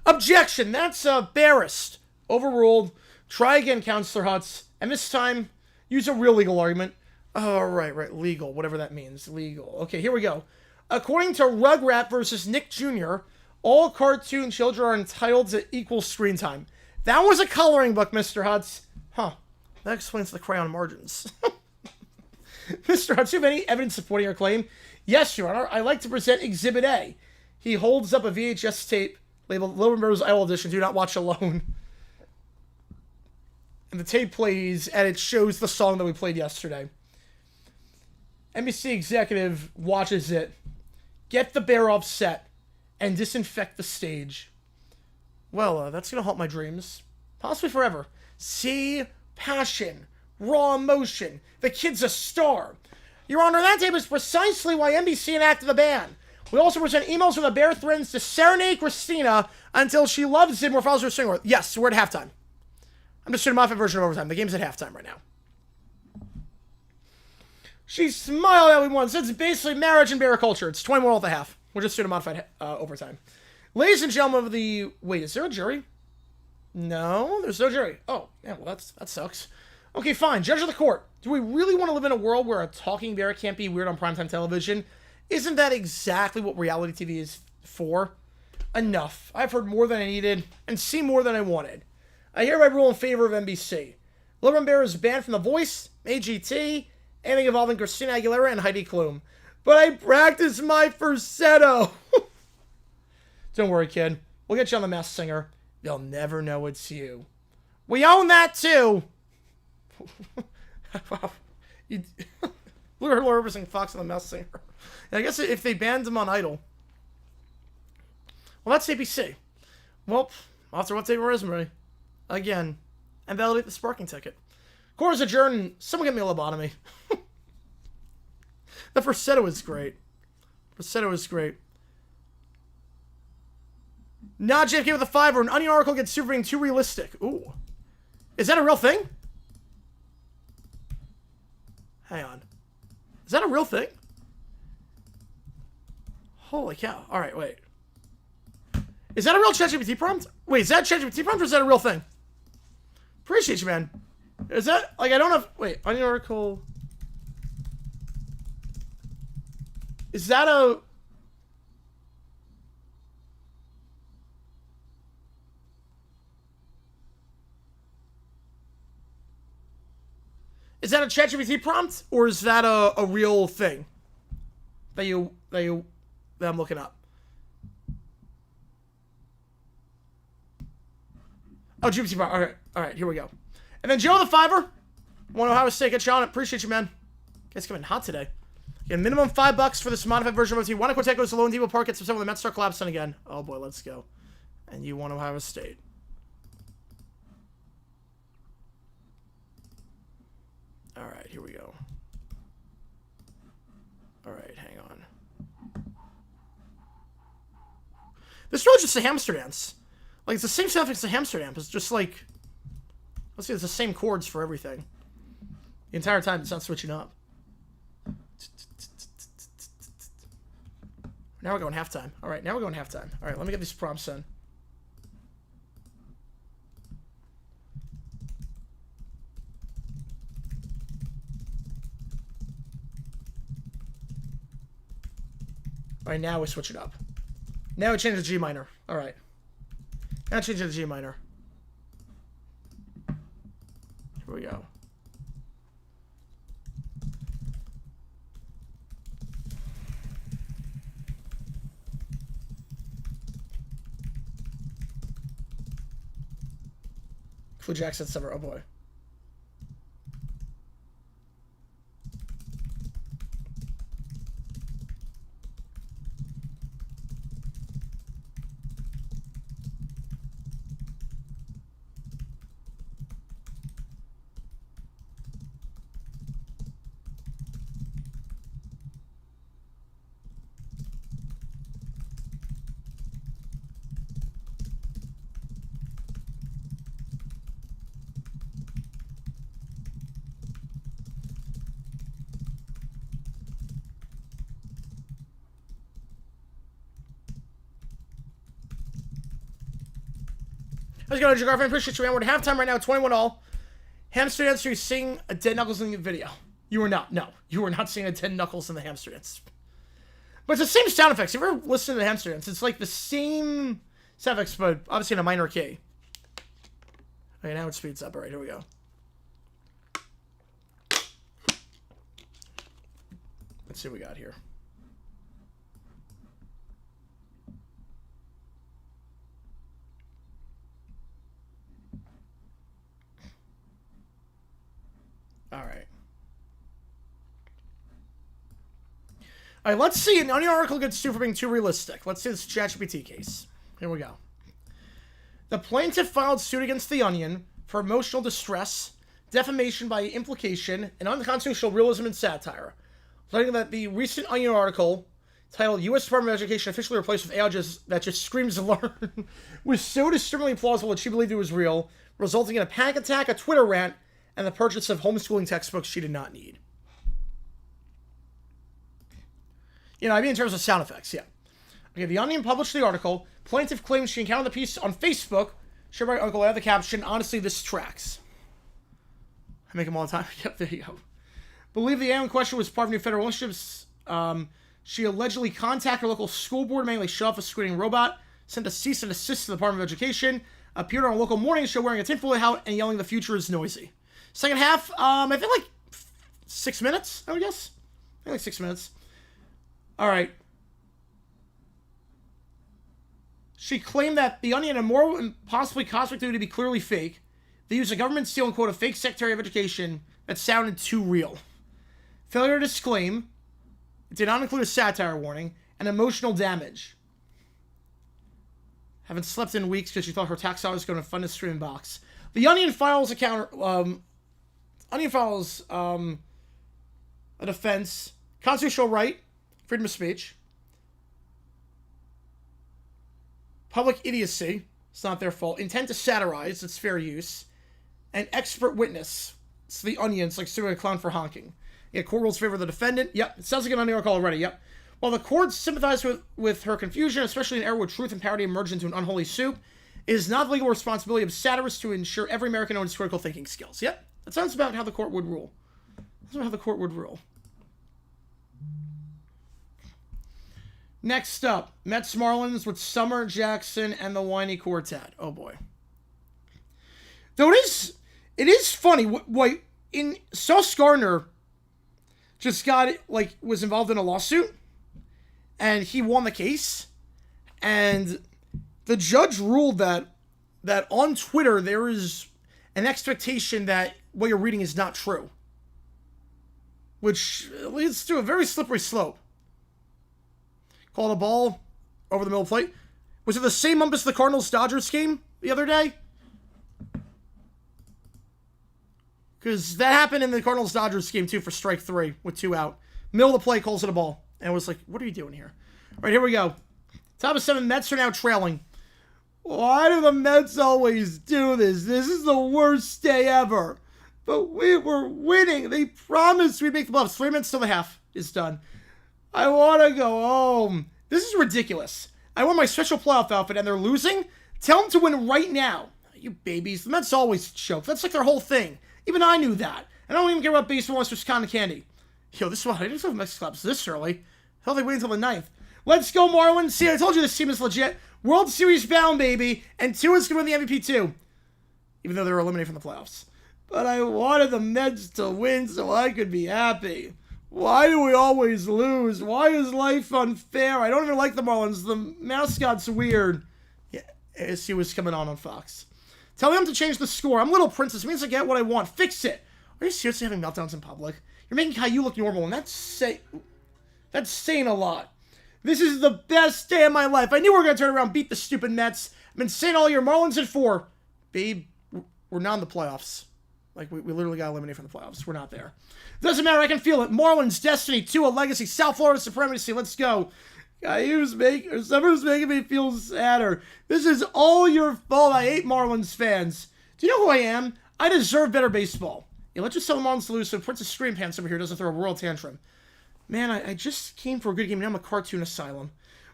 Objection. That's barrassed. Overruled. Try again, Counselor Hutz. And this time, use a real legal argument. Oh, right. Legal. Whatever that means. Legal. Okay, here we go. According to Rugrat versus Nick Jr., all cartoon children are entitled to equal screen time. That was a coloring book, Mr. Hutz. Huh. That explains the crayon margins. Mr. Hutz, do you have any evidence supporting your claim? Yes, Your Honor. I'd like to present Exhibit A. He holds up a VHS tape labeled Low Rem Bear's Idol Edition. Do not watch alone. And the tape plays, and it shows the song that we played yesterday. NBC executive watches it, get the bear off set, and disinfect the stage. Well, that's going to haunt my dreams. Possibly forever. See? Passion. Raw emotion. The kid's a star. Your Honor, that tape is precisely why NBC enacted the ban. We also present emails from the bear threatens to serenade Christina until she loves him or follows her singer. Yes, we're at halftime. I'm just doing a modified version of overtime. The game's at halftime right now. She smiled at me once. It's basically marriage and bear culture. It's 21 at the half. We're just doing a modified overtime. Ladies and gentlemen of the... Wait, is there a jury? No, there's no jury. Oh, yeah, well, that sucks. Okay, fine. Judge of the court. Do we really want to live in a world where a talking bear can't be weird on primetime television? Isn't that exactly what reality TV is for? Enough. I've heard more than I needed and seen more than I wanted. I hereby rule in favor of NBC. Low Rem Bear is banned from The Voice, AGT, anything involving Christina Aguilera and Heidi Klum. But I practiced my falsetto. Don't worry, kid. We'll get you on The Masked Singer. They'll never know it's you. We own that, too. Wow. Laura representing Fox on The Masked Singer. I guess if they banned him on Idol. Well, that's ABC. Well, I'll have to update my resume. Again. And validate the sparking ticket. Court is adjourned. Someone get me a lobotomy. The falsetto is great. Falsetto is great. Not JFK with a 5 or an Onion article gets sued for being too realistic. Ooh. Is that a real thing? Hang on. Is that a real thing? Holy cow. Alright, wait. Is that a real ChatGPT prompt? Wait, is that ChatGPT prompt or is that a real thing? Appreciate you, man. Is that, like, I don't know if, wait, Onion article. Is that a... Is that a ChatGPT prompt, or is that a real thing that I'm looking up? Oh, GPT prompt. All right, here we go. And then Joe the Fiver. Want to know how to stay good, Sean? Appreciate you, man. You guys coming hot today. Get minimum $5 for this modified version of OT. Juan Quartet goes to Lone Depot Park, gets upset when the Mets start collapsing again. Oh boy, let's go. And you want Ohio State. Alright, here we go. Alright, hang on. This is really just a hamster dance. Like, it's the same stuff as the hamster dance. It's just like... Let's see, it's the same chords for everything. The entire time, it's not switching up. Now we're going halftime. Alright, now we're going halftime. Alright, let me get these prompts in. Alright, now we switch it up. Now we change the G minor. Alright. Now change it to G minor. Here we go. Flew Jackson summer. Oh boy. Let's go to your girlfriend. Appreciate you, man. We're at halftime right now, 21-all. Hamster dance, you're seeing a dead Knuckles in the video. You were not. No, you were not seeing a dead Knuckles in the hamster dance. But it's the same sound effects. If you ever listen to the hamster dance, it's like the same sound effects, but obviously in a minor key. Okay, now it speeds up. All right, here we go. Let's see what we got here. All right. All right, let's see. An Onion article gets sued for being too realistic. Let's see this ChatGPT case. Here we go. The plaintiff filed suit against The Onion for emotional distress, defamation by implication, and unconstitutional realism and satire, claiming that the recent Onion article titled U.S. Department of Education officially replaced with AI that just screams learn was so disturbingly plausible that she believed it was real, resulting in a panic attack, a Twitter rant, and the purchase of homeschooling textbooks she did not need. You know, I mean in terms of sound effects, yeah. Okay, The Onion published the article. Plaintiff claims she encountered the piece on Facebook. Shared by Uncle. I have the caption. Honestly, this tracks. I make them all the time. Yep, there you go. Believe the AI in question was part of new federal initiatives. She allegedly contacted her local school board, mainly shut off a screening robot, sent a cease and desist to the Department of Education, appeared on a local morning show wearing a tinfoil hat and yelling, "The future is noisy." Second half, I think like 6 minutes, I would guess. I think like 6 minutes. All right. She claimed that The Onion had a moral and possibly cosmic duty to be clearly fake. They used a government seal and quote a fake Secretary of Education that sounded too real. Failure to disclaim. It did not include a satire warning and emotional damage. Haven't slept in weeks because she thought her tax dollar was going to fund a streaming box. The Onion files a defense, constitutional right, freedom of speech, public idiocy, it's not their fault, intent to satirize, it's fair use, and expert witness, it's The Onion, it's like suing a clown for honking. Yeah, court rules favor the defendant. Yep, it sounds like an Onion article already, yep. While the court sympathized with her confusion, especially in an era where truth and parody emerged into an unholy soup, it is not the legal responsibility of satirists to ensure every American owns critical thinking skills. Yep, that sounds about how the court would rule. That's about how the court would rule. Next up, Mets Marlins with Summer Jackson and the Whiny Quartet. Oh boy. Though it is funny. What in Sauce Gardner just was involved in a lawsuit, and he won the case, and the judge ruled that on Twitter there is an expectation that what you're reading is not true, which leads to a very slippery slope. Called a ball over the middle of the plate. Was it the same ump as the Cardinals-Dodgers game the other day? Because that happened in the Cardinals-Dodgers game too for strike 3 with 2 out. Middle of the plate, calls it a ball. And it was like, what are you doing here? All right, here we go. Top of 7, Mets are now trailing. Why do the Mets always do this? This is the worst day ever. But we were winning. They promised we'd make the playoffs. 3 minutes till the half is done. I want to go home. This is ridiculous. I wore my special playoff outfit and they're losing? Tell them to win right now. You babies. The Mets always choke. That's like their whole thing. Even I knew that. And I don't even care about baseball unless there's cotton candy. Yo, this is what I didn't have Mets clubs this early. Hell, they wait until the 9th. Let's go, Marlins. See, I told you this team is legit. World Series bound, baby. And Tua's going to win the MVP too. Even though they were eliminated from the playoffs. But I wanted the Mets to win so I could be happy. Why do we always lose? Why is life unfair? I don't even like the Marlins. The mascot's weird. Yeah, SC was coming on Fox. Tell them to change the score. I'm Little Princess. It means I get what I want. Fix it. Are you seriously having meltdowns in public? You're making Caillou look normal, and that's saying a lot. This is the best day of my life. I knew we were going to turn around and beat the stupid Mets. I've been saying all year, Marlins at 4. Babe, we're not in the playoffs. Like, we literally got eliminated from the playoffs. We're not there. Doesn't matter. I can feel it. Marlins, Destiny, 2, a legacy. South Florida supremacy. Let's go. Summer's making me feel sadder. This is all your fault. I hate Marlins fans. Do you know who I am? I deserve better baseball. Yeah, let's just tell the Marlins to lose so Princess Scream Pants over here doesn't throw a royal tantrum. Man, I just came for a good game. Now I'm a cartoon asylum.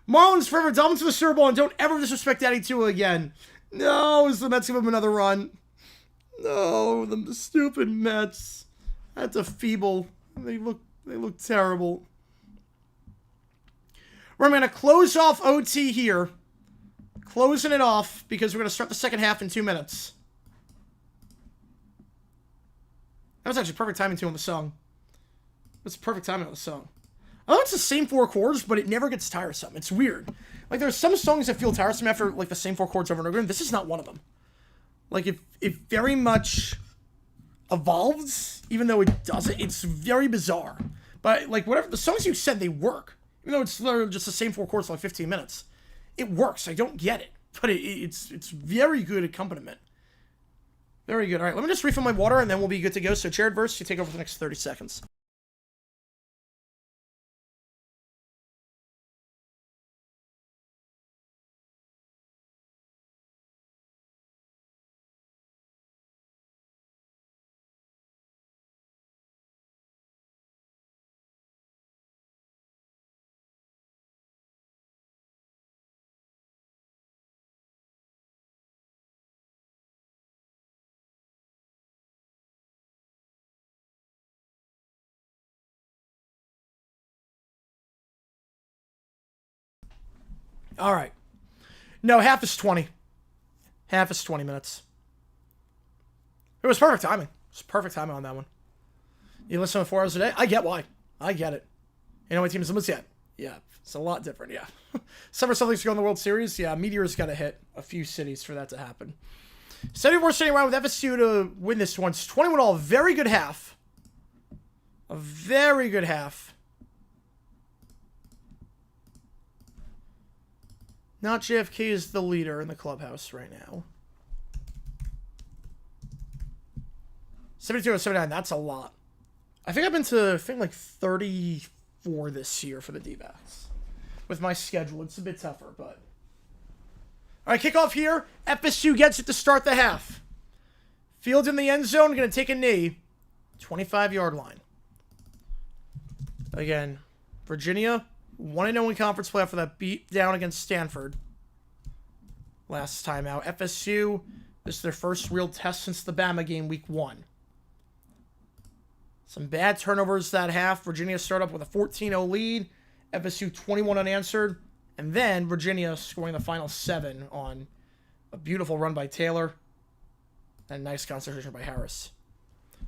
Marlins forever. Delve into the Super Bowl and don't ever disrespect Daddy Tua again. No, is the Mets give him another run? No, the stupid Mets. That's a feeble. They look terrible. We're going to close off OT here. Closing it off because we're going to start the second half in 2 minutes. That was actually perfect timing too on the song. That's perfect timing on the song. I know it's the same 4 chords, but it never gets tiresome. It's weird. Like, there's some songs that feel tiresome after, like, the same 4 chords over and over again. This is not one of them. Like, it very much evolves, even though it doesn't. It's very bizarre. But, like, whatever, the songs you said, they work. Even though it's literally just the same 4 chords for like 15 minutes. It works. I don't get it. But it's very good accompaniment. Very good. All right, let me just refill my water, and then we'll be good to go. So, Jared Verse, you take over for the next 30 seconds. All right. No, half is 20. Half is 20 minutes. It was perfect timing. It was perfect timing on that one. You listen to 4 hours a day? I get why. I get it. You know what team is limits yet? Yeah, it's a lot different, yeah. Summer Celtics to go in the World Series? Yeah, Meteor's got to hit a few cities for that to happen. 74 sitting around with FSU to win this one. It's 21 all. Very good half. A very good half. Not JFK is the leader in the clubhouse right now. 72 or 79, that's a lot. I think I've been to, like 34 this year for the D-backs. With my schedule, it's a bit tougher, but... All right, kickoff here. FSU gets it to start the half. Fields in the end zone, going to take a knee. 25-yard line. Again, Virginia... 1-0 in conference play after that beat down against Stanford last time out. FSU, this is their first real test since the Bama game week 1. Some bad turnovers that half. Virginia started up with a 14-0 lead. FSU 21 unanswered. And then Virginia scoring the final 7 on a beautiful run by Taylor. And a nice concentration by Harris.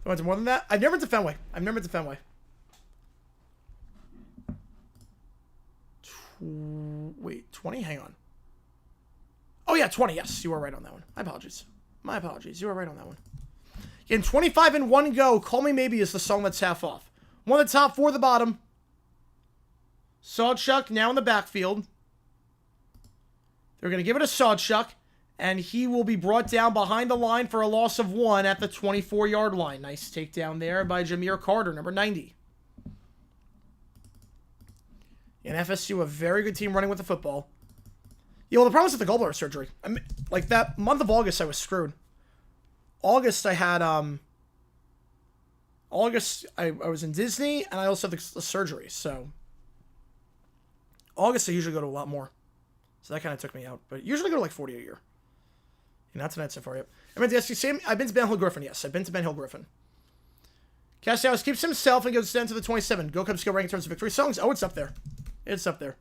I went to more than that. I've never been to Fenway. Wait, 20? Hang on. Oh, yeah, 20. Yes, you were right on that one. My apologies. You were right on that one. In 25 in one go, Call Me Maybe is the song that's half off. One of the top, 4 the bottom. Sawchuck now in the backfield. They're going to give it a Sawchuck, and he will be brought down behind the line for a loss of 1 at the 24-yard line. Nice takedown there by Jameer Carter, number 90. And FSU, a very good team running with the football. Yeah, well, the problem is with the gallbladder surgery. I mean, like, that month of August, I was screwed. August, I had, August, I was in Disney, and I also had the surgery, so. August, I usually go to a lot more. So that kind of took me out. But usually go to like 40 a year. And that's tonight's so far, yep. I've been to SC, I've been to Ben Hill Griffin, yes. I've been to Ben Hill Griffin. Castellanos keeps himself and goes down to the 27. Go Cubs, go rank in terms of victory songs. Oh, it's up there. It's up there.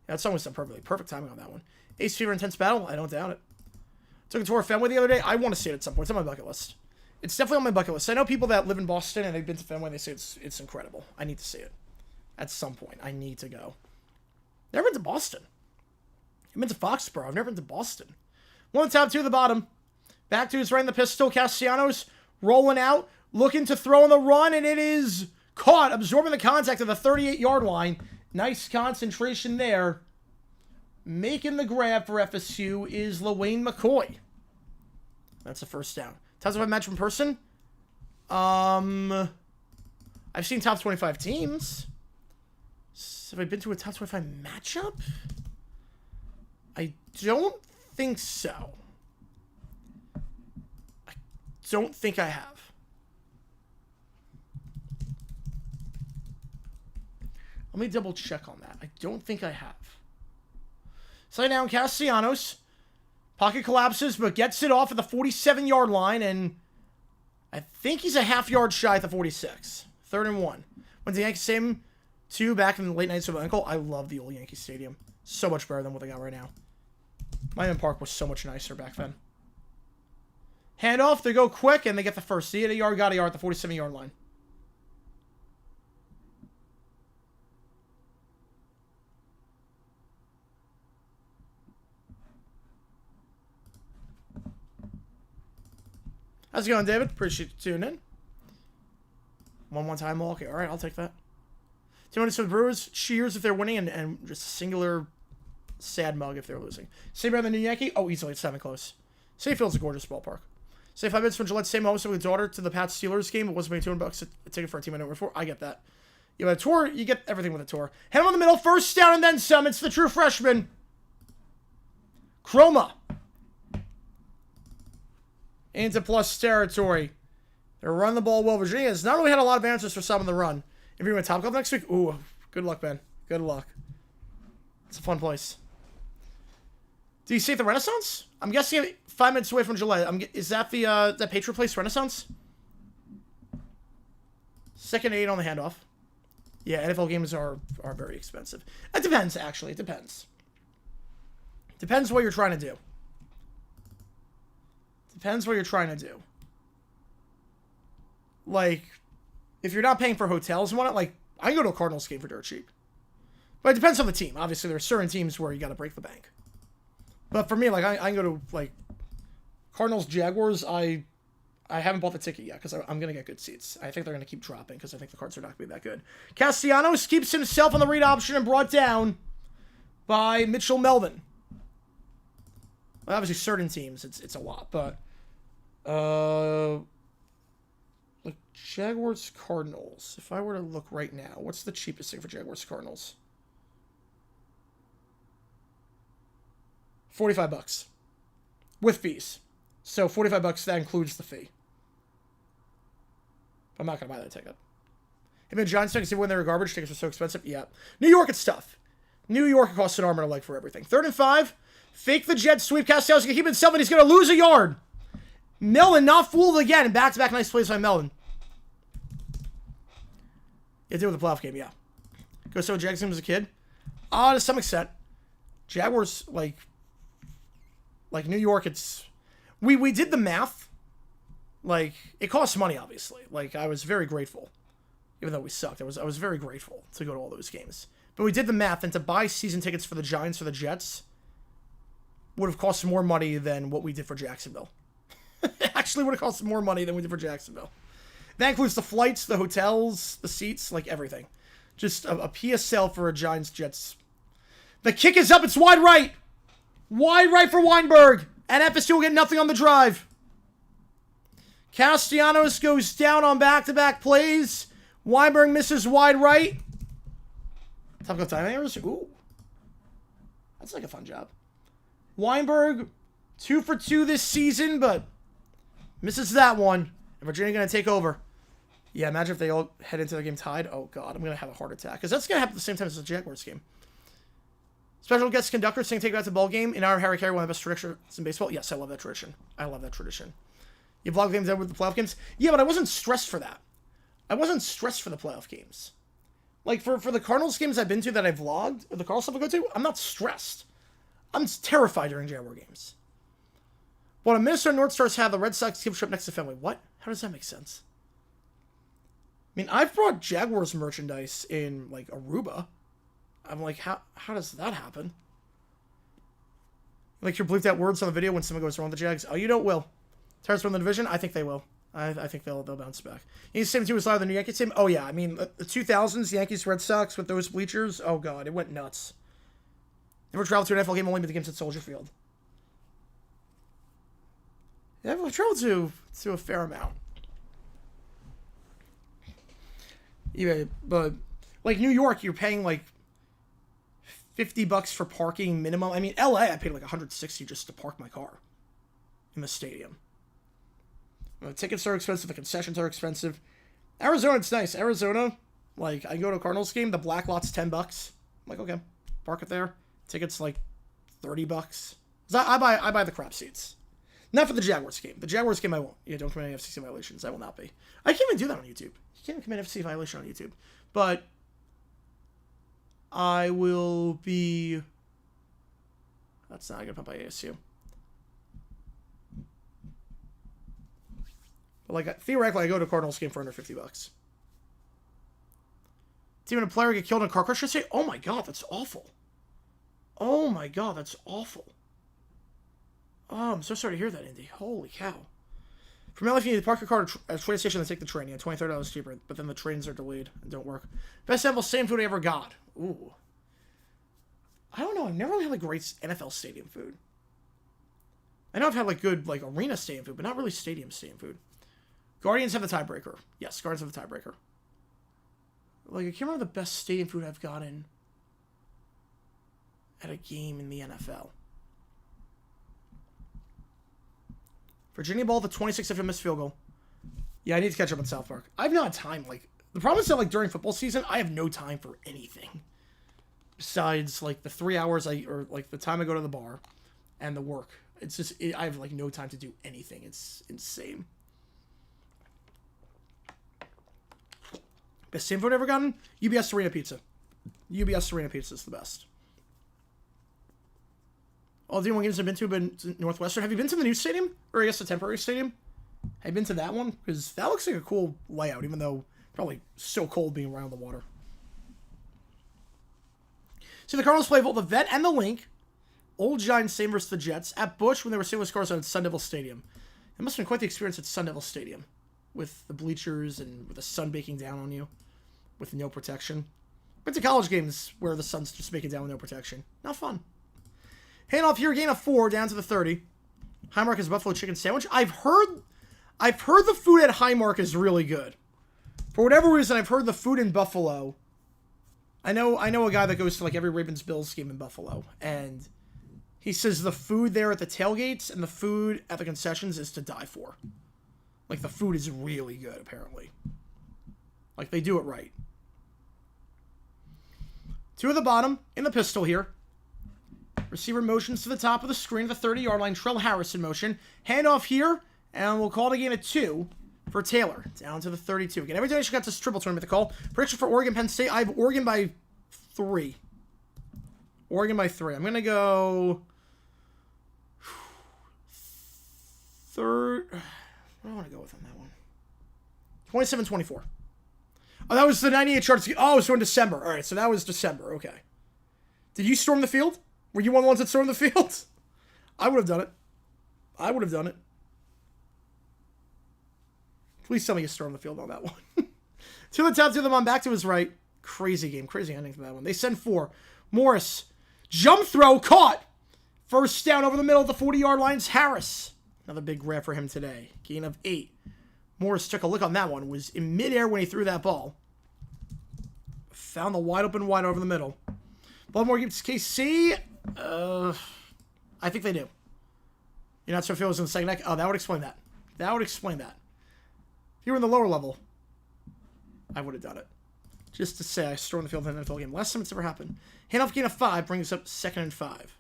Yeah, that song was done perfectly. Perfect timing on that one. Ace Fever Intense Battle. I don't doubt it. Took a tour of Fenway the other day. I want to see it at some point. It's on my bucket list. It's definitely on my bucket list. I know people that live in Boston and they've been to Fenway. They say it's incredible. I need to see it. At some point. I need to go. Never been to Boston. I've been to Foxborough. I've never been to Boston. One of the top, 2 of the bottom. Back to his right in the pistol. Castellanos rolling out, looking to throw on the run, and it is caught, absorbing the contact of the 38-yard line. Nice concentration there. Making the grab for FSU is LaWayne McCoy. That's a first down. Top 25 match in person? I've seen top 25 teams. Have I been to a top 25 matchup? I don't think so. I don't think I have. Let me double check on that. I don't think I have. Side down, Castellanos. Pocket collapses, but gets it off at the 47-yard line, and I think he's a half-yard shy at the 46. 3rd and 1. When the Yankees same 2 back in the late nights of Uncle, I love the old Yankee Stadium. So much better than what they got right now. Miami Park was so much nicer back then. Handoff, they go quick, and they get the first. He had a yard, got a yard at the 47-yard line. How's it going, David? Appreciate you tuning in. One time all. Okay, all right, I'll take that. 2 minutes for the Brewers. Cheers if they're winning, and just a singular sad mug if they're losing. Same better than New Yankee? Oh, easily. It's 7 close. Safefield's a gorgeous ballpark. Say 5 minutes from Gillette. Same host with daughter to the Pats Steelers game. It wasn't paying $200 a ticket for a team I know before. I get that. You have a tour, you get everything with a tour. Head on the middle, first down and then some. It's the true freshman. Chroma. Into plus territory. They're running the ball well. Virginia has not only had a lot of answers for some in the run. If you're in Top Golf next week, ooh, good luck, Ben. Good luck. It's a fun place. Do you see at the Renaissance? I'm guessing 5 minutes away from Gillette. Is that the that Patriot Place Renaissance? 2nd and 8 on the handoff. Yeah, NFL games are very expensive. It depends, actually. It depends. Depends what you're trying to do. Depends what you're trying to do. Like, if you're not paying for hotels and whatnot, like, I can go to a Cardinals game for dirt cheap. But it depends on the team. Obviously, there are certain teams where you got to break the bank. But for me, like, I can go to, like, Cardinals, Jaguars. I haven't bought the ticket yet because I'm going to get good seats. I think they're going to keep dropping because I think the Cards are not going to be that good. Castellanos keeps himself on the read option and brought down by Mitchell Melvin. Well, obviously, certain teams, it's a lot, but... like Jaguars Cardinals. If I were to look right now, what's the cheapest thing for Jaguars Cardinals? $45 with fees. So $45, that includes the fee. I'm not gonna buy that ticket. Hey man, Giants tickets when they were garbage. Tickets were so expensive. Yeah, New York, it's tough. New York costs an arm and a leg for everything. 3rd and 5. Fake the jet sweep. Castellanos gonna keep it himself, and he's gonna lose a yard. Melvin not fooled again. Back-to-back nice plays by Melvin. Yeah, did with the playoff game, yeah. Go so Jackson was a kid. To some extent. Jaguars, like New York, it's... We did the math. Like, it costs money, obviously. Like, I was very grateful. Even though we sucked, I was very grateful to go to all those games. But we did the math, and to buy season tickets for the Giants or the Jets would have cost more money than what we did for Jacksonville. It actually would have cost more money than we did for Jacksonville. That includes the flights, the hotels, the seats, like everything. Just a PSL for a Giants-Jets. The kick is up. It's wide right. Wide right for Weinberg. And FSU will get nothing on the drive. Castellanos goes down on back-to-back plays. Weinberg misses wide right. Top of time errors. Ooh. That's like a fun job. Weinberg, 2 for 2 this season, but misses that one. And Virginia going to take over. Yeah, imagine if they all head into the game tied. Oh, God, I'm going to have a heart attack. Because that's going to happen at the same time as the Jaguars game. Special guest conductor saying take back to the ball game. In our Harry Carey, one of the best traditions in baseball. Yes, I love that tradition. I love that tradition. You vlog games with the playoff games? Yeah, but I wasn't stressed for that. I wasn't stressed for the playoff games. Like, for the Cardinals games I've been to that I vlogged, or the Cardinals stuff I go to, I'm not stressed. I'm terrified during Jaguar games. But a Minnesota North Stars have the Red Sox gift shop next to Fenway. What? How does that make sense? I mean, I've brought Jaguars merchandise in, like, Aruba. I'm like, how does that happen? Like, you bleep out words on the video when someone goes wrong with the Jags. Oh, you know it will. Terrence win the division? I think they will. I think they'll bounce back. Yankees team 2 was louder than the Yankees team? Oh, yeah. I mean, the 2000s, Yankees, Red Sox with those bleachers, oh, God, it went nuts. Never traveled to an NFL game, only but the games at Soldier Field. Yeah, I've traveled to a fair amount. Yeah, but, like, New York, you're paying, like, $50 for parking minimum. I mean, LA, I paid, like, $160 just to park my car in the stadium. The tickets are expensive. The concessions are expensive. Arizona, it's nice. Arizona, like, I go to a Cardinals game. The black lot's $10. I'm like, okay, park it there. Tickets, like, $30. I buy the crap seats. Not for the Jaguars game. The Jaguars game, I won't. Yeah, don't commit any FCC violations. I will not be. I can't even do that on YouTube. You can't even commit FCC violation on YouTube. But I will be... That's not going to pump by ASU. But, like, theoretically, I go to a Cardinals game for under $50. Team and a player get killed in a car crash. Should I say, oh my God, that's awful. Oh my God, that's awful. Oh, I'm so sorry to hear that, Indy. Holy cow. From LA, if you need to park your car at a train station and take the train, yeah, $20-30 cheaper, but then the trains are delayed and don't work. Best NFL stadium food I ever got. Ooh. I don't know. I've never really had, like, great NFL stadium food. I know I've had, like, good, like, arena stadium food, but not really stadium food. Guardians have the tiebreaker. Yes, Guardians have the tiebreaker. Like, I can't remember the best stadium food I've gotten at a game in the NFL. Virginia ball, the 26th missed field goal. Yeah, I need to catch up on South Park. I've not had time. Like, the problem is that, like, during football season, I have no time for anything. Besides, like, the 3 hours or, like, the time I go to the bar and the work. It's just, I have, like, no time to do anything. It's insane. Best stadium food I've ever gotten? UBS Serena Pizza. UBS Serena Pizza is the best. All the one games I've been to Northwestern. Have you been to the new stadium? Or I guess the temporary stadium? Have you been to that one? Because that looks like a cool layout, even though probably so cold being around the water. So the Cardinals play both the Vet and the Link. Old Giants same versus the Jets. At Busch when they were St. Louis Cardinals at Sun Devil Stadium. It must have been quite the experience at Sun Devil Stadium. With the bleachers and with the sun baking down on you. With no protection. Been to college games where the sun's just baking down with no protection. Not fun. Handoff here, gain of 4 down to the 30. Highmark is buffalo chicken sandwich. I've heard the food at Highmark is really good. For whatever reason, I've heard the food in Buffalo. I know a guy that goes to like every Ravens-Bills game in Buffalo, and he says the food there at the tailgates and the food at the concessions is to die for. Like, the food is really good, apparently. Like, they do it right. 2 at the bottom in the pistol here. Receiver motions to the top of the screen at the 30-yard line. Trell Harrison motion. Handoff here, and we'll call it a gain of 2 for Taylor. Down to the 32. Again, every donation got this triple tournament to call. Prediction for Oregon, Penn State. I have Oregon by 3. Oregon by 3. I'm going to go... Third... What do I want to go with on that one? 27-24. Oh, that was the 98 charts. Oh, so in December. All right, so that was December. Okay. Did you storm the field? Were you one of the ones that stormed the field? I would have done it. I would have done it. Please tell me you stormed the field on that one. 2 on the top, 2 of them on back to his right. Crazy game. Crazy ending to that one. They send 4. Morris. Jump throw. Caught. First down over the middle of the 40-yard lines. Harris. Another big grab for him today. Gain of 8. Morris took a look on that one. Was in midair when he threw that ball. Found the wide open wide over the middle. Baltimore keeps KC. I think they do. You're not sure if it was in the second deck? Oh, that would explain that. That would explain that. If you were in the lower level, I would have done it. Just to say I stormed the field in an NFL game. Last time it's ever happened. Handoff gain of 5 brings us up 2nd and 5.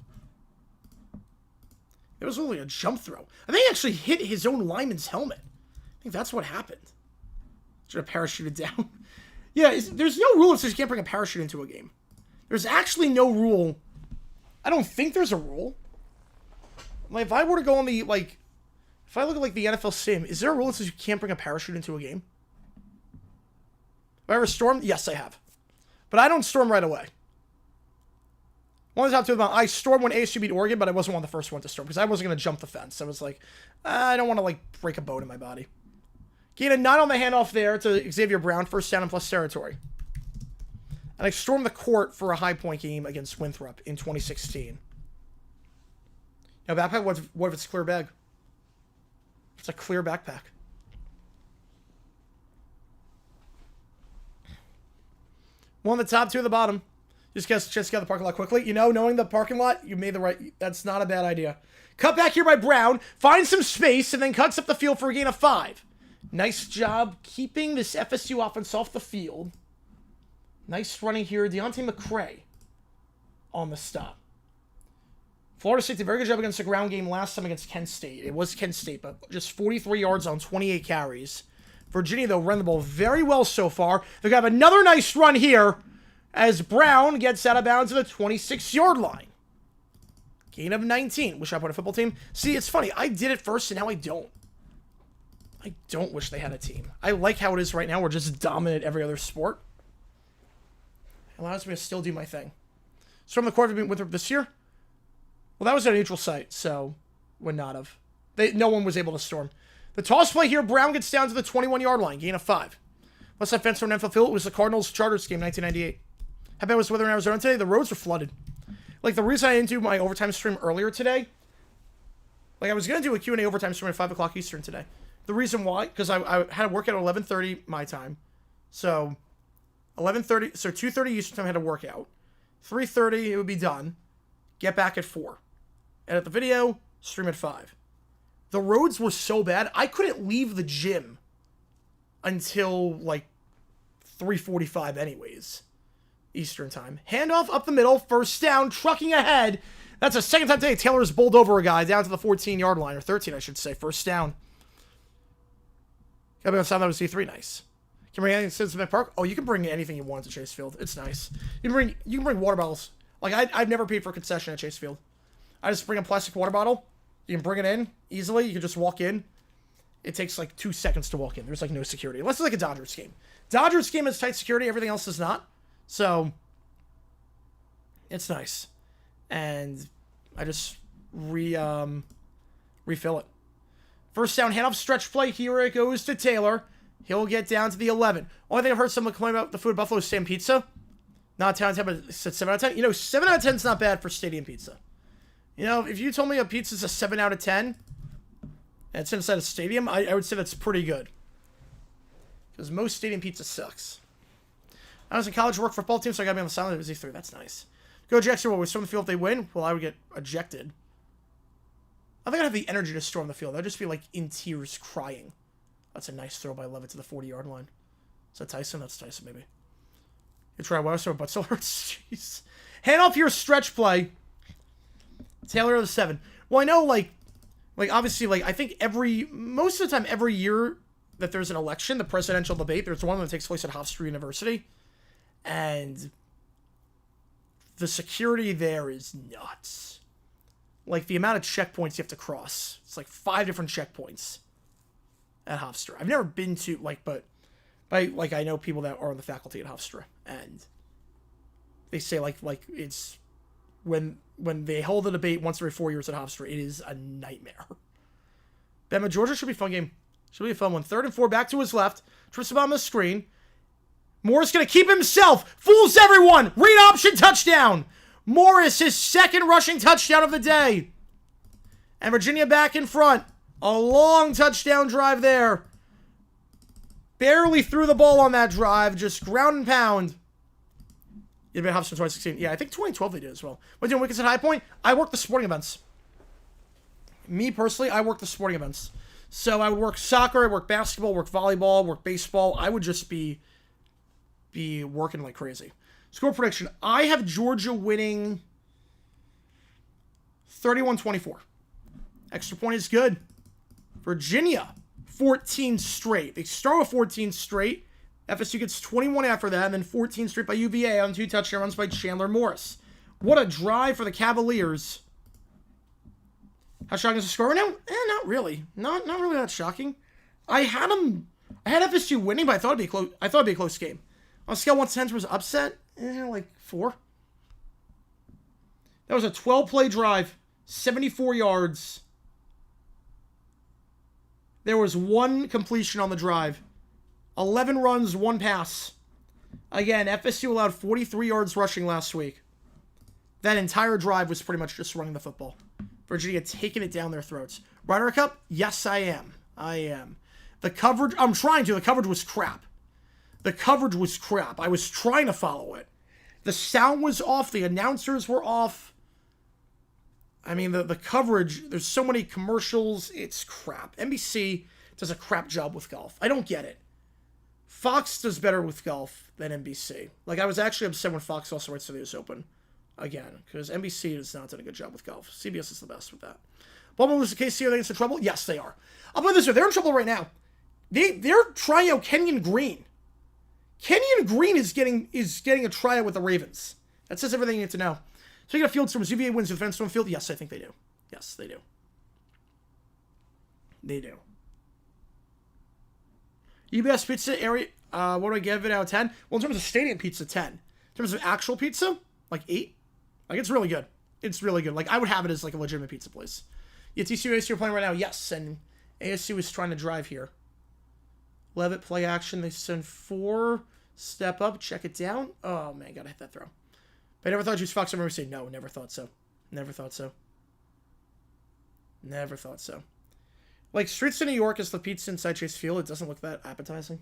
It was only a jump throw. I think he actually hit his own lineman's helmet. I think that's what happened. Should have parachuted down. Yeah, there's no rule that says you can't bring a parachute into a game. There's actually no rule. I don't think there's a rule. Like, if I were to go on the, like... If I look at, like, the NFL sim, is there a rule that says you can't bring a parachute into a game? Have I ever stormed? Yes, I have. But I don't storm right away. One of the top two of them, I stormed when ASU beat Oregon, but I wasn't one of the first ones to storm because I wasn't going to jump the fence. I was like, I don't want to, like, break a bone in my body. Gain a 9 on the handoff there to Xavier Brown, first down in plus territory. And I stormed the court for a high point game against Winthrop in 2016. Now, backpack, what if it's a clear bag? It's a clear backpack. One of the top, two at the bottom. Just get the parking lot quickly. You know, knowing the parking lot, you made the right... That's not a bad idea. Cut back here by Brown. Finds some space and then cuts up the field for a gain of 5. Nice job keeping this FSU offense off the field. Nice running here. Deontay McCray on the stop. Florida State did a very good job against the ground game last time against Kent State. It was Kent State, but just 43 yards on 28 carries. Virginia, though, ran the ball very well so far. They're going to have another nice run here as Brown gets out of bounds at the 26-yard line. Gain of 19. Wish I put a football team. See, it's funny. I did it first, and now I don't. I don't wish they had a team. I like how it is right now. We're just dominant every other sport. It allows me to still do my thing. Storm the court with Winthrop this year. Well, that was at a neutral site, so would not have. No one was able to storm. The toss play here, Brown gets down to the 21-yard line, gain of 5. West side fence from NFL field. It was the Cardinals-Chargers game, 1998. How bad was the weather in Arizona today? The roads were flooded. Like, the reason I didn't do my overtime stream earlier today, like, I was going to do a Q&A overtime stream at 5 o'clock Eastern today. The reason why, because I had to work out at 11:30 my time. So, 11:30, so 2:30 Eastern time I had to work out. 3:30, it would be done. Get back at 4. Edit the video, stream at 5. The roads were so bad, I couldn't leave the gym until, like, 3:45 anyways. Eastern time. Handoff up the middle, first down, trucking ahead. That's the second time today Taylor's bowled over a guy down to the 14-yard line, or 13, I should say. First down. Gotta be on sound that was C3, nice. Can you bring anything to Smith Park? Oh, you can bring anything you want to Chase Field. It's nice. You can bring water bottles. Like, I've never paid for a concession at Chase Field. I just bring a plastic water bottle. You can bring it in easily. You can just walk in. It takes like 2 seconds to walk in. There's like no security. Unless it's like a Dodgers game. Dodgers game has tight security. Everything else does not. So, it's nice. And I just refill it. First down, handoff stretch play. Here it goes to Taylor. He'll get down to the 11. Only thing I've heard someone complain about the food at Buffalo is Sam Pizza. Not 10 out of 10, but it's 7 out of 10. You know, 7 out of 10 is not bad for stadium pizza. You know, if you told me a pizza's a 7 out of 10, and it's inside a stadium, I would say that's pretty good. Because most stadium pizza sucks. I was in college, work for football team, so I got to be on the sideline. It was E3. That's nice. Go Jackson. Well, we storm the field if they win. Well, I would get ejected. I think I'd have the energy to storm the field. I'd just be, like, in tears crying. That's a nice throw by Levitt to the 40-yard line. Is that Tyson? That's Tyson, maybe. You try Webster, but still hurts. Jeez. Hand off your stretch play. Taylor of the 7. Well, I know, like, obviously, like, I think most of the time, every year that there's an election, the presidential debate, there's one that takes place at Hofstra University. And the security there is nuts. Like, the amount of checkpoints you have to cross. It's like 5 different checkpoints at Hofstra. I've never been to, like, but I know people that are on the faculty at Hofstra. And they say, like it's when they hold a debate once every 4 years at Hofstra, it is a nightmare. Bama, Georgia should be a fun game. Should be a fun one. 3rd and 4, back to his left. Trips him on the screen. Morris going to keep himself. Fools everyone. Read option touchdown. Morris, his 2nd rushing touchdown of the day. And Virginia back in front. A long touchdown drive there. Barely threw the ball on that drive. Just ground and pound. You'd been Hofstra 2016. Yeah, I think 2012 they did as well. When doing Wickets at High Point, I work the sporting events. Me, personally, I work the sporting events. So I would work soccer, I work basketball, work volleyball, work baseball. I would just be working like crazy. Score prediction. I have Georgia winning 31-24. Extra point is good. Virginia, 14 straight. They start with 14 straight. FSU gets 21 after that, and then 14 straight by UVA on 2 touchdown runs by Chandler Morris. What a drive for the Cavaliers. How shocking is the score right now? Not really. Not really that shocking. I had FSU winning, but I thought it'd be close. I thought it'd be a close game. On a scale 1 to 10, was upset? Like 4. That was a 12-play drive, 74 yards. There was one completion on the drive. 11 runs, one pass. Again, FSU allowed 43 yards rushing last week. That entire drive was pretty much just running the football. Virginia taking it down their throats. Ryder Cup? Yes, I am. I am. The coverage, I'm trying to. The coverage was crap. The coverage was crap. I was trying to follow it. The sound was off. The announcers were off. I mean, the coverage, there's so many commercials. It's crap. NBC does a crap job with golf. I don't get it. Fox does better with golf than NBC. Like, I was actually upset when Fox also writes to the US Open again, because NBC has not done a good job with golf. CBS is the best with that. Baltimore loses to KC. Are they in trouble? Yes, they are. I'll put it this way. They're in trouble right now. They're trying out Kenyon Green. Kenyon Green is getting a tryout with the Ravens. That says everything you need to know. So you got field storms. UVA wins defense home field. Yes, I think they do. Yes, they do. They do. UBS pizza area. What do I give it out of 10? Well, in terms of stadium pizza, 10. In terms of actual pizza, like 8. Like, it's really good. It's really good. Like, I would have it as like a legitimate pizza place. Yeah, TCU ASU are playing right now. Yes, and ASU is trying to drive here. Levitt play action. They send 4. Step up. Check it down. Oh, man. Gotta hit that throw. But I never thought Juice Fox. I remember saying, no, never thought so. Never thought so. Never thought so. Like, Streets of New York is the pizza inside Chase Field. It doesn't look that appetizing.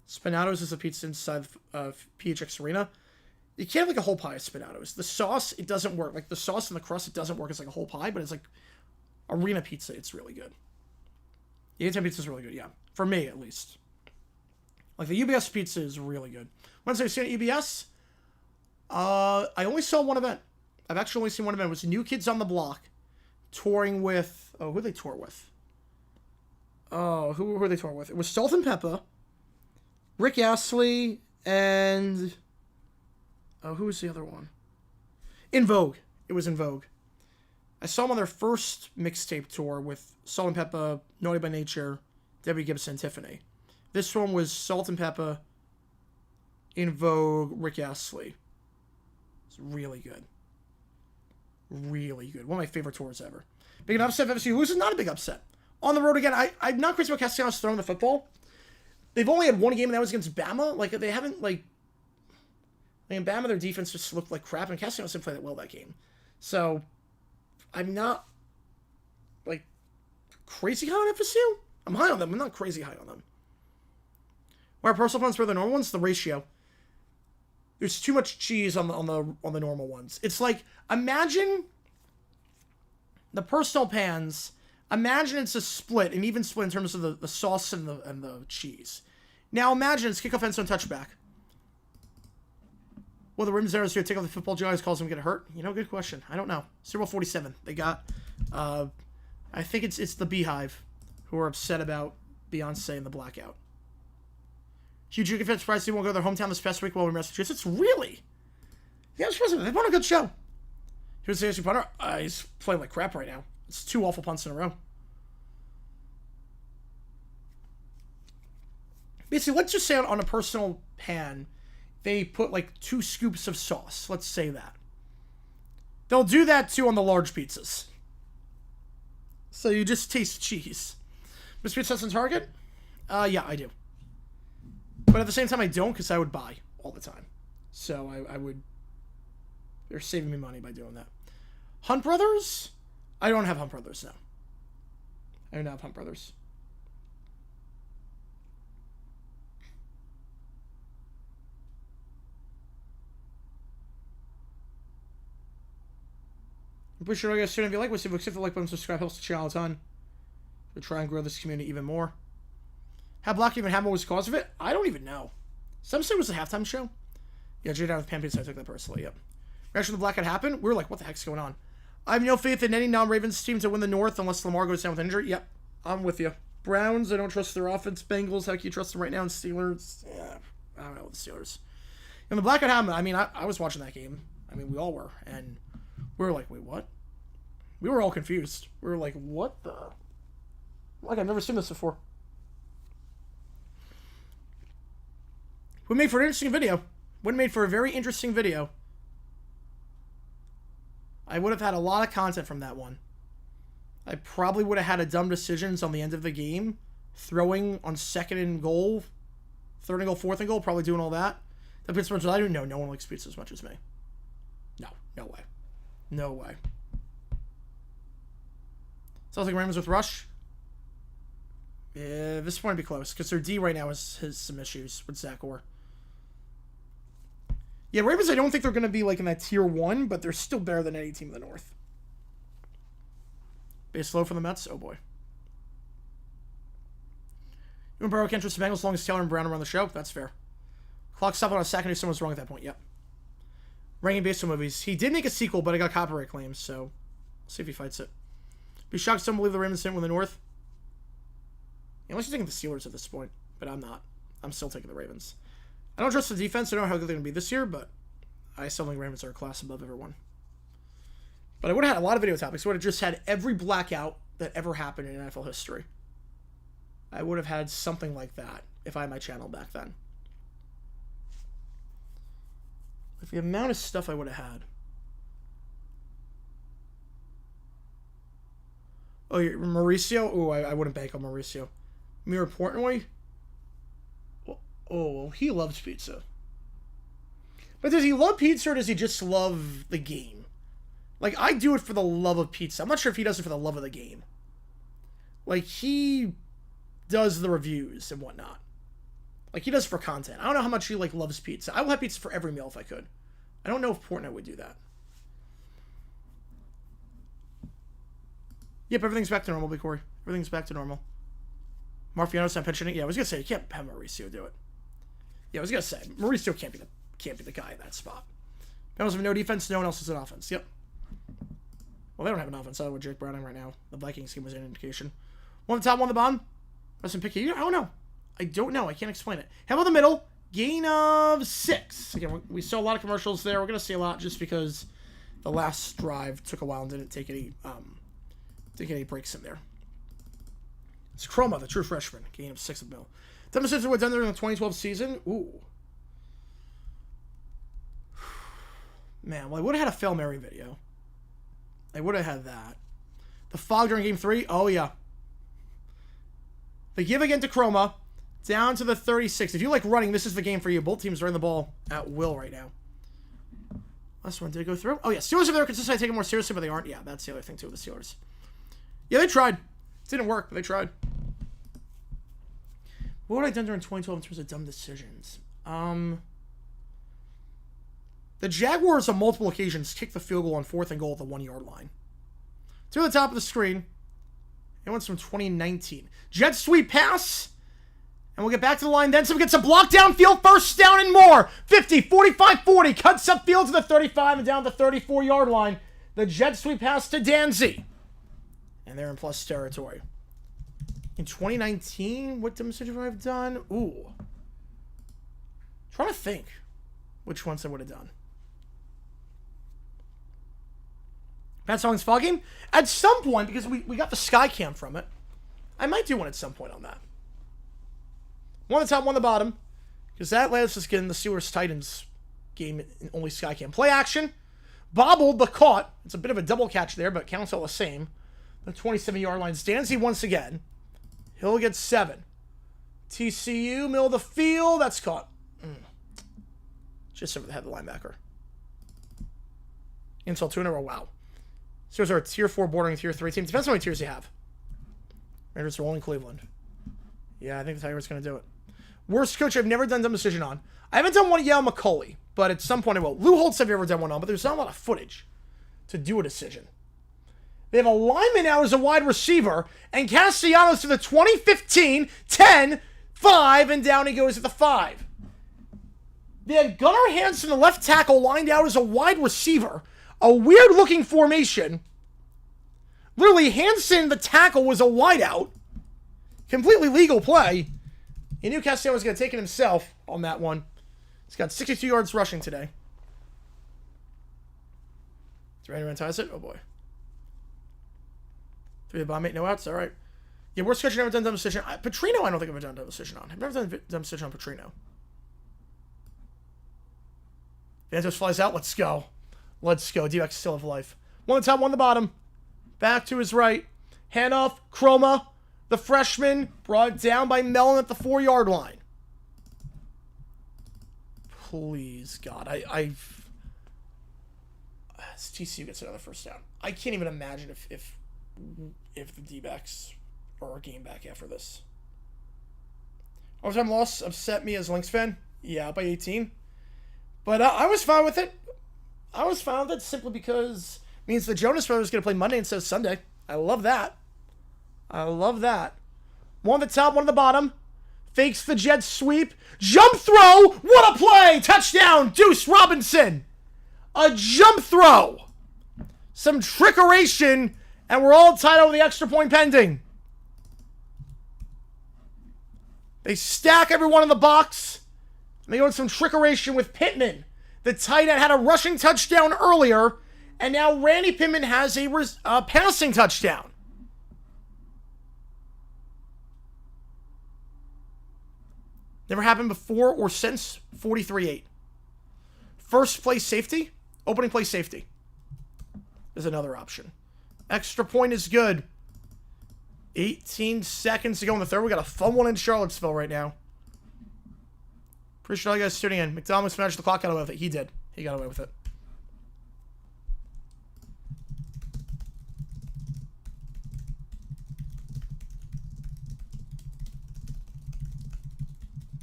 Spinato's is the pizza inside PHX Arena. You can't have, like, a whole pie of Spinato's. The sauce, it doesn't work. Like, the sauce and the crust, it doesn't work as, like, a whole pie, but it's, like, arena pizza. It's really good. The A-10 pizza is really good, yeah. For me, at least. Like, the UBS pizza is really good. Wednesday, I seen at UBS. I only saw one event. I've actually only seen one event. It was New Kids on the Block touring with... Oh, who did they tour with? Oh, who were they touring with? It was Salt and Pepper, Rick Astley, and... Oh, who was the other one? In Vogue. It was In Vogue. I saw them on their first mixtape tour with Salt and Pepper, Naughty by Nature, Debbie Gibson, and Tiffany. This one was Salt and Pepper, In Vogue, Rick Astley. It's really good. Really good. One of my favorite tours ever. Big an upset if FSU loses? Not a big upset. On the road again, I'm not crazy about Castellanos throwing the football. They've only had one game, and that was against Bama. Like, they haven't, like in Bama, their defense just looked like crap, and Castellanos didn't play that well that game. So, I'm not, like, crazy high on FSU. I'm high on them. I'm not crazy high on them. Where personal opponents were the normal ones, the ratio. There's too much cheese on the normal ones. It's like, imagine the personal pans. Imagine it's a split, an even split in terms of the sauce and the cheese. Now imagine it's kickoff end zone touchback. Well, the rims there is going to take off the football. Joe always calls them get hurt. You know, good question. I don't know. Super Bowl 47. They got. I think it's the Beehive who are upset about Beyonce and the blackout. Huge Juke fans surprised they won't go to their hometown this past week while we're in Massachusetts. Really? Yeah, it's they put on a good show. Here's the ASU punter. He's playing like crap right now. It's 2 awful punts in a row. Basically, let's just say on a personal pan, they put like 2 scoops of sauce. Let's say that. They'll do that too on the large pizzas. So you just taste cheese. Mr. Pizza on Target? Yeah, I do. But at the same time, I don't, because I would buy all the time. So I would... They're saving me money by doing that. Hunt Brothers? I don't have Hunt Brothers, no. I don't have Hunt Brothers. I'm pretty sure I guys shouldn't be like, if you like button, subscribe, helps the channel a ton. We'll try and grow this community even more. How Block even happened was the cause of it? I don't even know. Some say it was a halftime show. Yeah, Jay down with Pan Pizza, I took that personally, yep. Reaction to the blackout happened? We were like, what the heck's going on? I have no faith in any non-Ravens team to win the North unless Lamar goes down with injury. Yep, I'm with you. Browns, I don't trust their offense. Bengals, how can you trust them right now? And Steelers, yeah, I don't know the Steelers. And the blackout happened, I mean, I was watching that game. I mean, we all were. And we were like, wait, what? We were all confused. We were like, what the? Like, I've never seen this before. We made for an interesting video. Would have made for a very interesting video. I would have had a lot of content from that one. I probably would have had a dumb decisions on the end of the game. Throwing on 2nd and goal, 3rd and goal, 4th and goal, probably doing all that. The Pittsburgh, I don't know. No one likes pizza as much as me. No way. No way. Sounds like Ravens with Rush. Yeah, this point would be close because their D right now has some issues with Zach Orr. Yeah, Ravens, I don't think they're going to be like in that tier 1, but they're still better than any team in the North. Base low for the Mets. Oh boy. You and Burrow can't trust the Bengals as long as Taylor and Brown are on the show. That's fair. Clock stopped on a second if someone's wrong at that point. Yep. Ranking based on movies. He did make a sequel, but I got copyright claims, so we'll see if he fights it. Be shocked some believe the Ravens didn't win the North. Yeah, unless you're taking the Steelers at this point, but I'm not. I'm still taking the Ravens. I don't trust the defense. I don't know how good they're going to be this year, but I still think Ravens are a class above everyone. But I would have had a lot of video topics. I would have just had every blackout that ever happened in NFL history. I would have had something like that if I had my channel back then. If the amount of stuff I would have had. Oh, Mauricio? Oh, I wouldn't bank on Mauricio. More importantly, oh, he loves pizza. But does he love pizza or does he just love the game? Like, I do it for the love of pizza. I'm not sure if he does it for the love of the game. Like, he does the reviews and whatnot. Like, he does for content. I don't know how much he, like, loves pizza. I will have pizza for every meal if I could. I don't know if Fortnite would do that. Yep, everything's back to normal, Big Corey. Everything's back to normal. Marfiano's not pitching it. Yeah, I was going to say, you can't have Mauricio do it. Yeah, I was going to say, Mauricio can't be the guy in that spot. Bengals have no defense. No one else has an offense. Yep. Well, they don't have an offense. I don't know what Jake Browning right now. The Vikings game was an indication. One on the top, one on the bottom. Listen, picky. I don't know. I don't know. I can't explain it. How about the middle? Gain of 6. Again, we saw a lot of commercials there. We're going to see a lot just because the last drive took a while and didn't take any breaks in there. It's Chroma, the true freshman. Gain of 6 of middle. Demonstrated what done during the 2012 season. Ooh. Man, well, I would have had a Fail Mary video. I would have had that. The fog during Game 3. Oh, yeah. The give again to Chroma. Down to the 36. If you like running, this is the game for you. Both teams are in the ball at will right now. Last one, did it go through? Oh, yeah. Steelers, if they're consistent, I take it more seriously, but they aren't. Yeah, that's the other thing, too, with the Steelers. Yeah, they tried. It didn't work, but they tried. What would I have done during 2012 in terms of dumb decisions? The Jaguars on multiple occasions kicked the field goal on 4th and goal at the 1-yard line. To the top of the screen. It went from 2019. Jet sweep pass. And we'll get back to the line then. So we get some block downfield, first down and more. 50, 45, 40. Cuts upfield to the 35 and down the 34-yard line. The jet sweep pass to Danzy. And they're in plus territory. In 2019, what demonstration would I have done? Ooh. Trying to think which ones I would have done. Pat Song's fogging? At some point, because we got the sky cam from it, I might do one at some point on that. One on the top, one on the bottom. Because that lets us get in the Steelers-Titans game in only sky cam. Play action. Bobbled, but caught. It's a bit of a double catch there, but counts all the same. The 27-yard line. Stanzi once again. He'll get 7. TCU, middle of the field. That's caught. Just over the head of the linebacker. Insult 2 in a row. Wow. Steelers are a tier 4 bordering tier 3 team. Depends on how many tiers you have. Raiders are all in Cleveland. Yeah, I think the Tigers going to do it. Worst coach I've never done dumb decision on. I haven't done one yet on McCauley, but at some point I will. Lou Holtz I've never done one on, but there's not a lot of footage to do a decision. They have a lineman now as a wide receiver, and Castellanos to the 2015, 10, 5, and down he goes at the 5. They had Gunnar Hansen, the left tackle, lined out as a wide receiver. A weird-looking formation. Literally, Hansen, the tackle, was a wideout. Completely legal play. He knew Castellanos was going to take it himself on that one. He's got 62 yards rushing today. Is Randy ties it? Oh, boy. 3 bomb, 8, no outs. All right. Yeah, worst coach I've never done dumb decision. Petrino, I don't think I've ever done dumb decision on. I've never done dumb decision on Petrino. Vantos flies out. Let's go. Let's go. D-Back still have life. One on the top, one on the bottom. Back to his right. Handoff, Chroma, the freshman, brought down by Mellon at the 4-yard line. Please, God, TCU gets another first down. I can't even imagine if the D-backs are a game back after this. Overtime loss upset me as a Lynx fan. Yeah, by 18. But I was fine with it. I was fine with it simply because it means the Jonas Brothers are going to play Monday instead of Sunday. I love that. I love that. One on the top, one on the bottom. Fakes the jet sweep. Jump throw! What a play! Touchdown, Deuce Robinson! A jump throw! Some trickeration, and we're all tied over the extra point pending. They stack everyone in the box. And they go in some trickeration with Pittman. The tight end had a rushing touchdown earlier, and now Randy Pittman has a passing touchdown. Never happened before or since 43-8. First play safety. Opening play safety is another option. Extra point is good. 18 seconds to go in the third. We got a fun one in Charlottesville right now. Appreciate all you guys tuning in. McDonald smashed the clock, got away with it. He did. He got away with it.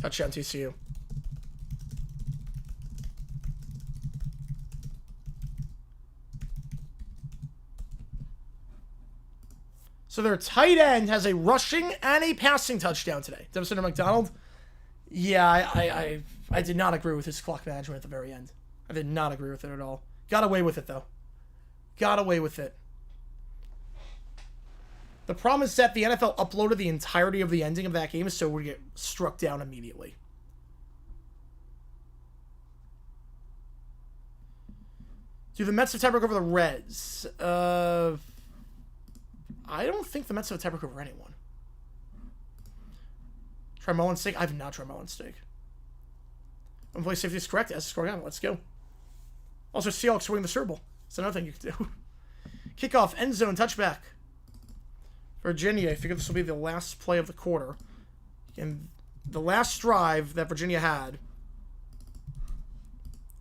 Touchdown TCU. So their tight end has a rushing and a passing touchdown today. Devin McDonald. Yeah, I did not agree with his clock management at the very end. I did not agree with it at all. Got away with it, though. Got away with it. The problem is that the NFL uploaded the entirety of the ending of that game, so we get struck down immediately. Do the Mets have tiebreak over the Reds? I don't think the Mets have a tiebreak over anyone. Try Mullen's stake? I have not tried Mullen's stake. One play safety is correct. As scoring on. Let's go. Also, Seahawks winning the Super Bowl. That's another thing you can do. Kickoff, end zone, touchback. Virginia, I figure this will be the last play of the quarter. And the last drive that Virginia had,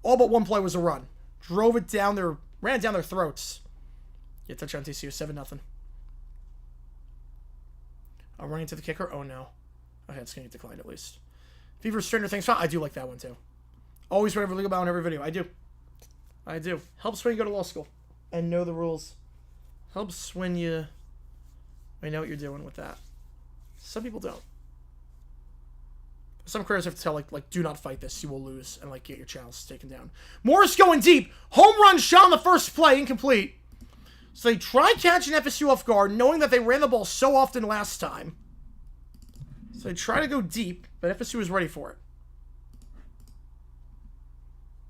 all but one play was a run. Drove it down their, ran it down their throats. Yeah, touchdown TCU, 7-0. I'm running to the kicker. Oh, no. Okay, it's going to get declined at least. Fever Stranger Things. I do like that one, too. Always read every legal bow in every video. I do. I do. Helps when you go to law school and know the rules. Helps when you know what you're doing with that. Some people don't. Some careers have to tell, like, do not fight this. You will lose and, like, get your channels taken down. Morris going deep. Home run shot on the first play. Incomplete. So they try catching FSU off guard, knowing that they ran the ball so often last time. So they try to go deep, but FSU was ready for it.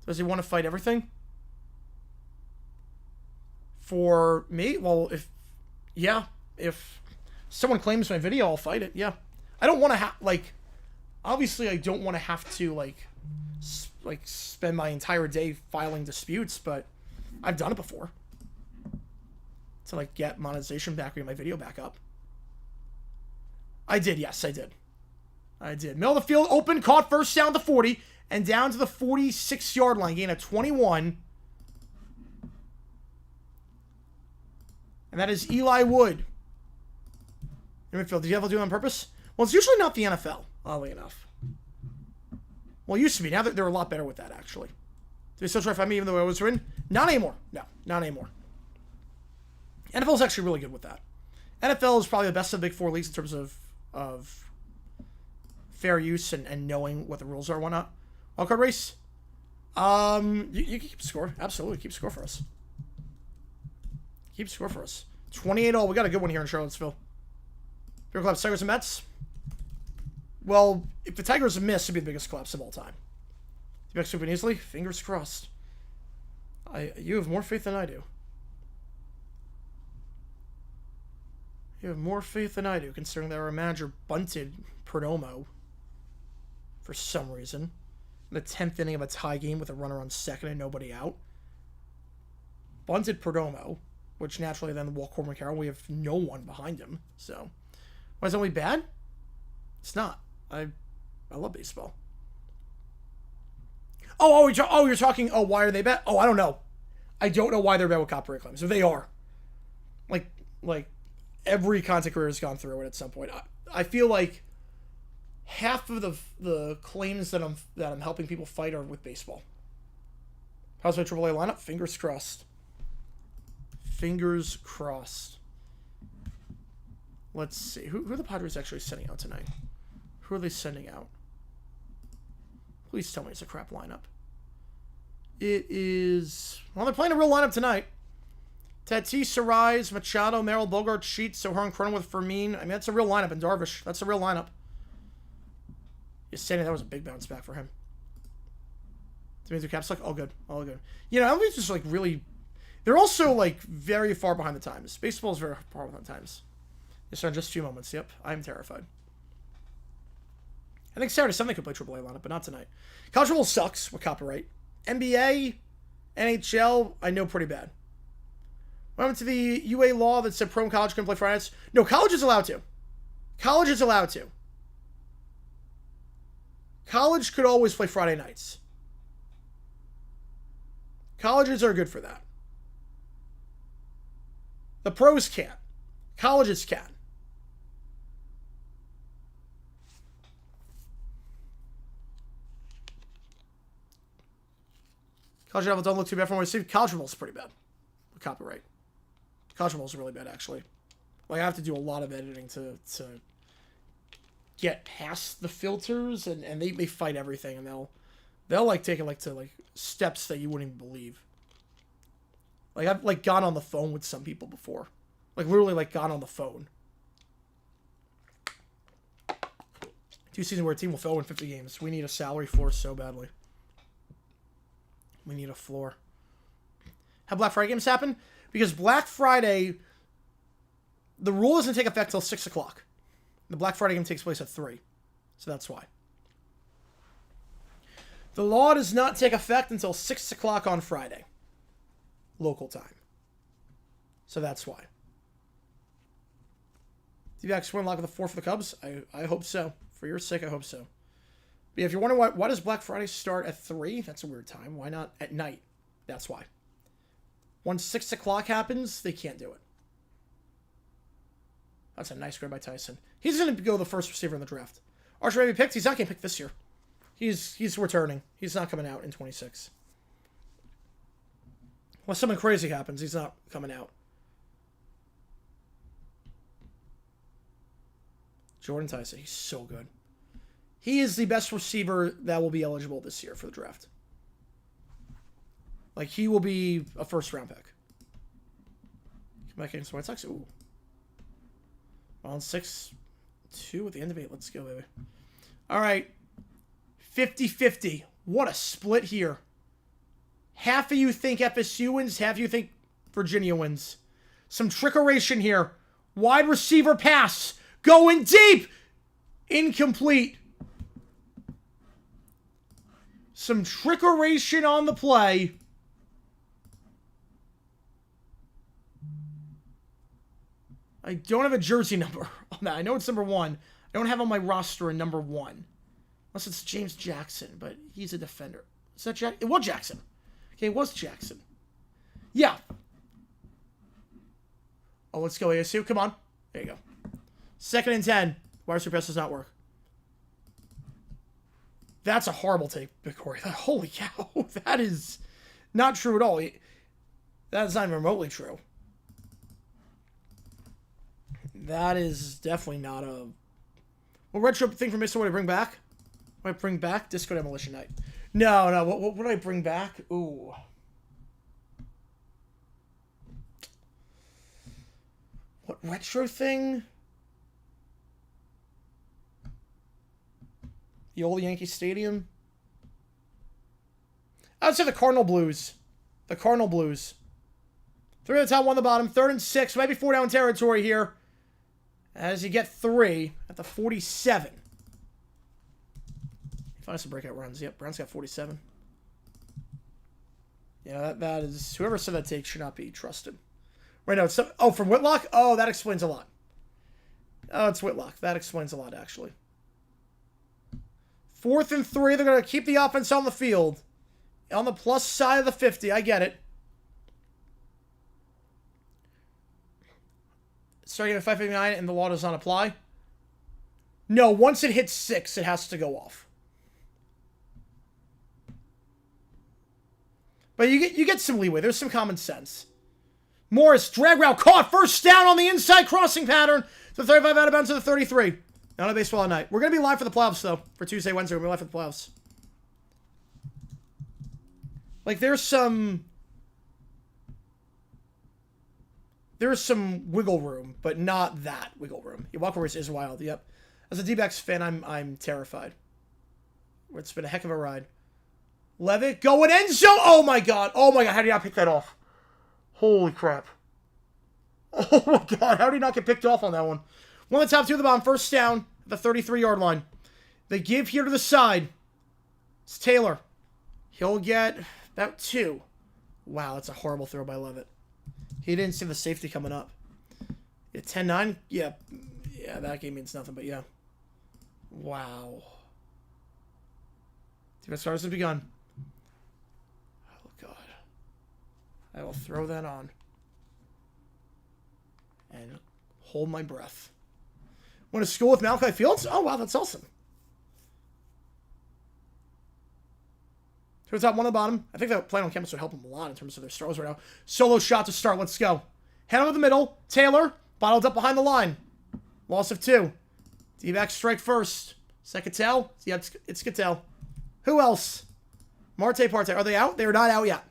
Does he want to fight everything? For me? Well, if someone claims my video, I'll fight it, yeah. I don't want to have, like, obviously I don't want to have to, like, spend my entire day filing disputes, but I've done it before. To, like, get monetization back or get my video back up. I did, yes, I did. I did. Middle of the field, open, caught, first down to 40, and down to the 46-yard line, gain of 21. And that is Eli Wood. In midfield, did you ever do it on purpose? Well, it's usually not the NFL, oddly enough. Well, it used to be. Now they're a lot better with that, actually. Do they still try to find me even though I was written? Not anymore. No, not anymore. NFL is actually really good with that. NFL is probably the best of the Big Four leagues in terms of fair use and knowing what the rules are and whatnot. Wildcard race? You can keep score. Absolutely, keep score for us. Keep score for us. 28-all. We got a good one here in Charlottesville. Favorite collapse, Tigers and Mets? Well, if the Tigers miss, it'd be the biggest collapse of all time. You back super easily? Fingers crossed. You have more faith than I do. You have more faith than I do, considering that our manager bunted Perdomo for some reason. In the 10th inning of a tie game with a runner on second and nobody out. bunted Perdomo, which naturally then walk Corbin Carroll. We have no one behind him. So, why is it only bad? It's not. I love baseball. You're talking. Oh, why are they bad? Oh, I don't know. I don't know why they're bad with copyright claims. If they are, like every content creator has gone through it at some point. I feel like half of the claims that I'm helping people fight are with baseball. How's my AAA lineup? Fingers crossed. Fingers crossed. Let's see. Who are the Padres actually sending out tonight? Who are they sending out? Please tell me it's a crap lineup. It is... Well, they're playing a real lineup tonight. Tatis, Arise, Machado, Merrill, Bogart, Sheets, Sohern, Cronenworth, Fermin. I mean, that's a real lineup. And Darvish. That's a real lineup. That was a big bounce back for him. Dimitri Caps, like, all good. All good. You know, everybody's just, like, really... They're also, like, very far behind the times. Baseball is very far behind the times. Yes, sir, in just a few moments. Yep, I'm terrified. I think Saturday Sunday could play AAA lineup, but not tonight. College football sucks with copyright. NBA, NHL, I know pretty bad. What happened to the UA law that said pro and college couldn't play Friday nights? No, college is allowed to. College is allowed to. College could always play Friday nights. Colleges are good for that. The pros can't. Colleges can. College level don't look too bad from what I see. College football is pretty bad with copyright. College football is really bad, actually. Like, I have to do a lot of editing to get past the filters, and they fight everything, and they'll like take it like to like steps that you wouldn't even believe. Like, I've like gone on the phone with some people before. Like, literally like gone on the phone. 2 seasons where a team will fail in 50 games. We need a salary floor so badly. We need a floor. Have Black Friday games happen? Because Black Friday, the rule doesn't take effect till 6 o'clock. The Black Friday game takes place at 3. So that's why. The law does not take effect until 6 o'clock on Friday. Local time. So that's why. D-backs win lock of the 4 for the Cubs? I hope so. For your sake, I hope so. But yeah, if you're wondering why does Black Friday start at 3? That's a weird time. Why not at night? That's why. Once 6 o'clock happens, they can't do it. That's a nice grab by Tyson. He's going to go the first receiver in the draft. Archer may be picked. He's not getting picked this year. He's returning. He's not coming out in 26. Unless something crazy happens, he's not coming out. Jordan Tyson, he's so good. He is the best receiver that will be eligible this year for the draft. Like, he will be a first-round pick. Come back against the White Sox. Ooh. On 6-2 at the end of 8. Let's go, baby. All right. 50-50. What a split here. Half of you think FSU wins. Half of you think Virginia wins. Some trickeration here. Wide receiver pass. Going deep. Incomplete. Some trickeration on the play. I don't have a jersey number on that. I know it's number 1. I don't have on my roster a number 1. Unless it's James Jackson, but he's a defender. Is that Jack? It was Jackson. Okay, it was Jackson. Yeah. Oh, let's go, ASU. Come on. There you go. 2nd and 10. Wide receiver pass does not work. That's a horrible take, Corey. Holy cow. That is not true at all. That is not even remotely true. That is definitely not a... What retro thing from Mr. What do I bring back? What do I bring back? Disco Demolition Night. No. What do I bring back? Ooh. What retro thing? The old Yankee Stadium? I would say the Cardinal Blues. The Cardinal Blues. 3 at the top, 1 at the bottom. 3rd and 6. Maybe 4 down territory here. As you get 3 at the 47. Find us some breakout runs. Yep, Brown's got 47. Yeah, that is... Whoever said that take should not be trusted. Right now, it's... Oh, from Whitlock? Oh, that explains a lot. Oh, it's Whitlock. That explains a lot, actually. 4th and 3. They're going to keep the offense on the field. On the plus side of the 50. I get it. Starting at 5:59 and the law does not apply. No, once it hits 6, it has to go off. But you get some leeway. There's some common sense. Morris, drag route, caught. First down on the inside crossing pattern. The 35 out of bounds to the 33. Not a baseball at night. We're going to be live for the playoffs, though. For Tuesday, Wednesday, we're going to be live for the playoffs. Like, there's some wiggle room, but not that wiggle room. Yeah, Walker is wild, yep. As a D-backs fan, I'm terrified. It's been a heck of a ride. Levitt going end zone. Oh my god. Oh my god. How did he not pick that off? Holy crap. Oh my god. How did he not get picked off on that one? One of the top two of the bottom. First down at the 33-yard line. They give here to the side. It's Taylor. He'll get about 2. Wow, that's a horrible throw by Levitt. He didn't see the safety coming up. Yeah, 10-9. Yeah, that game means nothing, but yeah. Wow. Defense starts has begun. Oh, God. I will throw that on. And hold my breath. Went to school with Malachi Fields? Oh, wow, that's awesome. Turns out one on the bottom. I think that playing on campus would help them a lot in terms of their throws right now. Solo shot to start. Let's go. Head over the middle. Taylor. Bottled up behind the line. Loss of 2. D-back strike first. Is that Cattell? Yeah, it's Cattell. Who else? Marte Parte. Are they out? They're not out yet.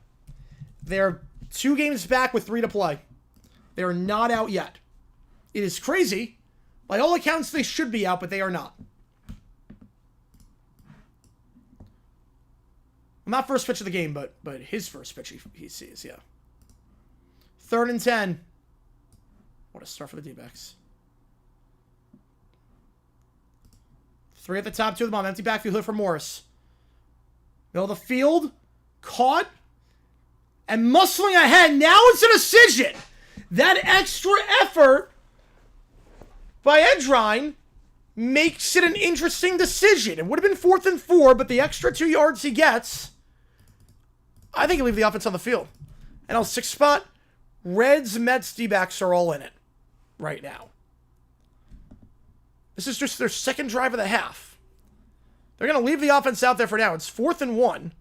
They're 2 games back with 3 to play. They're not out yet. It is crazy. By all accounts, they should be out, but they are not. Not first pitch of the game, but his first pitch he sees, yeah. 3rd and 10. What a start for the D-backs. 3 at the top, 2 at the bottom. Empty backfield here for Morris. Middle of the field. Caught. And muscling ahead. Now it's a decision. That extra effort by Edrine makes it an interesting decision. It would have been 4th and 4, but the extra 2 yards he gets, I think he'll leave the offense on the field. And on 6th spot, Reds, Mets, D-backs are all in it right now. This is just their second drive of the half. They're going to leave the offense out there for now. It's 4th and 1.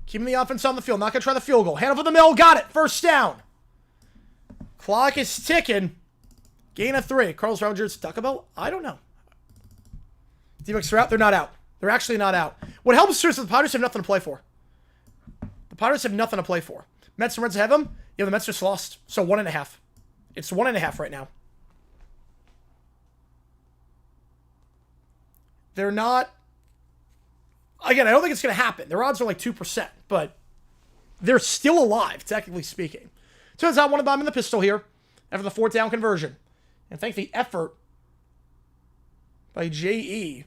Keeping the offense on the field. Not going to try the field goal. Hand over the middle. Got it. First down. Clock is ticking. Gain of 3. Carlos Rogers, Duckabell? I don't know. D-backs are out. They're not out. They're actually not out. What helps is the Padres have nothing to play for. The Padres have nothing to play for. Mets and Reds have them. Yeah, the Mets just lost. So 1.5. It's 1.5 right now. They're not... Again, I don't think it's going to happen. Their odds are like 2%, but they're still alive, technically speaking. Turns out one of them in the pistol here after the 4th down conversion. And thank the effort by J.E.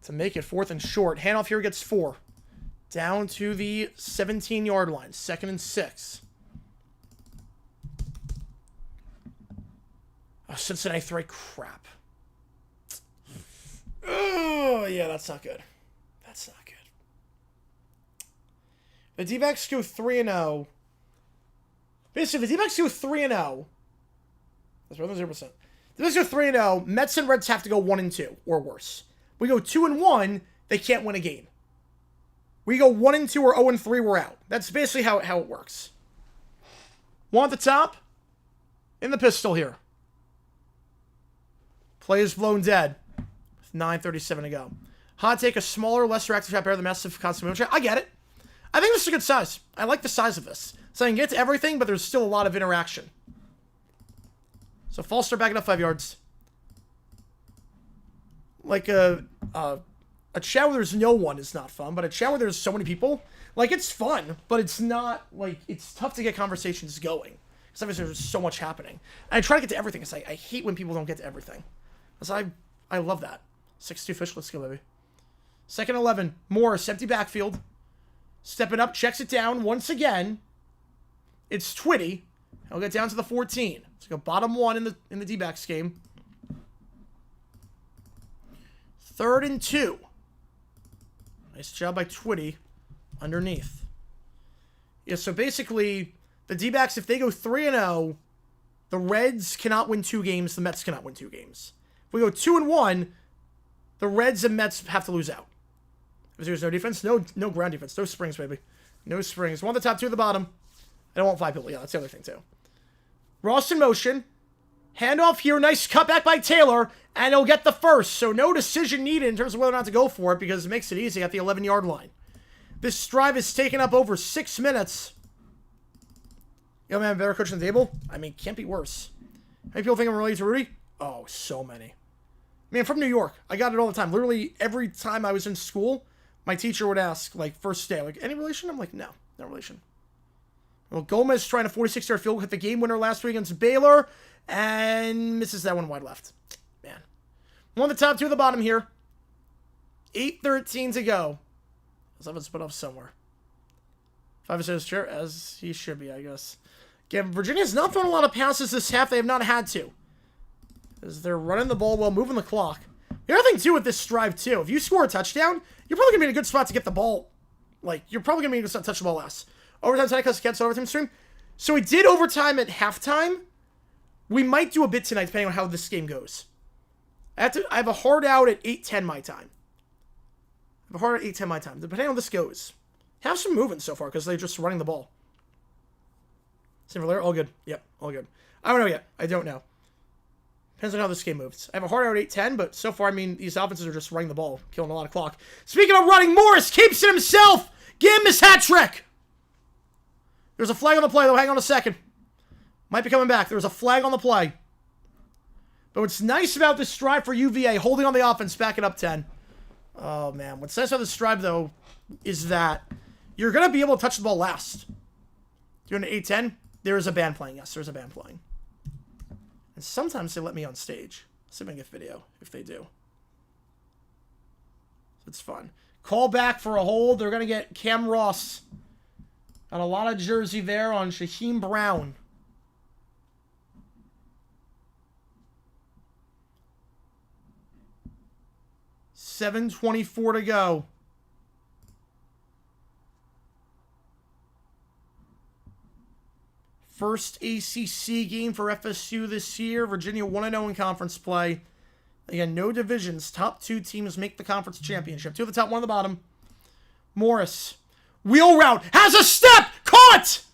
to make it 4th and short. Handoff here gets 4. Down to the 17-yard line. 2nd and 6. Oh, Cincinnati 3. Crap. Oh, yeah, that's not good. That's not good. The D-backs go 3-0. Basically, the D-backs go 3-0. That's more than 0%. The D-backs go 3-0. Mets and Reds have to go 1-2 or worse. We go 2-1, they can't win a game. We go 1-2 or 0-3, we're out. That's basically how it works. 1 at the top. In the pistol here. Play is blown dead. With 9:37 to go. Hot take, a smaller, less reactive trap area than the massive constant trap. I get it. I think this is a good size. I like the size of this. So I can get to everything, but there's still a lot of interaction. So false start backing up 5 yards. Like a chat where there's no one is not fun, but a chat where there's so many people, like, it's fun, but it's not, like, it's tough to get conversations going. Because obviously there's so much happening. And I try to get to everything. It's like, I hate when people don't get to everything. Because I love that. 6-2 fish, let's go, baby. Second 11, Morris, empty backfield. Stepping up, checks it down once again. It's Twitty. He'll get down to the 14. Let's go bottom one in the D-backs game. 3rd and 2. Nice job by Twitty underneath. Yeah, so basically, the D-backs, if they go 3-0, the Reds cannot win 2 games, the Mets cannot win 2 games. If we go 2-1, the Reds and Mets have to lose out. If there's no defense, no ground defense, no springs, baby. No springs. One of the top 2 at the bottom. I don't want 5 people. Yeah, that's the other thing, too. Ross in motion. Handoff here. Nice cutback by Taylor. And he'll get the first. So no decision needed in terms of whether or not to go for it because it makes it easy at the 11-yard line. This drive is taken up over 6 minutes. Yo, man, better coach than the table? I mean, can't be worse. How many people think I'm related to Rudy? Oh, so many. Man, from New York. I got it all the time. Literally, every time I was in school, my teacher would ask, like, first day, like, any relation? I'm like, no relation. Well, Gomez trying a 46-yard field goal, hit the game winner last week against Baylor, and misses that one wide left. Man. One of the top 2 at the bottom here. 8:13 to go. Let's have it split up somewhere. 5 says sure, as he should be, I guess. Again, Virginia's not throwing a lot of passes this half. They have not had to. As they're running the ball well, moving the clock. The other thing, too, with this drive, too, if you score a touchdown, you're probably going to be in a good spot to get the ball. Like, you're probably going to be in a good spot to touch the ball last. Overtime tonight because Cats overtime stream. So we did overtime at halftime. We might do a bit tonight, depending on how this game goes. I have a hard out at 8:10 my time. I have a hard out at 8:10 my time, depending on how this goes. Have some movement so far, because they're just running the ball. Same for Lair, all good. Yep, all good. I don't know yet. I don't know. Depends on how this game moves. I have a hard out at 8:10, but so far, I mean, these offenses are just running the ball, killing a lot of clock. Speaking of running, Morris keeps it himself. Give him his hat trick. There's a flag on the play, though. Hang on a second. Might be coming back. There's a flag on the play. But what's nice about this drive for UVA, holding on the offense, back it up 10. Oh, man. What's nice about this drive, though, is that you're going to be able to touch the ball last. Doing an 8-10, there is a band playing. Yes, there's a band playing. And sometimes they let me on stage. Let's see if I can get video, if they do. It's fun. Call back for a hold. They're going to get Cam Ross. Got a lot of jersey there on Shaheem Brown. $7:24 to go. First ACC game for FSU this year. Virginia 1-0 in conference play. Again, no divisions. Top 2 teams make the conference championship. 2 at the top, 1 at the bottom. Morris. Wheel route. Has a step. Caught!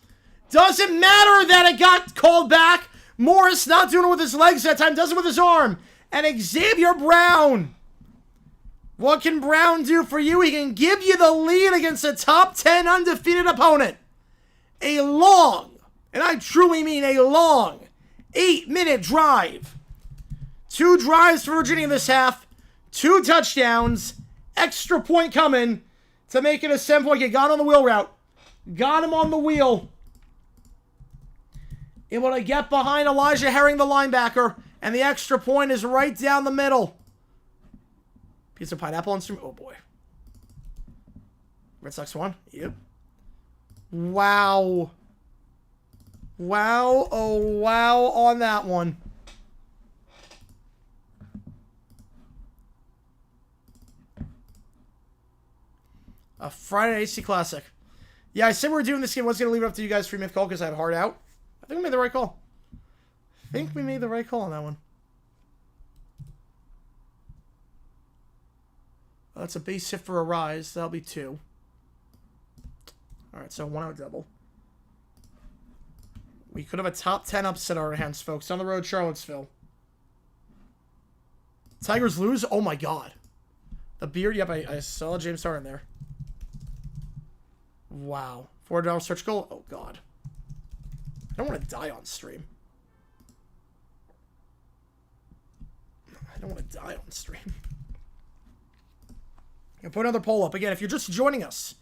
Doesn't matter that it got called back. Morris not doing it with his legs that time. Does it with his arm. And Xavier Brown. What can Brown do for you? He can give you the lead against a top 10 undefeated opponent. A long, and I truly mean a long, 8-minute drive. 2 drives for Virginia this half. 2 touchdowns. Extra point coming to make it a 7-point game. Got on the wheel route. Got him on the wheel. Able to get behind Elijah Herring, the linebacker. And the extra point is right down the middle. Piece of pineapple on stream. Oh, boy. Red Sox won? Yep. Wow. Wow. Oh, wow on that one. A Friday AC Classic. Yeah, I said we were doing this game. I was going to leave it up to you guys for your call because I have a hard out. I think we made the right call. I think we made the right call on that one. That's a base hit for a rise. That'll be 2. Alright, so 1 out double. We could have a top 10 upset on our hands, folks. On the road, Charlottesville. Tigers lose? Oh my god. The beard? Yep, I saw James Harden there. Wow. $4 search goal? Oh god. I don't want to die on stream. I don't want to die on stream. I'm going to put another poll up. Again, if you're just joining us,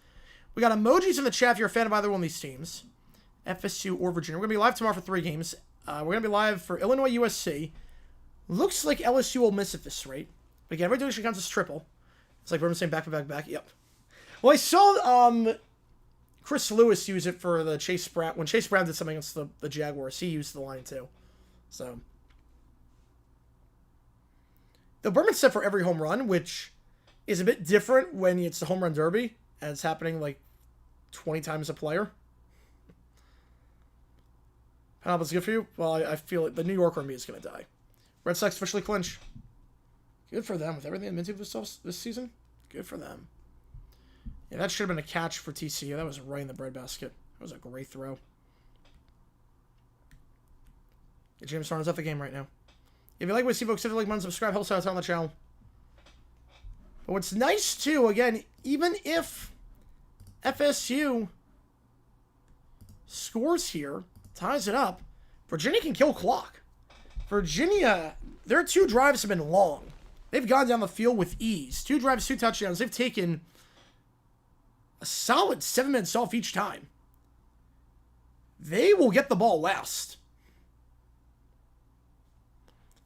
we got emojis in the chat if you're a fan of either one of these teams. FSU or Virginia. We're going to be live tomorrow for 3 games. We're going to be live for Illinois, USC. Looks like LSU will miss at this rate. But again, every donation counts as triple. It's like we're saying back. Yep. Well, I saw Chris Lewis use it for the Chase Brown. When Chase Brown did something against the Jaguars, he used the line too. So the Berman's set for every home run, which is a bit different when it's the home run derby, and it's happening like 20 times a player. Pineapple's good for you? Well, I feel like the New Yorker in me is going to die. Red Sox officially clinch. Good for them with everything they've been through this season. Good for them. Yeah, that should have been a catch for TCU. That was right in the breadbasket. That was a great throw. Yeah, James Harden's off the game right now. If you like what you see, folks, hit the like button, subscribe, helps out on the channel. But what's nice, too, again, even if FSU scores here, ties it up, Virginia can kill clock. Virginia, their 2 drives have been long. They've gone down the field with ease. 2 drives, 2 touchdowns. They've taken a solid 7 minutes off each time. They will get the ball last.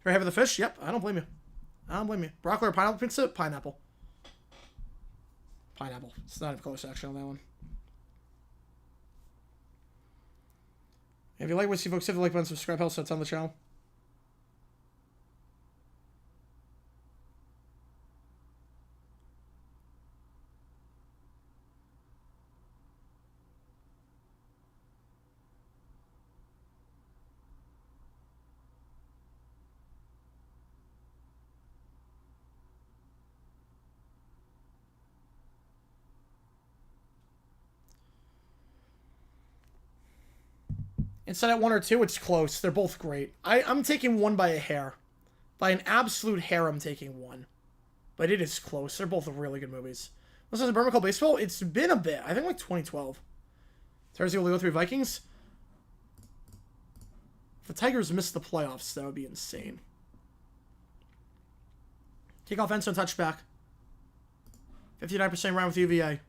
You're happy with the fish? Yep, I don't blame you. I don't blame you. Broccoli or pineapple pizza? Pineapple. Pineapple. It's not even close, actually, on that one. If you like what you see, folks, hit the like button, subscribe, helps out on the channel. Inside at 1 or 2, it's close. They're both great. I'm taking 1 by a hair. By an absolute hair, I'm taking 1. But it is close. They're both really good movies. This is a Burma Call Baseball. It's been a bit. I think like 2012. Thursday will go 3 Vikings. If the Tigers miss the playoffs, that would be insane. Kickoff end zone touchback. 59% round with UVA.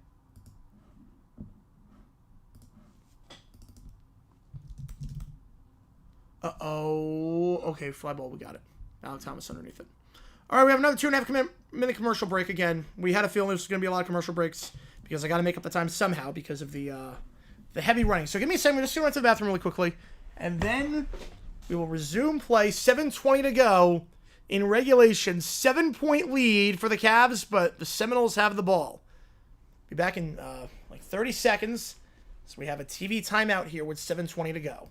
Uh-oh. Okay, fly ball, we got it. Alex Thomas underneath it. All right, we have another 2.5-minute commercial break again. We had a feeling this was going to be a lot of commercial breaks because I got to make up the time somehow because of the heavy running. So give me a second. We're just going to run to the bathroom really quickly, and then we will resume play. 7:20 to go in regulation. 7-point lead for the Cavs, but the Seminoles have the ball. Be back in like 30 seconds. So we have a TV timeout here with 7:20 to go.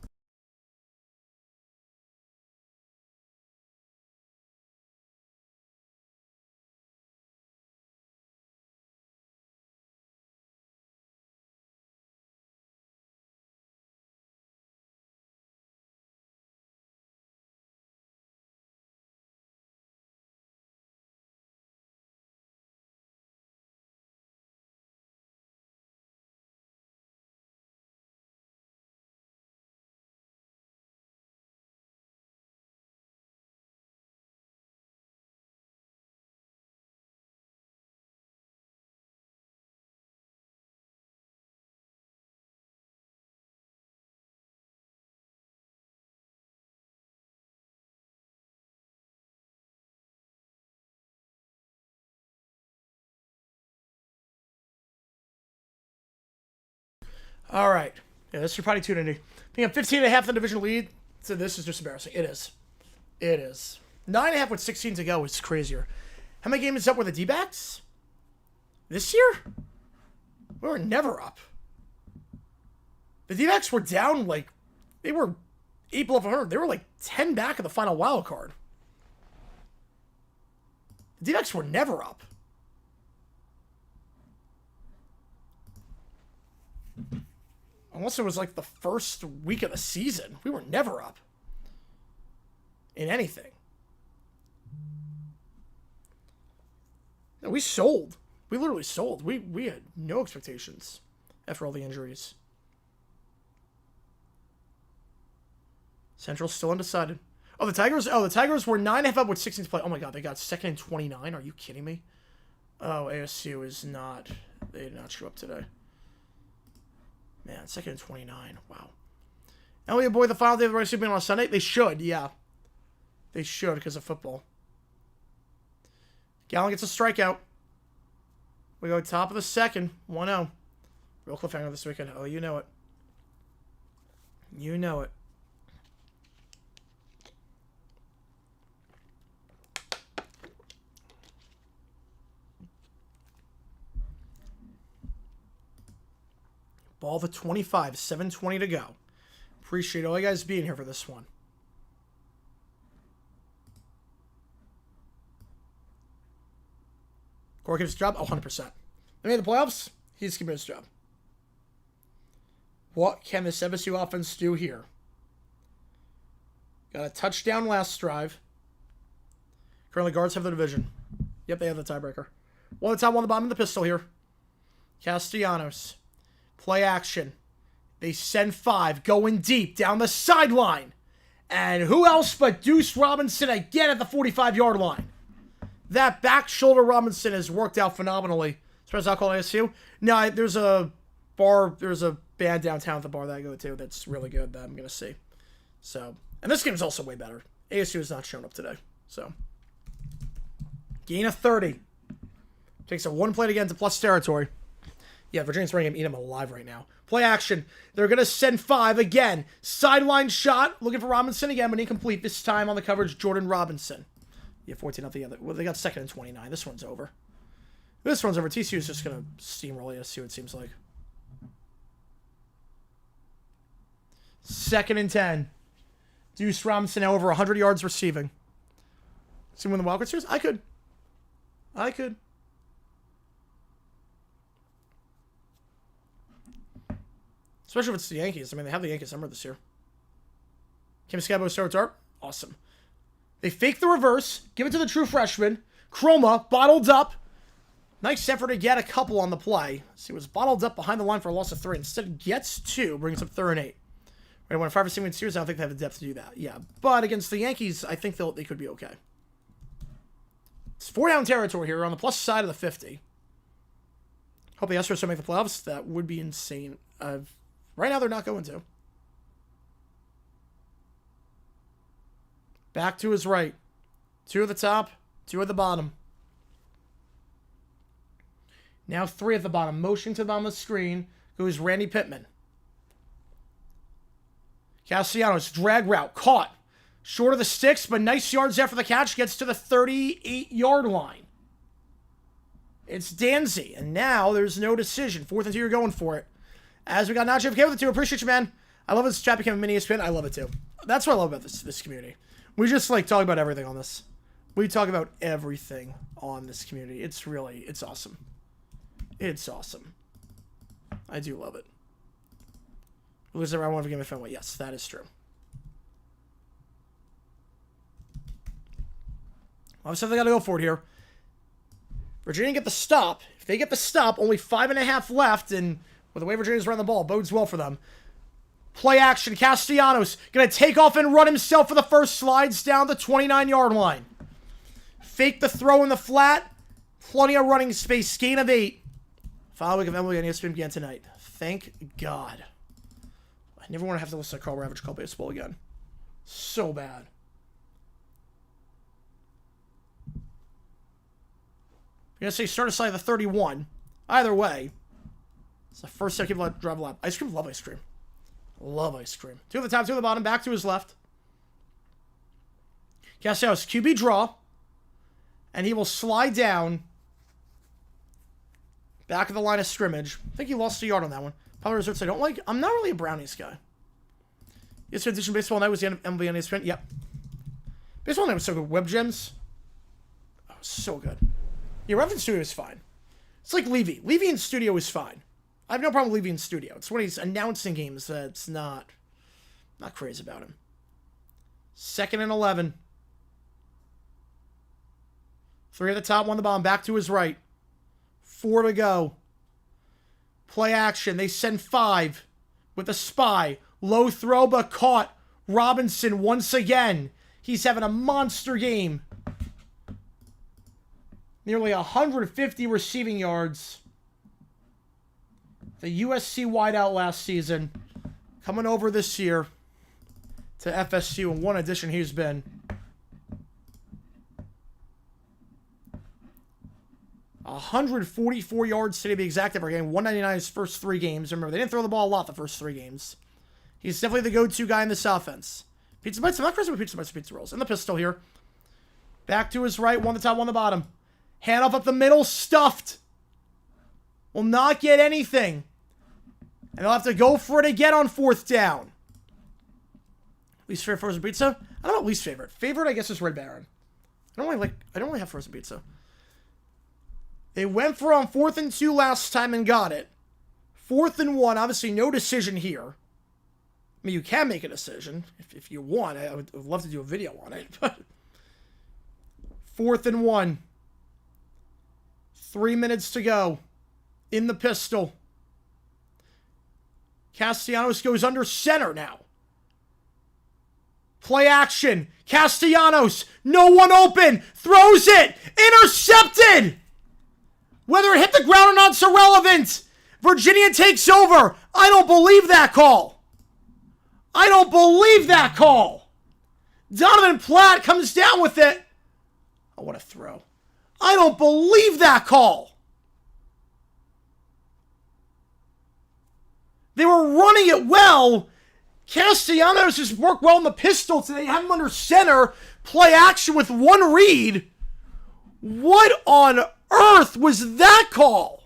All right. Yeah, this is probably tuned in. Being a 15.5 in the division lead, so this is just embarrassing. It is. It is. 9.5 with 16 to go is crazier. How many games is up with the D-backs? This year? We were never up. The D-backs were down like, they were 8 below 100. They were like 10 back of the final wild card. The D-backs were never up. Unless it was like the first week of the season. We were never up. In anything. No, we sold. We literally sold. We had no expectations after all the injuries. Central's still undecided. Oh, the Tigers were 9.5 up with 16 to play. Oh my god, they got second and 29. Are you kidding me? Oh, ASU is not. They did not show up today. Man, second and 29. Wow. And we avoid the final day of the regular season on Sunday. They should, yeah. They should because of football. Gallen gets a strikeout. We go top of the second, 1-0. Real cliffhanger this weekend. Oh, you know it. You know it. Ball the 25, 7:20 to go. Appreciate all you guys being here for this one. Corey gives his job? Oh, 100%. They made the playoffs. He's keeping his job. What can this FSU offense do here? Got a touchdown last drive. Currently, guards have the division. Yep, they have the tiebreaker. One on the top, one on the bottom of the pistol here. Castellanos. Play action. They send 5, going deep down the sideline. And who else but Deuce Robinson again at the 45-yard line. That back shoulder Robinson has worked out phenomenally. As far as alcohol ASU. No, there's a band downtown at the bar that I go to that's really good that I'm going to see. So, and this game is also way better. ASU has not shown up today. So, gain of 30. Takes a 1 play to get into plus territory. Yeah, Virginia's running him, eat him alive right now. Play action. They're going to send 5 again. Sideline shot. Looking for Robinson again, but incomplete. This time on the coverage, Jordan Robinson. Yeah, 14 the other. Well, they got 2nd and 29. This one's over. This one's over. TCU is just going to steamroll ASU, it seems like. 2nd and 10. Deuce Robinson now over 100 yards receiving. See him win the Wildcard Series? I could. Especially if it's the Yankees. I mean, they have the Yankees number this year. Kim Scabo, Sarah Tarp. Awesome. They fake the reverse. Give it to the true freshman. Chroma, bottled up. Nice effort to get a couple on the play. So he was bottled up behind the line for a loss of 3. Instead, gets 2. Brings up 3rd and 8. Right, when a 5 or 6 win series, I don't think they have the depth to do that. Yeah, but against the Yankees, I think they could be okay. It's 4-down territory here on the plus side of the 50. Hope the Astros don't make the playoffs. That would be insane. Right now, they're not going to. Back to his right. 2 at the top, 2 at the bottom. Now 3 at the bottom. Motion to the bottom of the screen goes Randy Pittman. Castellanos, drag route, caught. Short of the sticks, but nice yards after the catch. Gets to the 38-yard line. It's Danzy, and now there's no decision. 4th and 2, you're going for it. As we got Nacho FK with the 2. Appreciate you, man. I love this chat became a mini ESPN. I love it, too. That's what I love about this community. We just, talk about everything on this. We talk about everything on this community. It's awesome. It's awesome. I do love it. Lose every round 1 of a game of Fumble. Yes, that is true. Obviously, they got to go for it here. Virginia get the stop. If they get the stop, only 5.5 left, and with the way Virginia's running the ball, bodes well for them. Play action. Castellanos going to take off and run himself for the first. Slides down the 29-yard line. Fake the throw in the flat. Plenty of running space. Gain of 8. Final week of MLB on ESPN began tonight. Thank God. I never want to have to listen to Carl Ravage call baseball again. So bad. You're going to say start aside the 31. Either way. It's the first time people drive a lap. Ice cream? Love ice cream. Love ice cream. 2 at the top, 2 at the bottom. Back to his left. Castellanos, QB draw. And he will slide down. Back of the line of scrimmage. I think he lost a yard on that one. Probably reserves I don't like. I'm not really a Brownies guy. ESPN edition baseball night was the end of MLB on ESPN. Yep. Baseball night was so good. Web gems. Oh, so good. Yeah, Rev in studio is fine. It's like Levy. Levy in studio is fine. I have no problem with Levy in studio. It's when he's announcing games that's not crazy about him. 2nd and 11. 3 at the top, 1 at the bottom. Back to his right. 4 to go. Play action. They send 5 with a spy. Low throw, but caught. Robinson once again. He's having a monster game. Nearly 150 receiving yards. The USC wideout last season. Coming over this year. to FSU, and one addition he's been. 144 yards today, to be exact, every game. 199 his first 3 games. Remember, they didn't throw the ball a lot the first 3 games. He's definitely the go-to guy in this offense. Pizza bites. I'm not crazy with pizza bites or pizza rolls. In the pistol here. Back to his right. One the top, one the bottom. Handoff up the middle. Stuffed. Will not get anything. And they'll have to go for it again on 4th down. Least favorite frozen pizza? I don't know what least favorite. Favorite, I guess, is Red Baron. I don't really have frozen pizza. They went for on 4th and 2 last time and got it. 4th and 1, obviously no decision here. I mean, you can make a decision if you want. I would love to do a video on it. But 4th and 1. 3 minutes to go. In the pistol. Castellanos goes under center now. Play action. Castellanos. No one open. Throws it. Intercepted. Whether it hit the ground or not is irrelevant. Virginia takes over. I don't believe that call. I don't believe that call. Donovan Platt comes down with it. Oh, what a throw. I don't believe that call. They were running it well. Castellanos has worked well in the pistol today. Have him under center. Play action with 1 read. What on earth was that call?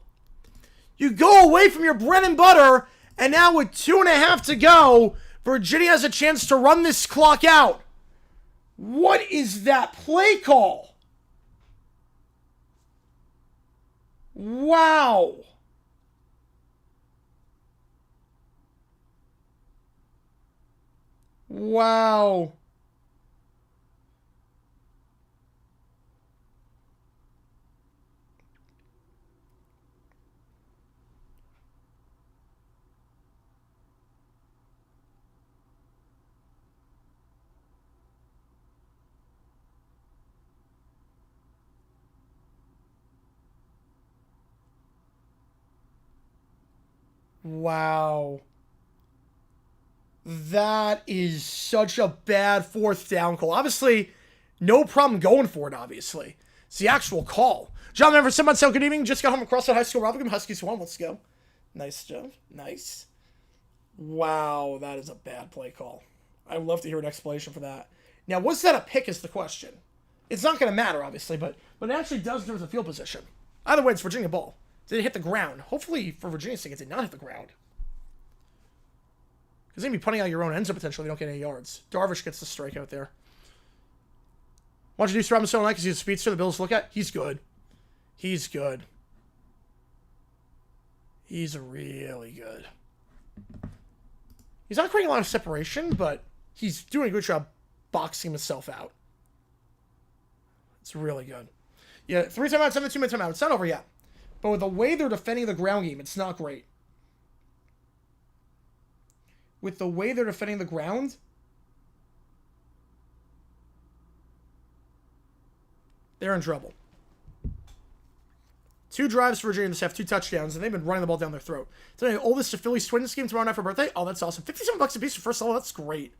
You go away from your bread and butter, and now with 2.5 to go, Virginia has a chance to run this clock out. What is that play call? Wow. Wow. Wow. That is such a bad 4th down call. Obviously, no problem going for it, obviously. It's the actual call. John Member, someone said, good evening. Just got home across the high school. Rotherham Huskies won. Let's go. Nice, Joe. Nice. Wow, that is a bad play call. I would love to hear an explanation for that. Now, was that a pick is the question. It's not going to matter, obviously, but it actually does do with the field position. Either way, it's Virginia ball. Did it hit the ground? Hopefully, for Virginia's sake, it did not hit the ground. Because they'd be punting out your own ends up potentially. You don't get any yards. Darvish gets the strikeout there. Watch you do Robinson tonight because he's a speedster the Bills look at. He's good. He's good. He's really good. He's not creating a lot of separation, but he's doing a good job boxing himself out. It's really good. Yeah, 3 timeouts, 7 2-minute timeout. It's not over yet. But with the way they're defending the ground game, it's not great. With the way they're defending the ground, they're in trouble. 2 drives for Virginia this half, 2 touchdowns, and they've been running the ball down their throat. Today, oldest to Phillies Twins game tomorrow night for birthday. Oh, that's awesome. $57 a piece for first level. That's great.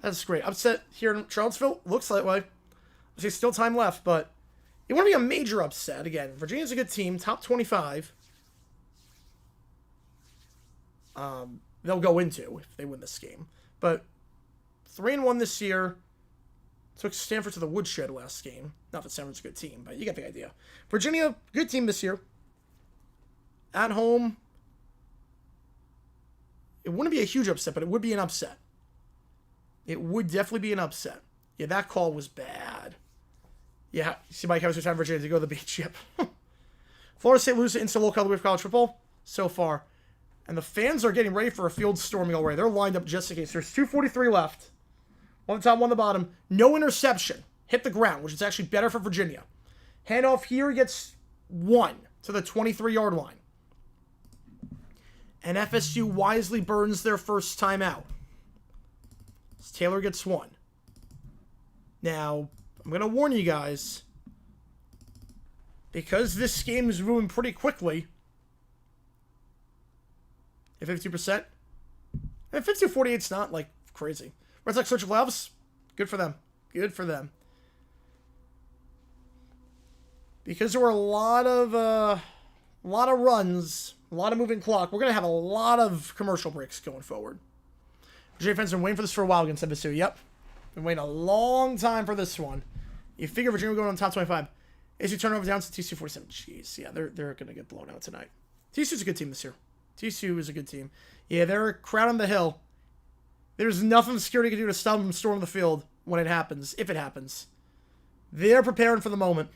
That's great. Upset here in Charlottesville. Looks that way. There's still time left, but it wouldn't be a major upset. Again, Virginia's a good team. Top 25. They'll go into if they win this game. But 3-1 this year. Took Stanford to the woodshed last game. Not that Stanford's a good team, but you get the idea. Virginia, good team this year. At home. It wouldn't be a huge upset, but it would be an upset. It would definitely be an upset. Yeah, that call was bad. Yeah, see Mike Harris time Virginia to go to the beach. Yep. Florida State loses into local with college football so far. And the fans are getting ready for a field storming already. They're lined up just in case. There's 2:43 left. One on the top, one on the bottom. No interception. Hit the ground, which is actually better for Virginia. Handoff here gets 1 to the 23-yard line. And FSU wisely burns their first timeout. Taylor gets 1. Now, I'm going to warn you guys. Because this game is moving pretty quickly. At 52%. And 52-48 is not, like, crazy. Red Sox search for playoffs. Good for them. Good for them. Because there were a lot of runs, a lot of moving clock, we're going to have a lot of commercial breaks going forward. Virginia fans have been waiting for this for a while against FSU. Yep. Been waiting a long time for this one. You figure Virginia will go on the top 25. ASU turnover down to TCU 47. Jeez, yeah, they're going to get blown out tonight. TCU's a good team this year. TCU is a good team. Yeah, they're a crowd on the hill. There's nothing security can do to stop them storm the field when it happens, if it happens. They're preparing for the moment.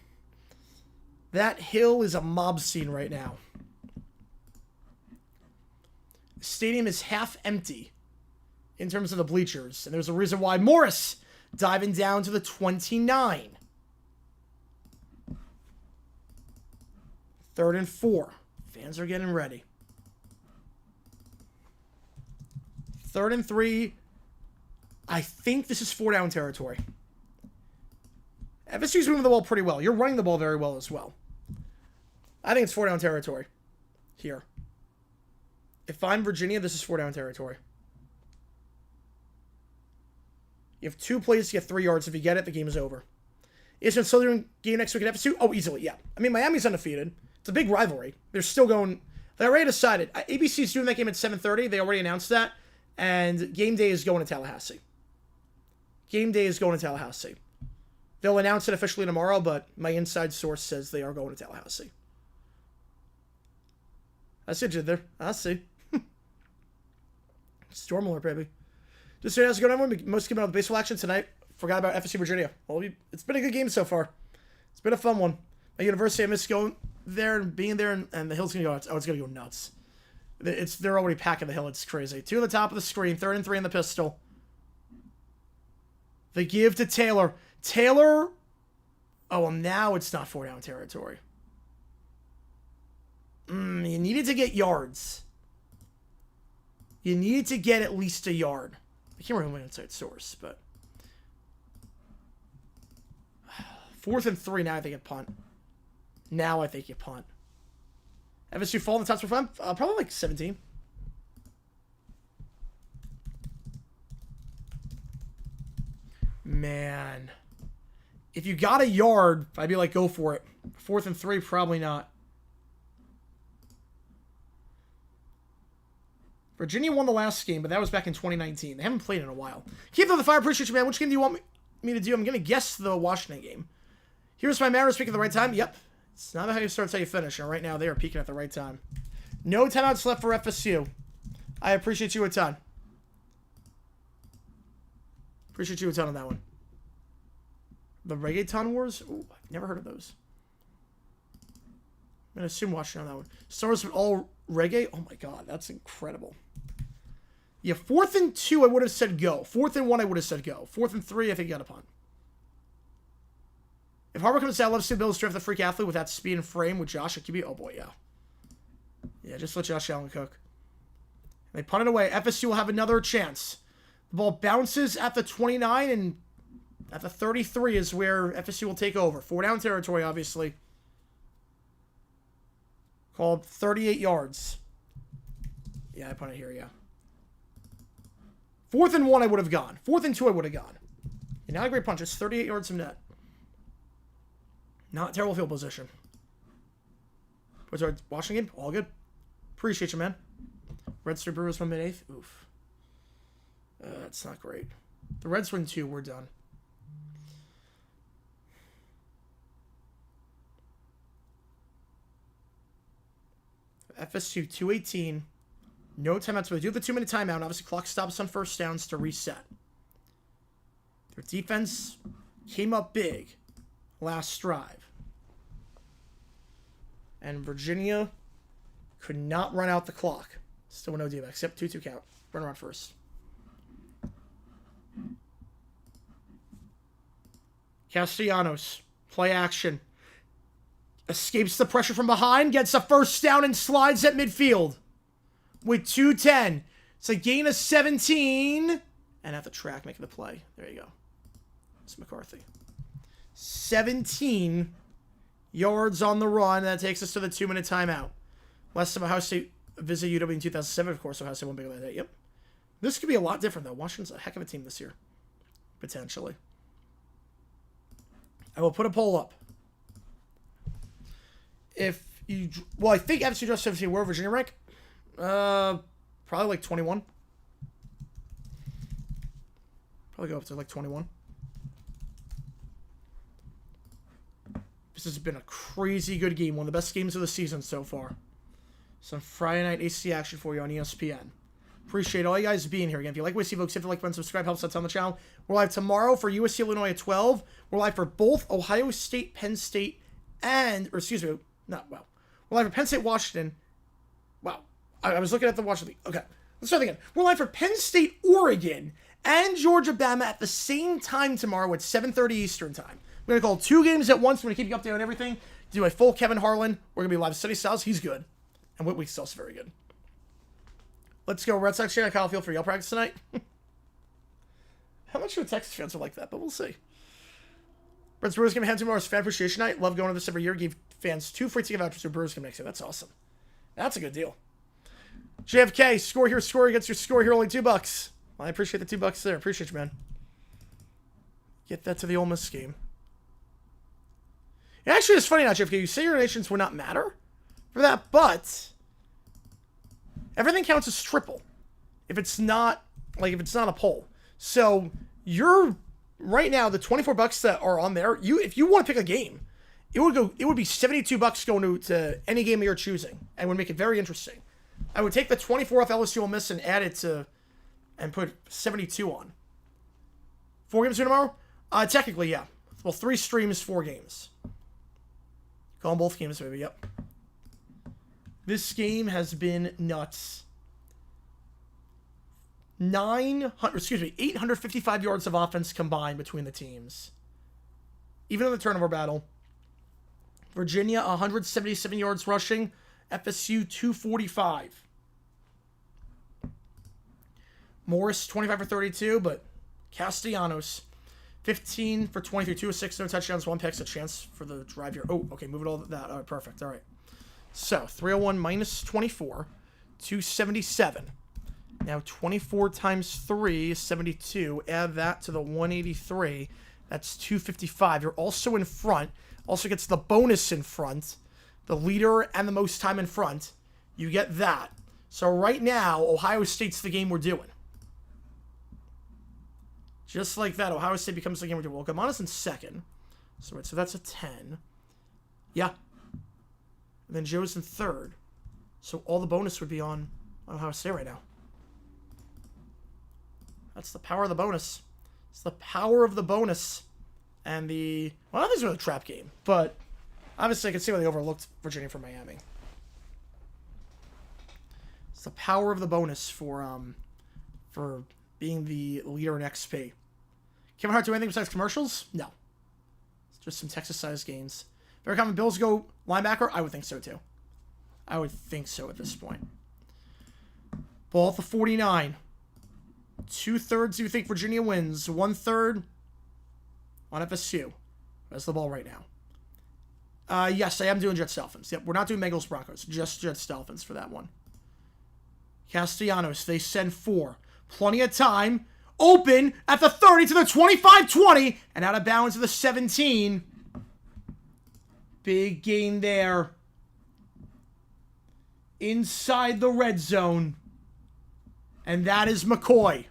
That hill is a mob scene right now. The stadium is half empty in terms of the bleachers. And there's a reason why. Morris diving down to the 29. 3rd and 4. Fans are getting ready. 3rd and 3. I think this is 4-down territory. FSU's moving the ball pretty well. You're running the ball very well as well. I think it's 4-down territory here. If I'm Virginia, this is 4-down territory. You have 2 plays to get 3 yards. If you get it, the game is over. Is it Southern game next week at FSU? Oh, easily, yeah. I mean, Miami's undefeated. It's a big rivalry. They're still going. They already decided. ABC's doing that game at 7:30. They already announced that. And game day is going to Tallahassee. Game day is going to Tallahassee. They'll announce it officially tomorrow, but my inside source says they are going to Tallahassee. I see what you did there. I see. Storm alert, baby. Just so how's it going, everyone? Most keeping up with baseball action tonight. Forgot about FSU Virginia. Well, it's been a good game so far. It's been a fun one. At University, I miss going there and being there, and the hill's going to go nuts. Oh, it's going to go nuts. They're already packing the hill. It's crazy. 2 on the top of the screen. 3rd and 3 in the pistol. The give to Taylor. Taylor. Oh, well, now it's not 4-down territory. You needed to get yards. You needed to get at least a yard. I can't remember my inside source, but 4th and 3. Now I think you punt. Now I think you punt. FSU fall in the top 25? Probably like 17. Man. If you got a yard, I'd be like, go for it. 4th and 3, probably not. Virginia won the last game, but that was back in 2019. They haven't played in a while. Keep up the fire. Appreciate you, man. Which game do you want me to do? I'm going to guess the Washington game. Here's my Mariners peaking at the right time. Yep. It's not how you start, it's how you finish. And right now, they are peaking at the right time. No timeouts left for FSU. I appreciate you a ton. Appreciate you a ton on that one. The Reggaeton Wars? Ooh, I've never heard of those. I'm going to assume Washington on that one. Stars with all reggae? Oh my god, that's incredible. Yeah, 4th and 2, I would have said go. 4th and 1, I would have said go. 4th and 3, I think you got a punt. If Harbaugh comes down, I love to see Bills draft the freak athlete with that speed and frame with Josh at QB. Oh boy, yeah. Yeah, just let Josh Allen cook. They punt it away. FSU will have another chance. The ball bounces at the 29, and at the 33 is where FSU will take over. 4-down territory, obviously. Called 38 yards. Yeah, I punt it here, yeah. 4th and 1, I would have gone. 4th and 2, I would have gone. And not a great punch. It's 38 yards from net. Not terrible field position. What's our Washington game? All good. Appreciate you, man. Red Star Brewers from mid-8th. Oof. That's not great. The Reds win 2. We're done. FSU 2:18. No timeouts. So they do the 2-minute timeout. Obviously, clock stops on first downs to reset. Their defense came up big last drive. And Virginia could not run out the clock. Still no D-back, except 2-2 count. Run around first. Castellanos, play action. Escapes the pressure from behind, gets a first down and slides at midfield. With 2:10. It's a gain of 17. And at the track, making the play. There you go. It's McCarthy. 17 yards on the run. That takes us to the 2-minute timeout. Last time Ohio State visited UW in 2007, of course, Ohio State won big on that day. Yep. This could be a lot different, though. Washington's a heck of a team this year. potentially. I will put a poll up. If you... Well, I think FSU Draft 17, where Virginia rank? Probably like 21. Probably go up to like 21. This has been a crazy good game. One of the best games of the season so far. Some Friday night ACC action for you on ESPN. Appreciate all you guys being here again. If you like what you see, folks, hit the like button, subscribe, helps us on the channel. We're live tomorrow for USC Illinois at 12. We're live for both Ohio State, Penn State, and... Or excuse me, not well. We're live for Penn State, Washington. Wow. I was looking at the Washington. Okay. Let's start again. We're live for Penn State, Oregon, and Georgia, Bama at the same time tomorrow at 7:30 Eastern time. We're going to call 2 games at once. We're going to keep you updated on everything. Do a full Kevin Harlan. We're going to be live. Study Styles, he's good. And Whitweek's Styles, very good. Let's go. Red Sox fan, Kyle Field for Yale practice tonight. How much of Texas fans are like that, but we'll see. Brent's Brewers game ahead tomorrow's Fan Appreciation Night. Love going to this every year. Give fans 2 free ticket vouchers to Brewers game next year. That's awesome. That's a good deal. JFK, score here, score against your score here, only $2. Well, I appreciate the $2 there. Appreciate you, man. Get that to the Ole Miss game. It actually is funny now, JFK. You say your donations would not matter for that, but everything counts as triple if it's not a poll. So you're right now the $24 that are on there. If you want to pick a game, it would be $72 going to any game you're choosing, and would make it very interesting. I would take the 24 off LSU Ole Miss and add it to, and put 72 on. 4 games tomorrow? Technically, yeah. Well, 3 streams, 4 games. Go on both games, maybe. Yep. This game has been nuts. 855 yards of offense combined between the teams. Even in the turnover battle. Virginia, 177 yards rushing. FSU, 245. Morris, 25 for 32, but Castellanos, 15 for 23, 2 of 6, no touchdowns, 1 pick, a chance for the drive here. Oh, okay, move it all to that. All right, perfect. All right. So, 301 minus 24, 277. Now, 24 times 3 is 72. Add that to the 183. That's 255. You're also in front. Also gets the bonus in front. The leader and the most time in front. You get that. So, right now, Ohio State's the game we're doing. Just like that, Ohio State becomes the game we're doing. Well, Gamana's in second. So that's a 10. Yeah. And then Joe's in third. So all the bonus would be on Ohio State right now. That's the power of the bonus. It's the power of the bonus. And the... Well, I don't think it's really a trap game. But obviously I can see why they overlooked Virginia for Miami. It's the power of the bonus for being the leader in XP. Kevin Hart do anything besides commercials? No. It's just some Texas-sized gains. Very common. Bills go linebacker? I would think so, too. I would think so at this point. Ball at the 49. 2/3 you think Virginia wins. 1/3 on FSU. That's the ball right now. Yes, I am doing Jets Dolphins. Yep, we're not doing Bengals Broncos. Just Jets Dolphins for that one. Castellanos, they send 4. Plenty of time. Open at the 30 to the 25-20. And out of bounds to the 17. Big gain there. Inside the red zone. And that is McCoy.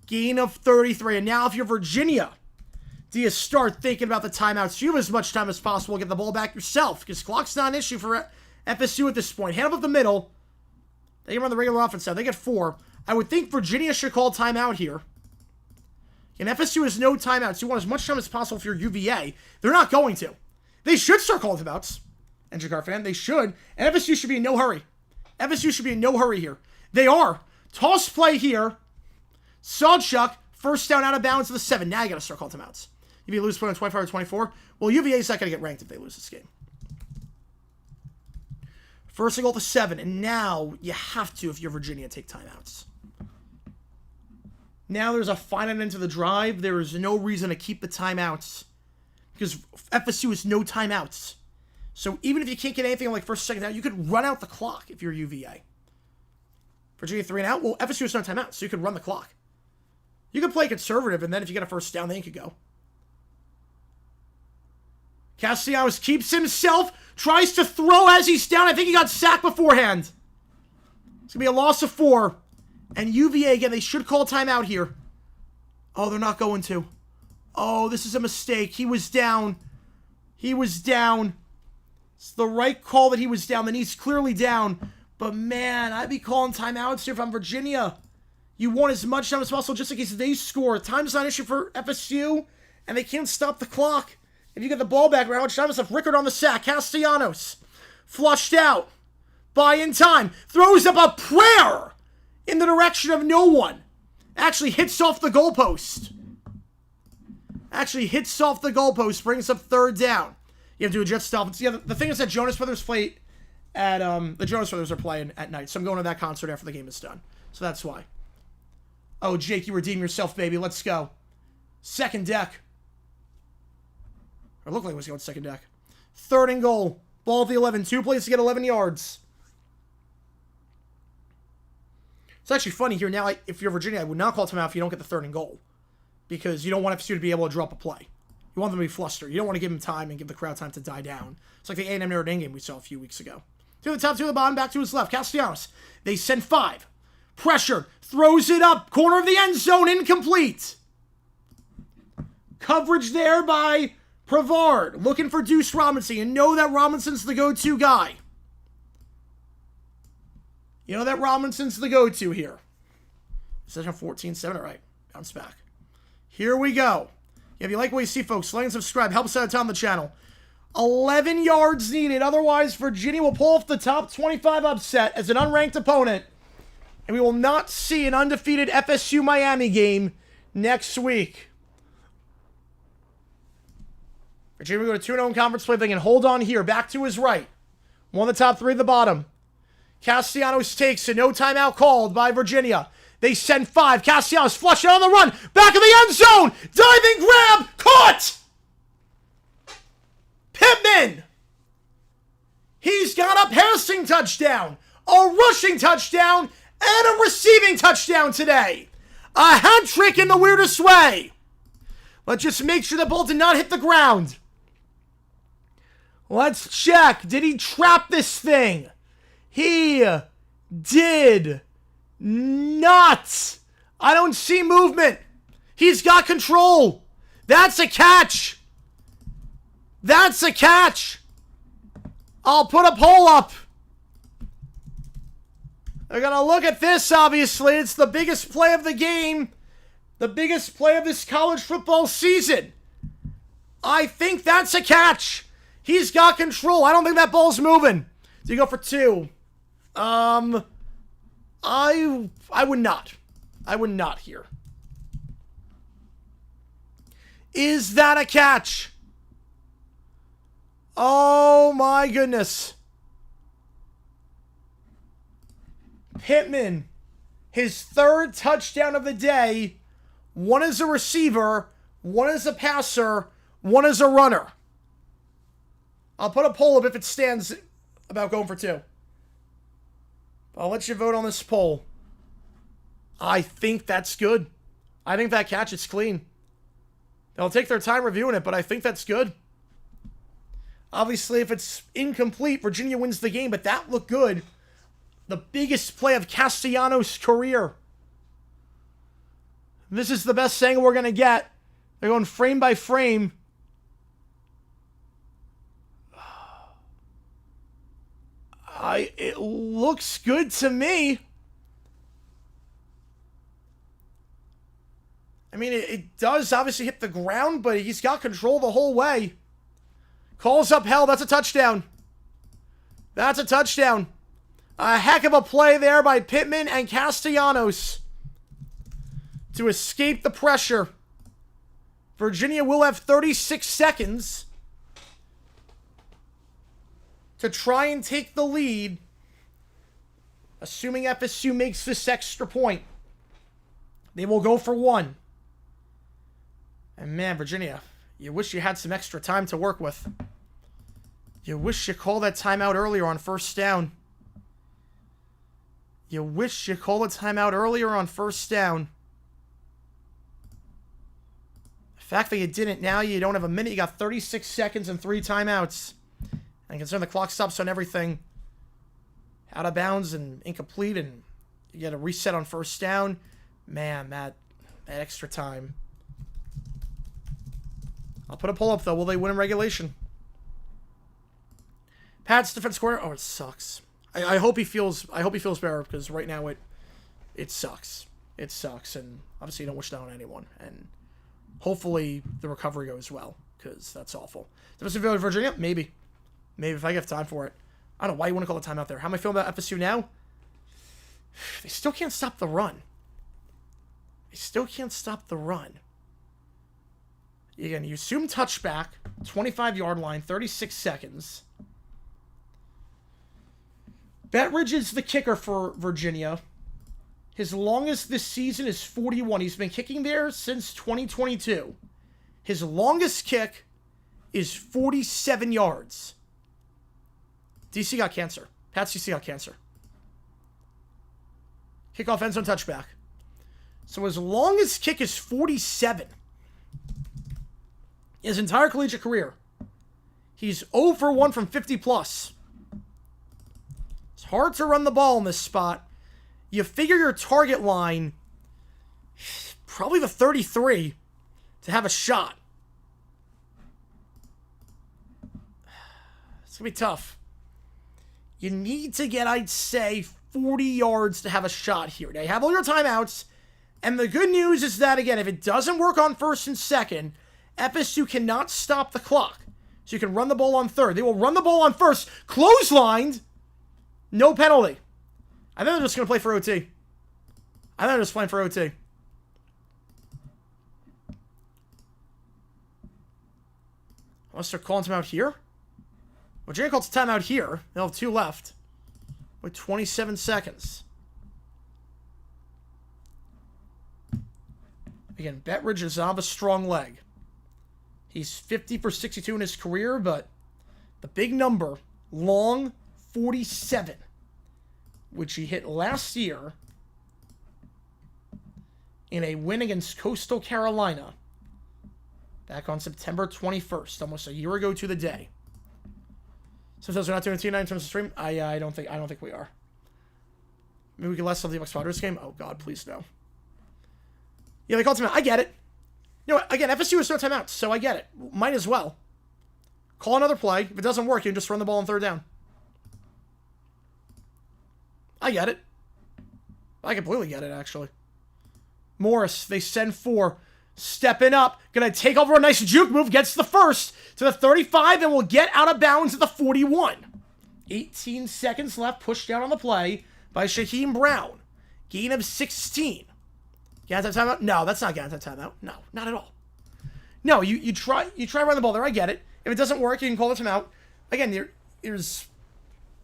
Gain of 33. And now if you're Virginia, do you start thinking about the timeouts? You have as much time as possible to get the ball back yourself. Because clock's not an issue for FSU at this point. Hand up the middle. They can run the regular offense now. They get 4. I would think Virginia should call timeout here. And FSU has no timeouts. You want as much time as possible for your UVA. They're not going to. They should start calling timeouts. And Jagar fan, they should. And FSU should be in no hurry. FSU should be in no hurry here. They are. Toss play here. Sawchuck, first down out of bounds to the 7. Now you got to start calling timeouts. UVA lose point on 25 or 24. Well, UVA is not going to get ranked if they lose this game. First and goal to 7. And now you have to, if you're Virginia, take timeouts. Now there's a finite end to the drive. There is no reason to keep the timeouts. Because FSU has no timeouts. So even if you can't get anything on like first or second down, you could run out the clock if you're UVA. Virginia 3 and out. Well, FSU has no timeouts, so you could run the clock. You could play conservative, and then if you get a first down, then you could go. Castellanos keeps himself, tries to throw as he's down. I think he got sacked beforehand. It's going to be a loss of 4. And UVA, again, they should call timeout here. Oh, they're not going to. Oh, this is a mistake. He was down. He was down. It's the right call that he was down. The knee's clearly down. But, man, I'd be calling timeouts here if I'm Virginia. You want as much time as possible just in case they score. Time's not an issue for FSU, and they can't stop the clock. If you get the ball back, how much time is left? Rickard on the sack. Castellanos. Flushed out. Buy in time. Throws up a prayer in the direction of no one. Actually hits off the goalpost. Brings up 3rd down. You have to do a jet stop. Yeah, the thing is that Jonas Brothers play at, the Jonas Brothers are playing at night. So I'm going to that concert after the game is done. So that's why. Oh, Jake, you redeem yourself, baby. Let's go. Second deck. Or looked like it was going second deck. 3rd and goal. Ball at the 11. 2 plays to get 11 yards. It's actually funny here now. If you're Virginia, I would not call timeout if you don't get the 3rd and goal. Because you don't want FSU to be able to drop a play. You want them to be flustered. You don't want to give them time and give the crowd time to die down. It's like the A&M Notre Dame game we saw a few weeks ago. 2 to the top, 2 to the bottom, back to his left. Castellanos. They send 5. Pressure. Throws it up. Corner of the end zone. Incomplete. Coverage there by Prevard. Looking for Deuce Robinson. You know that Robinson's the go-to guy. You know that Robinson's the go-to here. Session 14-7. All right. Bounce back. Here we go. If you like what you see, folks, like and subscribe. Help us out on the channel. 11 yards needed. Otherwise, Virginia will pull off the top 25 upset as an unranked opponent. And we will not see an undefeated FSU Miami game next week. Virginia will go to 2-0 in conference play. They can hold on here. Back to his right. 1 of the top 3 at the bottom. Castellanos takes it. No timeout called by Virginia. They send 5. Castellanos flush it on the run. Back of the end zone. Diving grab. Caught. Pittman. He's got a passing touchdown, a rushing touchdown, and a receiving touchdown today. A hat trick in the weirdest way. Let's just make sure the ball did not hit the ground. Let's check. Did he trap this thing? He did not. I don't see movement. He's got control. That's a catch. That's a catch. I'll put a poll up. They're going to look at this, obviously. It's the biggest play of the game. The biggest play of this college football season. I think that's a catch. He's got control. I don't think that ball's moving. So you go for 2. I would not. I would not here. Is that a catch? Oh my goodness. Pittman, his 3rd touchdown of the day. 1 as a receiver, 1 as a passer, 1 as a runner. I'll put a poll up if it stands about going for 2. I'll let you vote on this poll. I think that's good. I think that catch is clean. They'll take their time reviewing it, but I think that's good. Obviously, if it's incomplete, Virginia wins the game, but that looked good. The biggest play of Castellanos' career. This is the best angle we're going to get. They're going frame by frame. It looks good to me. I mean, it does obviously hit the ground, but he's got control the whole way. Calls up hell. That's a touchdown. That's a touchdown. A heck of a play there by Pittman and Castellanos to escape the pressure. Virginia will have 36 seconds to try and take the lead, assuming FSU makes this extra point. They will go for 1. And man, Virginia, you wish you had some extra time to work with. You wish you called that timeout earlier on 1st down. You wish you called a timeout earlier on 1st down. fact that you didn't, now you don't have a minute. You got 36 seconds and 3 timeouts. And considering the clock stops on everything, out of bounds and incomplete, and you get a reset on first down, man, that extra time. I'll put a pull up though. Will they win in regulation? Pat's defense square. Oh, it sucks. I hope he feels better, because right now it sucks. It sucks, and obviously you don't wish that on anyone. And hopefully the recovery goes well, because that's awful. Defensive field of Virginia? Maybe if I have time for it. I don't know why you want to call the timeout there. How am I feeling about FSU now? They still can't stop the run. Again, you assume touchback, 25-yard line, 36 seconds. Bettridge is the kicker for Virginia. His longest this season is 41. He's been kicking there since 2022. His longest kick is 47 yards. DC got cancer. Pat's DC got cancer. Kickoff end zone touchback. So his longest kick is 47. His entire collegiate career. He's 0 for 1 from 50 plus. It's hard to run the ball in this spot. You figure your target line, probably the 33, to have a shot. It's going to be tough. You need to get, I'd say, 40 yards to have a shot here. Now, you have all your timeouts, and the good news is that, again, if it doesn't work on first and second, FSU cannot stop the clock. So you can run the ball on third. They will run the ball on first. Clotheslined. No penalty. I think they're just going to play for OT. I think they're just playing for OT. Unless they're calling timeout here. Well, Jerry calls timeout here. They'll have 2 left. With 27 seconds. Again, Bettridge is on a strong leg. He's 50 for 62 in his career, but the big number, long 47, which he hit last year in a win against Coastal Carolina back on September 21st, almost a year ago to the day. Sometimes we're not doing T9 in terms of stream. I don't think we are. Maybe we can less of the Bucks Padres game. Oh God, please no. Yeah, they called timeout. I get it. You know what? Again, FSU is no timeout, so I get it. Might as well. Call another play. If it doesn't work, you can just run the ball on third down. I get it. I completely get it, actually. Morris, they send 4. Stepping up. Gonna take over a nice juke move. Gets the first to the 35 and will get out of bounds at the 41. 18 seconds left. Pushed down on the play by Shaheem Brown. Gain of 16. Get out of timeout? No, that's not getting out of timeout. No, not at all. No, you try to run the ball there. I get it. If it doesn't work, you can call the timeout. Again, there's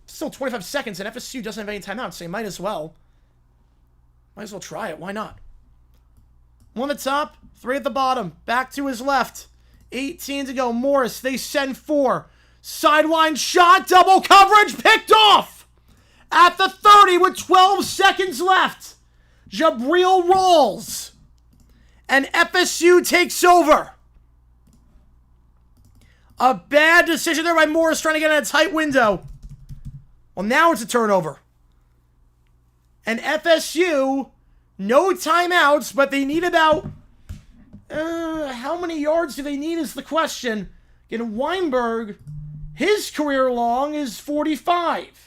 still 25 seconds, and FSU doesn't have any timeouts, so you might as well try it. Why not? 1 at the top, 3 at the bottom. Back to his left. 18 to go. Morris, they send 4. Sideline shot, double coverage, picked off! At the 30 with 12 seconds left. Jabril rolls. And FSU takes over. A bad decision there by Morris trying to get in a tight window. Well, now it's a turnover. And FSU, no timeouts, but they need about... how many yards do they need is the question. Again, Weinberg, his career long is 45.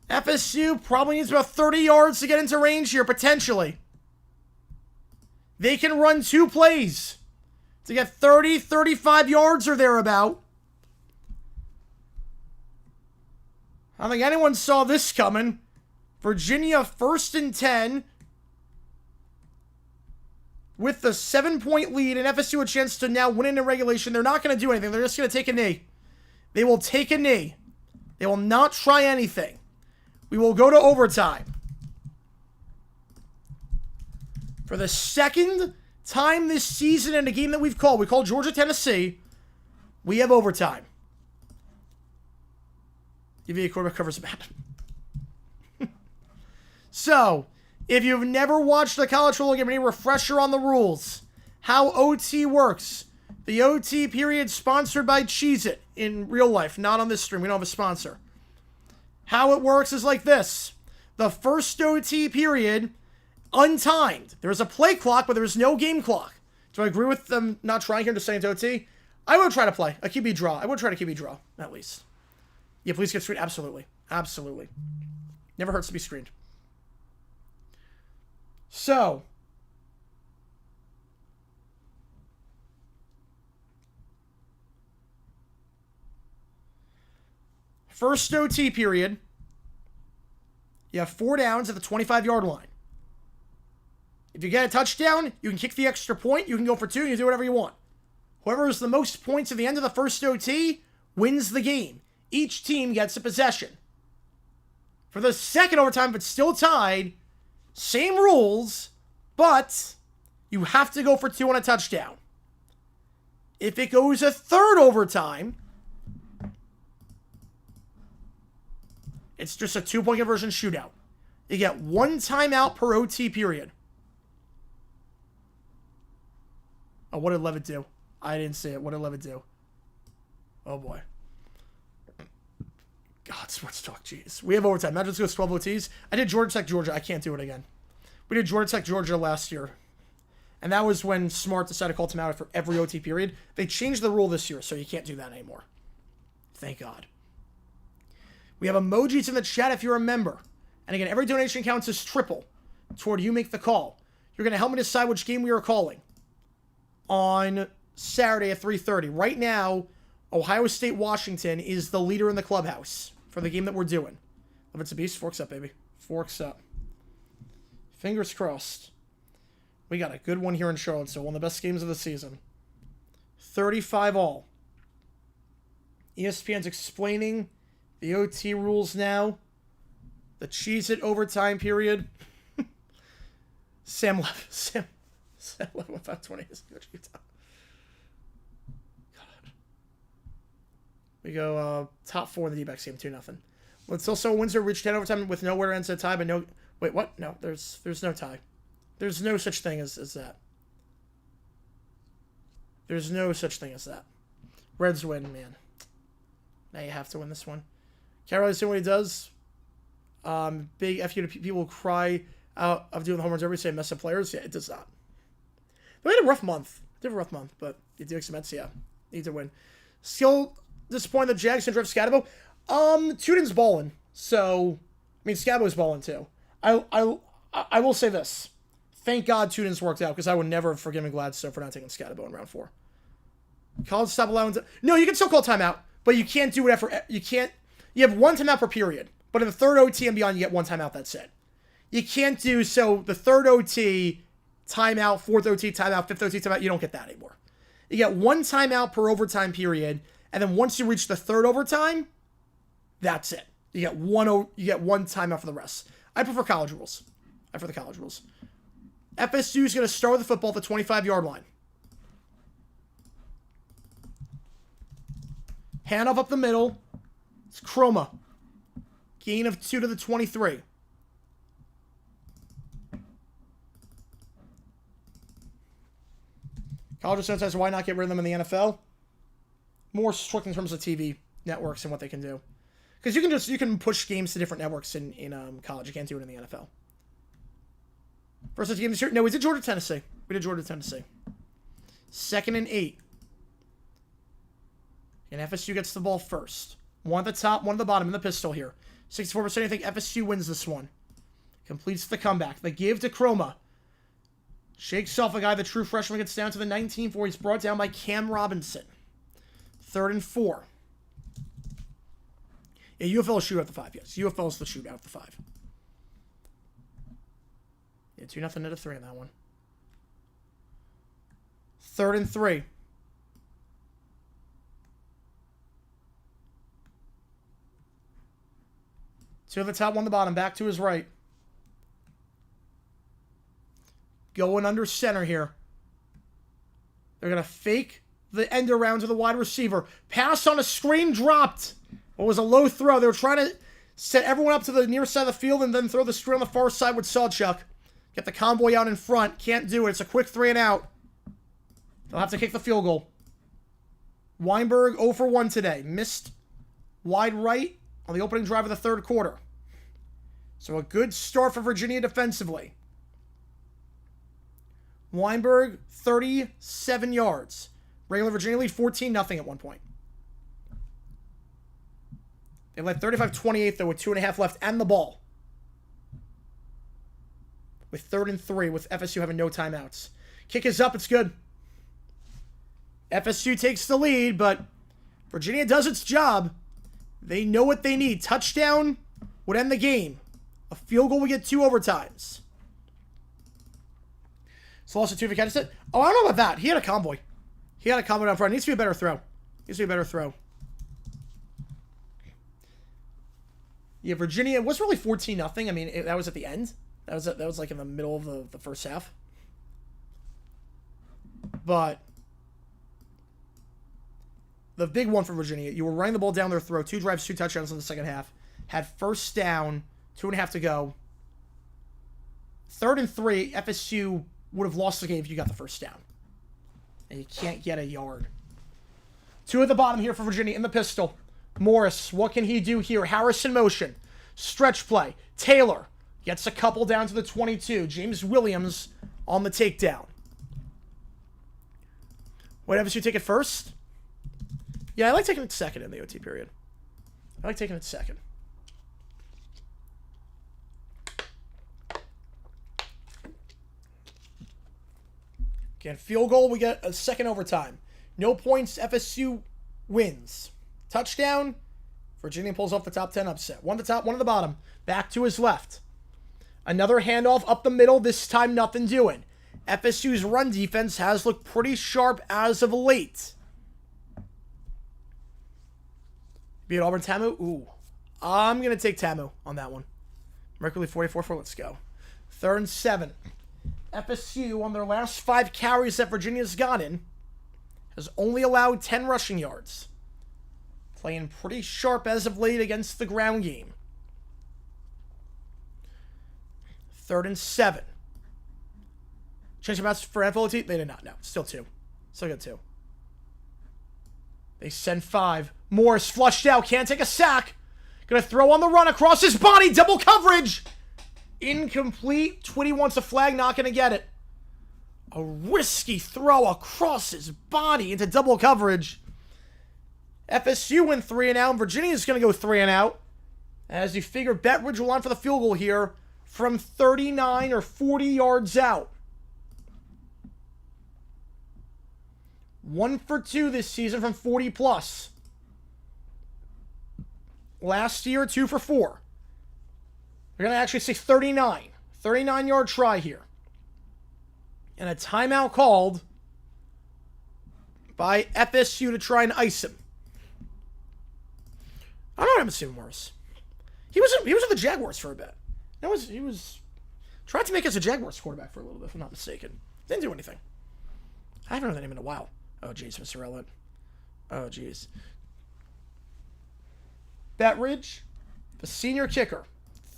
FSU probably needs about 30 yards to get into range here, potentially. They can run 2 plays to get 30, 35 yards or thereabout. I don't think anyone saw this coming. Virginia 1st and 10 with the 7-point lead, and FSU a chance to now win in regulation. They're not going to do anything. They're just going to take a knee. They will take a knee. They will not try anything. We will go to overtime. For the second time this season in a game that we called Georgia-Tennessee, we have overtime. UVA quarterback covers the map. So, If you've never watched a college football game, any refresher on the rules, how OT works. The OT period sponsored by Cheez-It in real life, not on this stream. We don't have a sponsor. How it works is like this. The first OT period, untimed. There's a play clock, but there's no game clock. Do I agree with them not trying here to say it's OT? I would try to play a QB draw. I would try to QB draw, at least. Yeah, please get screened. Absolutely. Absolutely. Never hurts to be screened. So, first OT period, you have 4 downs at the 25-yard line. If you get a touchdown, you can kick the extra point, you can go for 2, you can do whatever you want. Whoever has the most points at the end of the first OT wins the game. Each team gets a possession. For the second overtime, if it's still tied, same rules, but you have to go for 2 on a touchdown. If it goes a third overtime, it's just a 2-point conversion shootout. You get 1 timeout per OT period. Oh, what did Levitt do? I didn't see it. What did Levitt do? Oh, boy. God, sports talk, jeez. We have overtime. Imagine this goes 12 OTs. I did Georgia Tech, Georgia. I can't do it again. We did Georgia Tech, Georgia last year. And that was when Smart decided to call timeout for every OT period. They changed the rule this year, so you can't do that anymore. Thank God. We have emojis in the chat if you're a member. And again, every donation counts as triple toward you make the call. You're going to help me decide which game we are calling on Saturday at 3:30. Right now, Ohio State, Washington is the leader in the clubhouse for the game that we're doing. If it's a beast, forks up, baby. Forks up. Fingers crossed. We got a good one here in Charlotte, so one of the best games of the season. 35 all. ESPN's explaining the OT rules now. The Cheez-It overtime period. Sam 11 520 is good. God. We go top 4 in the D-backs game, 2-0. Let's also Windsor reach 10 overtime with nowhere ends a tie, but no. Wait, what? No, there's no tie. There's no such thing as that. There's no such thing as that. Reds win, man. Now you have to win this one. Carolina's doing what he does. Big F you to people who cry out of doing the home runs every day, mess up players. Yeah, it does not. They had a rough month. They had a rough month, but you do expect Mets, yeah. Need to win. Still disappointed that Jags didn't draft Scatabo. Tudin's balling. So, I mean, Scabo's balling too. I will say this. Thank God Tudin's worked out, because I would never have forgiven Gladstone for not taking Scatabo in round 4. College stop allowing... No, you can still call timeout, but you can't do it after... You have 1 timeout per period, but in the third OT and beyond, you get 1 timeout, that's it. You can't do... So, the third OT, timeout, fourth OT, timeout, fifth OT, timeout, you don't get that anymore. You get 1 timeout per overtime period, and then once you reach the third overtime, that's it. You get one timeout for the rest. I prefer college rules. I prefer the college rules. FSU is going to start with the football at the 25-yard line. Handoff up the middle. It's Chroma. Gain of 2 to the 23. College says, why not get rid of them in the NFL? More strict in terms of TV networks and what they can do. Because you can push games to different networks in college. You can't do it in the NFL. First game this year. No, we did Georgia, Tennessee. We did Georgia, Tennessee. 2nd and 8. And FSU gets the ball first. 1 at the top, 1 at the bottom in the pistol here. 64%, I think FSU wins this one. Completes the comeback. The give to Chroma. Shakes off a guy, the true freshman, gets down to the 19-4. He's brought down by Cam Robinson. 3rd and 4. Yeah, UFL is shoot out the 5, yes. UFL is the shoot out the 5. Yeah, 2-0 to 3 on that one. 3rd and 3. Two at the top, 1 at the bottom. Back to his right. Going under center here. They're going to fake the end around to the wide receiver. Pass on a screen, dropped. It was a low throw. They were trying to set everyone up to the near side of the field and then throw the screen on the far side with Sawchuck. Get the convoy out in front. Can't do it. It's a quick 3 and out. They'll have to kick the field goal. Weinberg 0 for 1 today. Missed wide right on the opening drive of the third quarter. So a good start for Virginia defensively. Weinberg, 37 yards. Regular Virginia lead 14-0 at one point. They led 35-28, though, with 2.5 left and the ball. With 3rd and 3, with FSU having no timeouts. Kick is up. It's good. FSU takes the lead, but Virginia does its job. They know what they need. Touchdown would end the game. A field goal would get 2 overtimes. So lost to 2 if he catches it. Oh, I don't know about that. He had a convoy. He had a convoy down front. Needs to be a better throw. Needs to be a better throw. Yeah, Virginia was really 14-0. I mean, that was at the end. That was like in the middle of the first half. But the big one for Virginia, you were running the ball down their throat. 2 drives, 2 touchdowns in the second half. Had first down, 2.5 to go. 3rd and 3, FSU would have lost the game if you got the first down. And you can't get a yard. 2 at the bottom here for Virginia in the pistol. Morris, what can he do here? Harris in motion. Stretch play. Taylor gets a couple down to the 22. James Williams on the takedown. What, FSU take it first? Yeah, I like taking it second in the OT period. I like taking it second. Again, field goal, we get a second overtime. No points, FSU wins. Touchdown, Virginia pulls off the top 10 upset. One at the top, one at the bottom. Back to his left. Another handoff up the middle, this time nothing doing. FSU's run defense has looked pretty sharp as of late. Be it Auburn Tamu? Ooh. I'm going to take Tamu on that one. Mercury 44-4, let's go. 3rd and 7. FSU, on their last 5 carries that Virginia's gotten, has only allowed 10 rushing yards. Playing pretty sharp as of late against the ground game. 3rd and 7. Change of for FLT? They did not. No, still 2. Still got 2. They send 5. Morris flushed out. Can't take a sack. Gonna throw on the run across his body. Double coverage. Incomplete. Twitty wants a flag. Not gonna get it. A risky throw across his body into double coverage. FSU went 3 and out. Virginia's gonna go 3 and out. As you figure, Bettridge will line for the field goal here from 39 or 40 yards out. 1 for 2 this season from 40 plus. Last year, 2 for 4. They're going to actually say 39. 39-yard try here. And a timeout called by FSU to try and ice him. I don't know what happened to Stephen Morris. He was with the Jaguars for a bit. He was tried to make us a Jaguars quarterback for a little bit, if I'm not mistaken. Didn't do anything. I haven't heard that name in a while. Oh, jeez, Mr. Elliott. Oh, jeez. Bettridge, the senior kicker.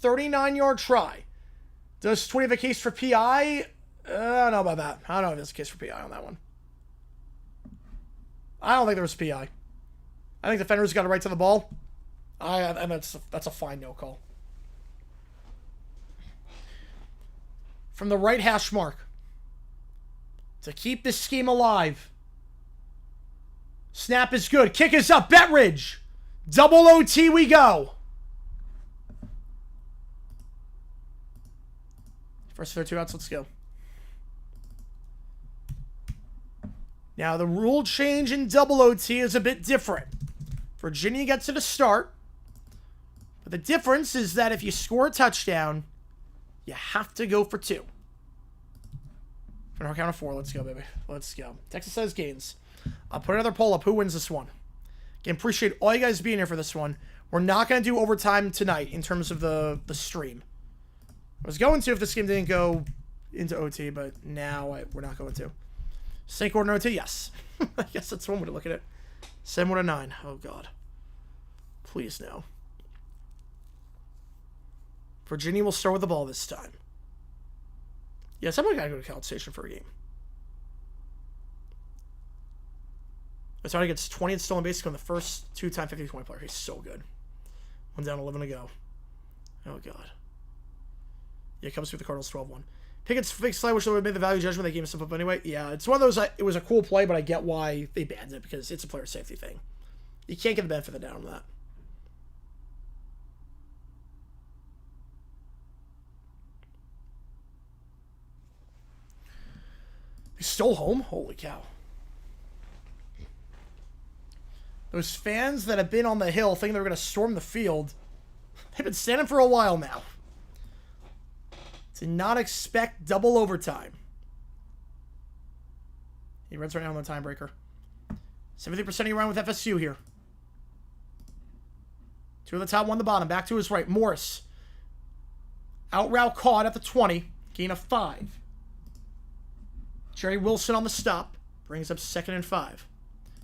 39-yard try. Does 20 have a case for PI? I don't know about that. I don't know if there's a case for PI on that one. I don't think there was PI. I think the defenders got it right to the ball. And that's a fine no call. From the right hash mark. To keep this scheme alive. Snap is good. Kick is up. Bettridge. Double OT we go. First 2 outs, let's go. Now, the rule change in double OT is a bit different. Virginia gets it to start. But the difference is that if you score a touchdown, you have to go for 2. For our count of 4, let's go, baby. Let's go. Texas says gains. I'll put another poll up. Who wins this one? Again, appreciate all you guys being here for this one. We're not going to do overtime tonight in terms of the stream. I was going to if this game didn't go into OT, but now we're not going to. Snake order OT? Yes. I guess that's one way to look at it. 7-9. Oh, God. Please, no. Virginia will start with the ball this time. Yeah, somebody gotta go to College Station for a game. It's already gets 20 and stolen basic on the first two-time 50-20 player. He's so good. 1 down, 11 to go. Oh, God. Yeah, it comes through the Cardinals 12-1. Pickett's big slide, which would have made the value judgment. They gave him stuff up anyway. Yeah, it's one of those, it was a cool play, but I get why they banned it, because it's a player safety thing. You can't get the benefit of the doubt on that. They stole home? Holy cow. Those fans that have been on the hill thinking they were going to storm the field, they've been standing for a while now. To not expect double overtime. He runs right now on the tiebreaker. 70% around with FSU here. 2 on the top, 1 on the bottom. Back to his right. Morris. Out route caught at the 20. Gain of 5. Jerry Wilson on the stop. Brings up 2nd and 5.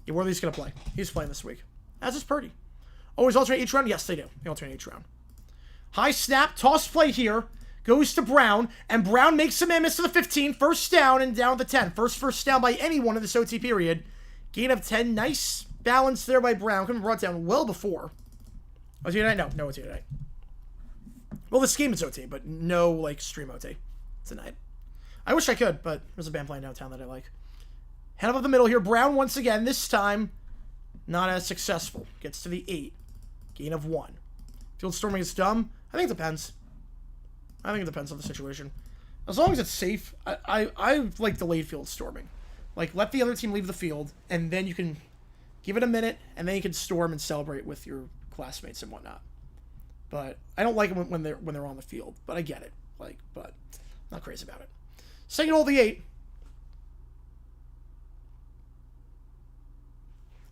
Yeah, where are these going to play? He's playing this week. As is Purdy. Oh, he's alternate each round? Yes, they do. They alternate each round. High snap. Toss play here. Goes to Brown. And Brown makes a man miss to the 15. First down and down to the 10. First down by anyone in this OT period. Gain of 10. Nice balance there by Brown. Could have brought down well before. OT tonight? No OT tonight. Well, this game is OT, but no, like, stream OT tonight. I wish I could, but there's a band playing downtown that I like. Head up the middle here. Brown once again. This time, not as successful. Gets to the 8. Gain of 1. Field storming is dumb. I think it depends. I think it depends on the situation. As long as it's safe, I like delayed field storming. Like, let the other team leave the field, and then you can give it a minute, and then you can storm and celebrate with your classmates and whatnot. But I don't like it when they're on the field. But I get it. Like, but I'm not crazy about it. Second hole, the 8.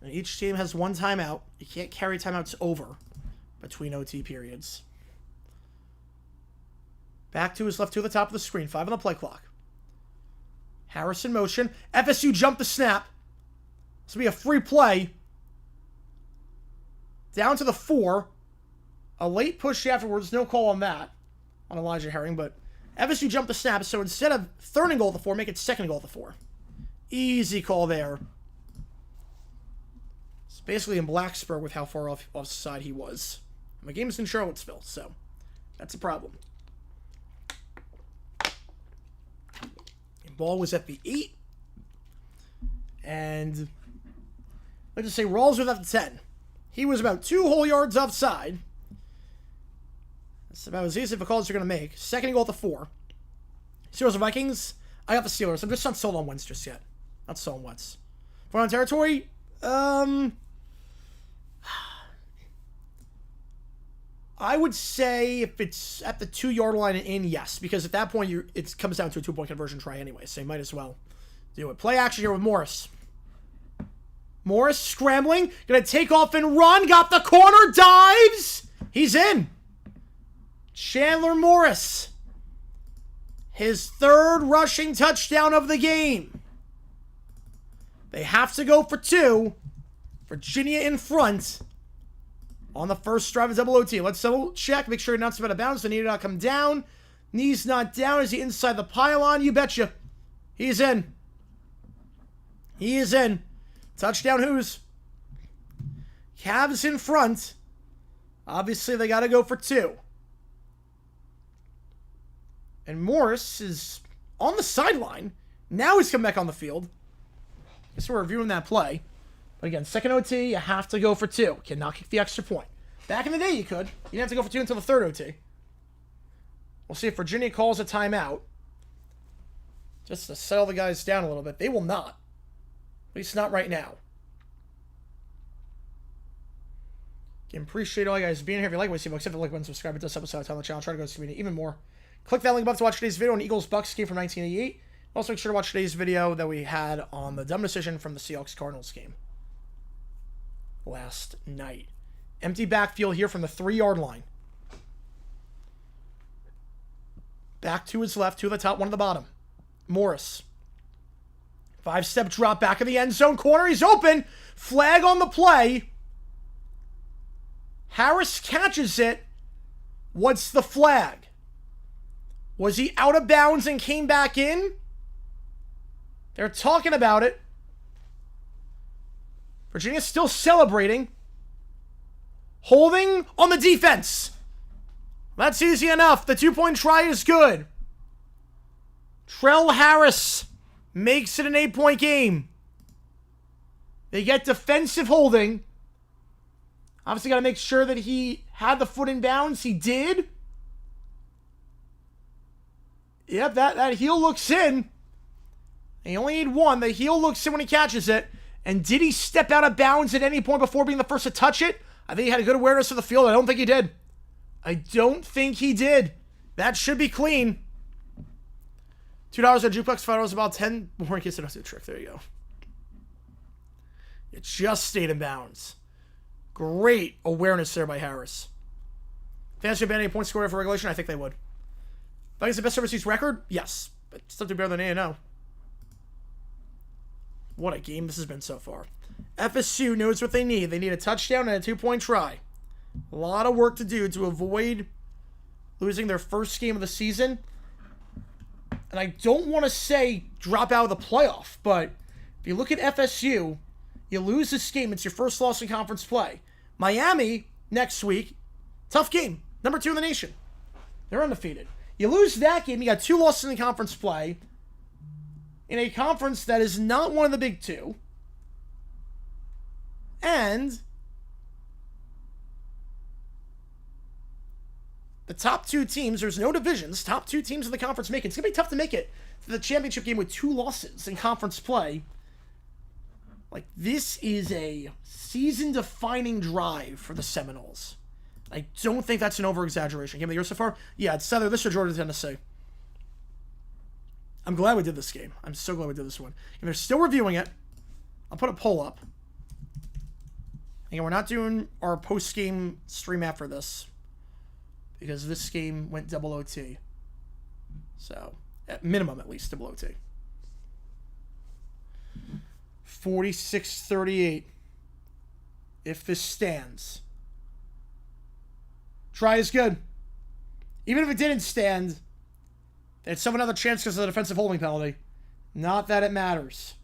And each team has 1 timeout. You can't carry timeouts over between OT periods. Back to his left to the top of the screen. 5 on the play clock. Harris in motion. FSU jumped the snap. This will be a free play. Down to the 4. A late push afterwards. No call on that. On Elijah Herring, but FSU jumped the snap. So instead of 3rd and goal at the 4, make it 2nd and goal at the 4. Easy call there. It's basically in Blacksburg with how far offside he was. And the game is in Charlottesville, so that's a problem. Ball was at the 8. And let's just say Rawls was at the 10. He was about 2 whole yards offside. That's about as easy of a call as you're going to make. 2nd goal at the 4. Steelers or Vikings? I got the Steelers. I'm just not sold on Wentz just yet. Not sold on Wentz. For on territory? I would say if it's at the 2-yard line and in, yes. Because at that point, it comes down to a 2-point conversion try anyway. So you might as well do it. Play action here with Morris. Morris scrambling. Going to take off and run. Got the corner. Dives. He's in. Chandler Morris. His 3rd rushing touchdown of the game. They have to go for 2. Virginia in front. On the first drive of double OT. Let's double check. Make sure you're not out of bounds. The knee did not come down. Knee's not down. Is he inside the pylon? You betcha. He's in. He is in. Touchdown Who's? Cavs in front. Obviously, they got to go for 2. And Morris is on the sideline. Now he's come back on the field. Guess we're reviewing that play. But again, 2nd OT, you have to go for 2. Cannot kick the extra point. Back in the day, you could. You didn't have to go for 2 until the 3rd OT. We'll see if Virginia calls a timeout. Just to settle the guys down a little bit. They will not. At least not right now. Again, appreciate all you guys being here. If you like what you see, accept the like button, subscribe. It does help us out on the channel. Try to go to the community even more. Click that link above to watch today's video on Eagles-Bucks game from 1988. Also, make sure to watch today's video that we had on the dumb decision from the Seahawks-Cardinals game last night. Empty backfield here from the 3-yard line. Back to his left, 2 at the top, 1 at the bottom. Morris. 5-step drop back in the end zone corner. He's open. Flag on the play. Harris catches it. What's the flag? Was he out of bounds and came back in? They're talking about it. Virginia's still celebrating. Holding on the defense. That's easy enough. The 2-point try is good. Trell Harris makes it an 8-point game. They get defensive holding. Obviously got to make sure that he had the foot in bounds. He did. Yep, that heel looks in. He only need one. The heel looks in when he catches it. And did he step out of bounds at any point before being the first to touch it? I think he had a good awareness of the field. I don't think he did. I don't think he did. That should be clean. $2 at Jukebox, $5 about 10 more in case I don't do a trick. There you go. It just stayed in bounds. Great awareness there by Harris. Fantasy band any points scored for regulation? I think they would. If I guess the best overseas record? Yes. But still do better than A&O. What a game this has been so far. FSU knows what they need. They need a touchdown and a 2-point try. A lot of work to do to avoid losing their first game of the season. And I don't want to say drop out of the playoff, but if you look at FSU, you lose this game, it's your first loss in conference play. Miami, next week, tough game. Number 2 in the nation. They're undefeated. You lose that game, you got 2 losses in the conference play. In a conference that is not one of the big 2. And the top 2 teams, there's no divisions, top 2 teams in the conference make it. It's going to be tough to make it to the championship game with 2 losses in conference play. Like, this is a season-defining drive for the Seminoles. I don't think that's an over-exaggeration. Game of the year so far? Yeah, it's either this or Georgia, Tennessee. I'm glad we did this game. I'm so glad we did this one. And they're still reviewing it. I'll put a poll up. Again, we're not doing our post-game stream after this, because this game went double OT. So, at minimum, at least, double OT. 46-38. If this stands. Try is good. Even if it didn't stand, they'd still have another chance because of the defensive holding penalty. Not that it matters.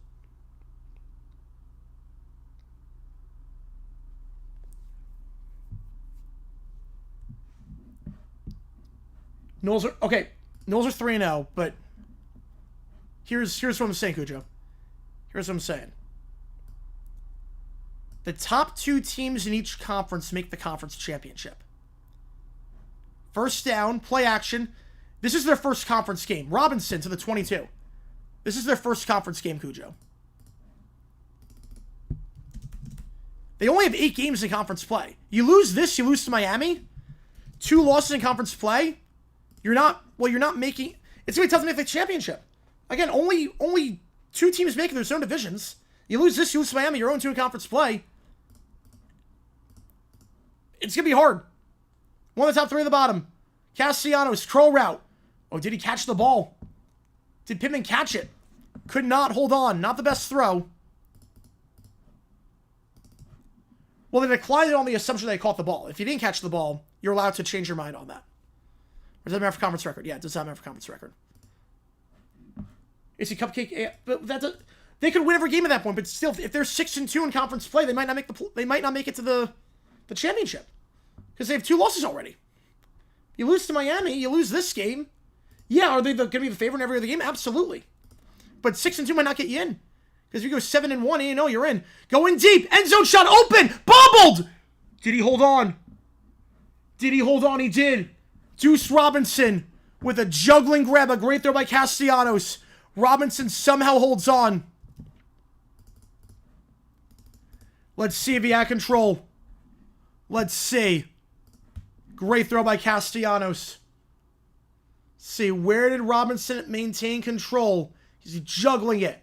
Knowles are 3-0, but here's what I'm saying, Cujo. Here's what I'm saying. The top 2 teams in each conference make the conference championship. First down, play action. This is their first conference game. Robinson to the 22. This is their first conference game, Cujo. They only have 8 games in conference play. You lose this, you lose to Miami. 2 losses in conference play. You're not making... It's going to be tough to make the championship. Again, only 2 teams make it. There's no divisions. You lose this, you lose to Miami, you're 0-2 in conference play. It's going to be hard. One of the top 3 at the bottom. Castellanos, curl route. Oh, did he catch the ball? Did Pittman catch it? Could not hold on. Not the best throw. Well, they declined it on the assumption they caught the ball. If you didn't catch the ball, you're allowed to change your mind on that. Or does that matter for conference record? Yeah, it does not matter for conference record. Is he cupcake? Yeah, but they could win every game at that point. But still, if they're 6-2 in conference play, they might not make it to the championship because they have 2 losses already. You lose to Miami, you lose this game. Yeah, are they going to be the favorite in every other game? Absolutely. But 6-2 might not get you in. Because if you go 7-1, you're in. Going deep. End zone shot open. Bobbled. Did he hold on? He did. Deuce Robinson with a juggling grab. A great throw by Castellanos. Robinson somehow holds on. Let's see if he had control. Let's see. Great throw by Castellanos. See, where did Robinson maintain control? He's juggling it.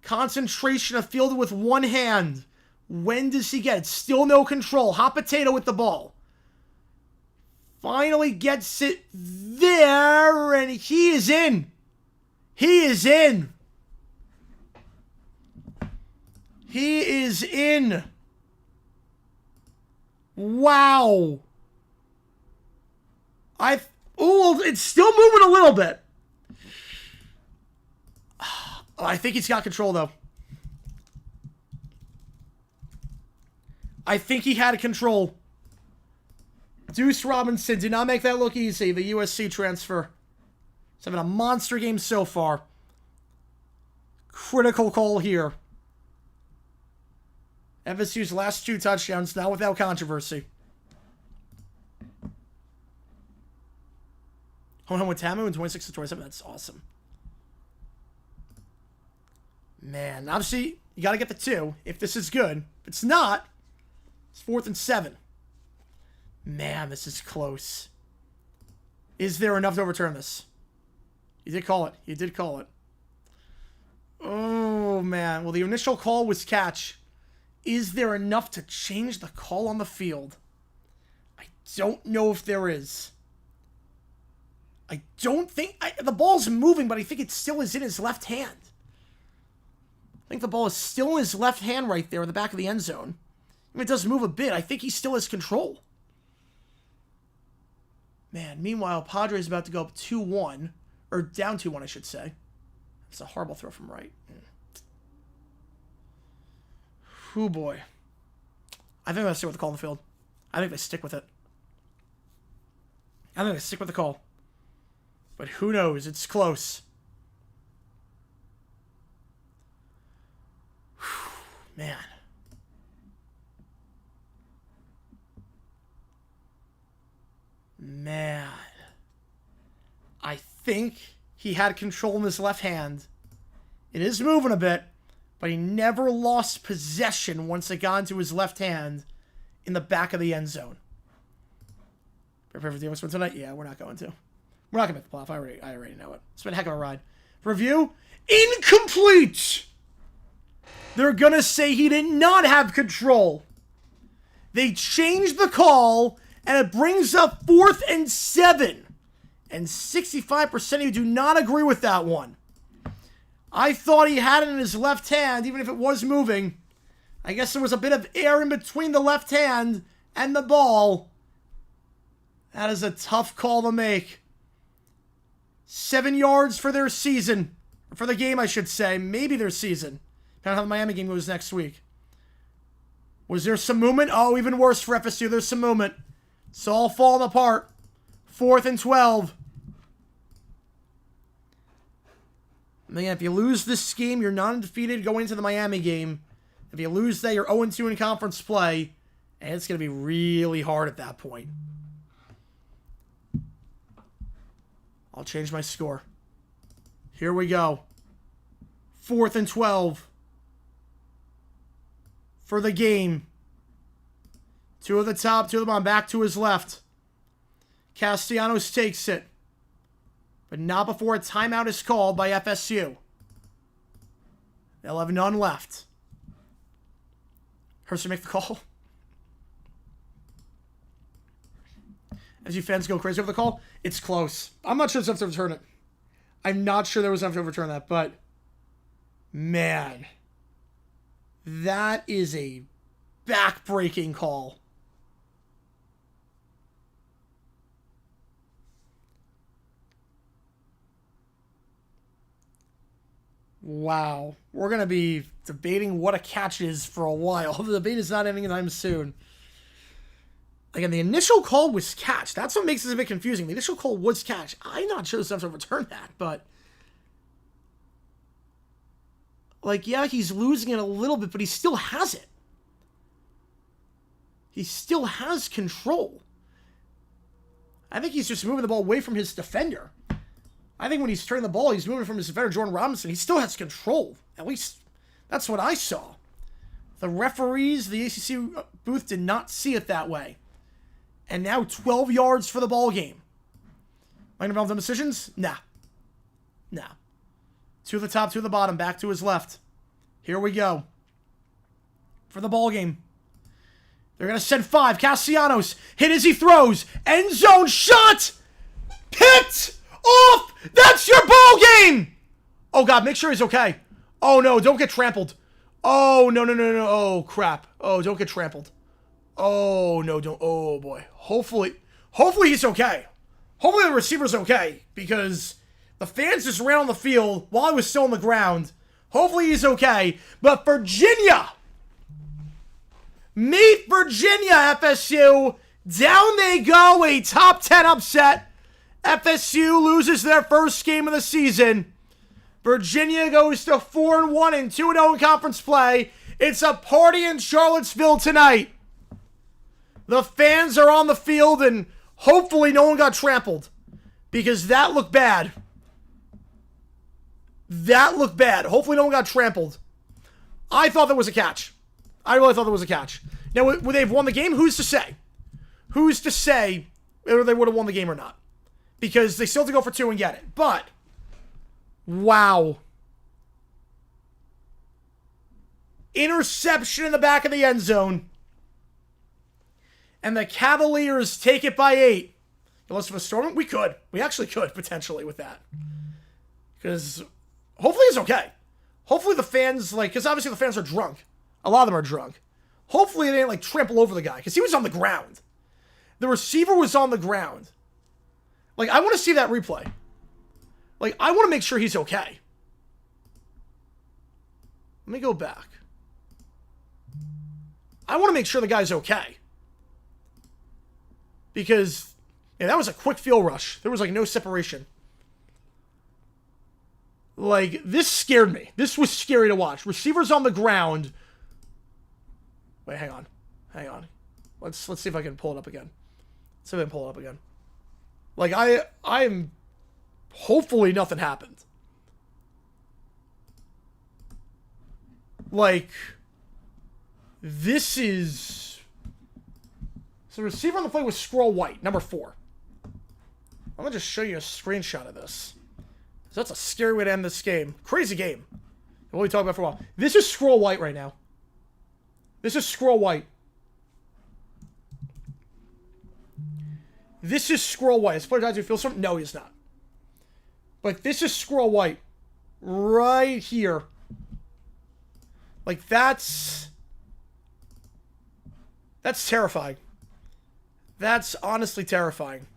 Concentration of fielded with one hand. When does he get it? Still no control. Hot potato with the ball. Finally gets it there, and he is in. He is in. He is in. Wow. Oh, it's still moving a little bit. I think he's got control, though. I think he had control. Deuce Robinson did not make that look easy. The USC transfer. He's having a monster game so far. Critical call here. FSU's last 2 touchdowns, now without controversy. Home with Tamu in 26-27. That's awesome. Man, obviously, you got to get the 2 if this is good. If it's not, it's 4th and 7. Man, this is close. Is there enough to overturn this? You did call it. You did call it. Oh, man. Well, the initial call was catch. Is there enough to change the call on the field? I don't know if there is. I don't think... the ball's moving, but I think it still is in his left hand. I think the ball is still in his left hand right there in the back of the end zone. If it does move a bit, I think he still has control. Man, meanwhile, Padres about to go up 2-1. Or down 2-1, I should say. It's a horrible throw from right. Oh boy. I think they stick with the call on the field. I think they stick with it. I think they stick with the call. But who knows? It's close. Man. Man. I think he had control in his left hand. It is moving a bit, but he never lost possession once it got into his left hand in the back of the end zone. Prepare for the US tonight? Yeah, we're not going to. We're not going to make the playoff. I already know it. It's been a heck of a ride. Review? Incomplete! They're going to say he did not have control. They changed the call, and it brings up 4th and 7. And 65% of you do not agree with that one. I thought he had it in his left hand, even if it was moving. I guess there was a bit of air in between the left hand and the ball. That is a tough call to make. 7 yards for their season. Or for the game, I should say. Maybe their season. Depending on how the Miami game goes next week. Was there some movement? Oh, even worse for FSU. There's some movement. It's all falling apart. 4th and 12. Man, if you lose this game, you're not undefeated going into the Miami game. If you lose that, you're 0-2 in conference play. And it's going to be really hard at that point. I'll change my score. Here we go. 4th and 12. For the game. 2 at the top, 2 at the bottom. Back to his left. Castellanos takes it. But not before a timeout is called by FSU. They'll have none left. Hurst to make the call. As you fans go crazy over the call, it's close. I'm not sure there's enough to overturn it. I'm not sure there was enough to overturn that, but man, that is a back-breaking call. Wow. We're going to be debating what a catch is for a while. The debate is not ending anytime soon. Again, the initial call was catch. That's what makes this a bit confusing. The initial call was catch. I'm not sure there's enough to overturn that, but like, yeah, he's losing it a little bit, but he still has it. He still has control. I think he's just moving the ball away from his defender. I think when he's turning the ball, he's moving from his defender, Jordan Robinson. He still has control. At least that's what I saw. The referees, the ACC booth did not see it that way. And now 12 yards for the ball game. Might involve them decisions? Nah. 2 at the top, 2 at the bottom. Back to his left. Here we go. For the ball game. They're going to send 5. Castellanos. Hit as he throws. End zone shot. Picked off. That's your ball game. Oh, God. Make sure he's okay. Oh, no. Don't get trampled. Oh, no. Oh, crap. Oh, don't get trampled. Oh, no. Don't. Oh, boy. Hopefully he's okay. Hopefully the receiver's okay, because the fans just ran on the field while he was still on the ground. Hopefully he's okay. But Virginia! Meet Virginia, FSU! Down they go, a top 10 upset. FSU loses their first game of the season. Virginia goes to 4-1 and 2-0 in conference play. It's a party in Charlottesville tonight. The fans are on the field, and hopefully no one got trampled, because that looked bad. That looked bad. Hopefully no one got trampled. I thought there was a catch. I really thought there was a catch. Now, would they have won the game? Who's to say? Who's to say whether they would have won the game or not? Because they still have to go for 2 and get it. But, wow. Interception in the back of the end zone. And the Cavaliers take it by 8. Unless of a storm, we could. We actually could, potentially, with that. Because hopefully it's okay. Hopefully the fans, because obviously the fans are drunk. A lot of them are drunk. Hopefully they didn't, trample over the guy. Because he was on the ground. The receiver was on the ground. I want to see that replay. I want to make sure he's okay. Let me go back. I want to make sure the guy's okay. Because, that was a quick field rush. There was, no separation. This scared me. This was scary to watch. Receivers on the ground. Wait, hang on. Hang on. Let's see if I can pull it up again. Let's see if I can pull it up again. I'm... Hopefully nothing happened. This is... So the receiver on the play was Scroll White, number 4. I'm going to just show you a screenshot of this. So that's a scary way to end this game. Crazy game. What we talked about for a while. This is Scroll White right now. This is Scroll White. This is Scroll White. Is player died to feel something? No, he's not. But this is Scroll White. Right here. That's terrifying. That's honestly terrifying.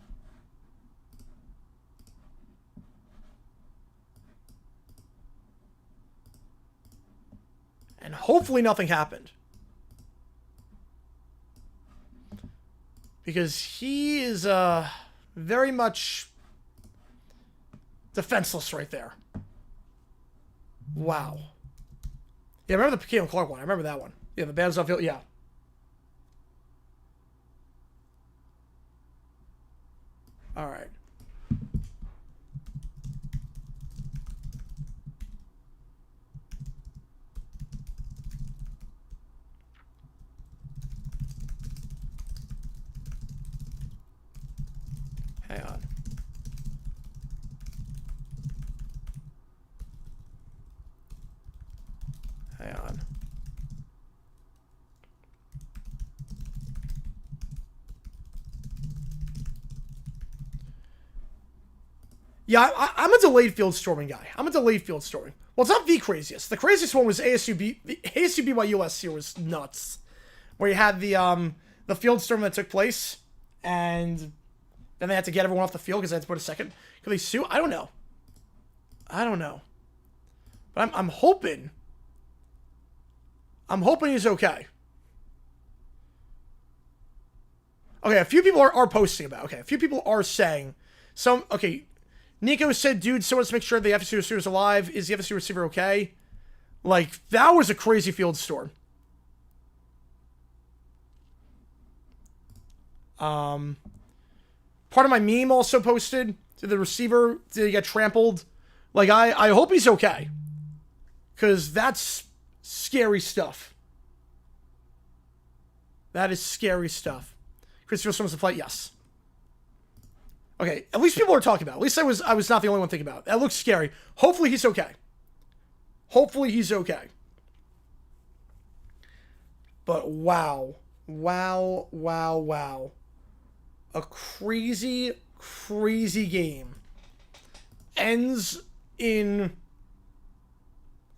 And hopefully nothing happened. Because he is very much defenseless right there. Wow. Yeah, I remember the Cam Clark one. I remember that one. Yeah, the band's off field. Yeah. All right. Hang on. Hang on. Yeah, I'm a delayed field storming guy. I'm a delayed field storming. Well, it's not the craziest. The craziest one was ASU BYU last year was nuts. Where you had the field storm that took place, and then they had to get everyone off the field because they had to put a second. Could they sue? I don't know. I don't know. But I'm hoping. I'm hoping he's okay. Okay, a few people are posting about it. Okay, a few people are saying okay, Nico said, dude, so let's make sure the FSU receiver is alive. Is the FSU receiver okay? That was a crazy field storm. Part of my meme also posted, did the receiver, did he get trampled? I hope he's okay. Because that's scary stuff. That is scary stuff. Christopher Storm's the flight, yes. Okay, at least people are talking about it. At least I was not the only one thinking about it. That looks scary. Hopefully he's okay. Hopefully he's okay. But wow. Wow, wow, wow. A crazy, crazy game ends in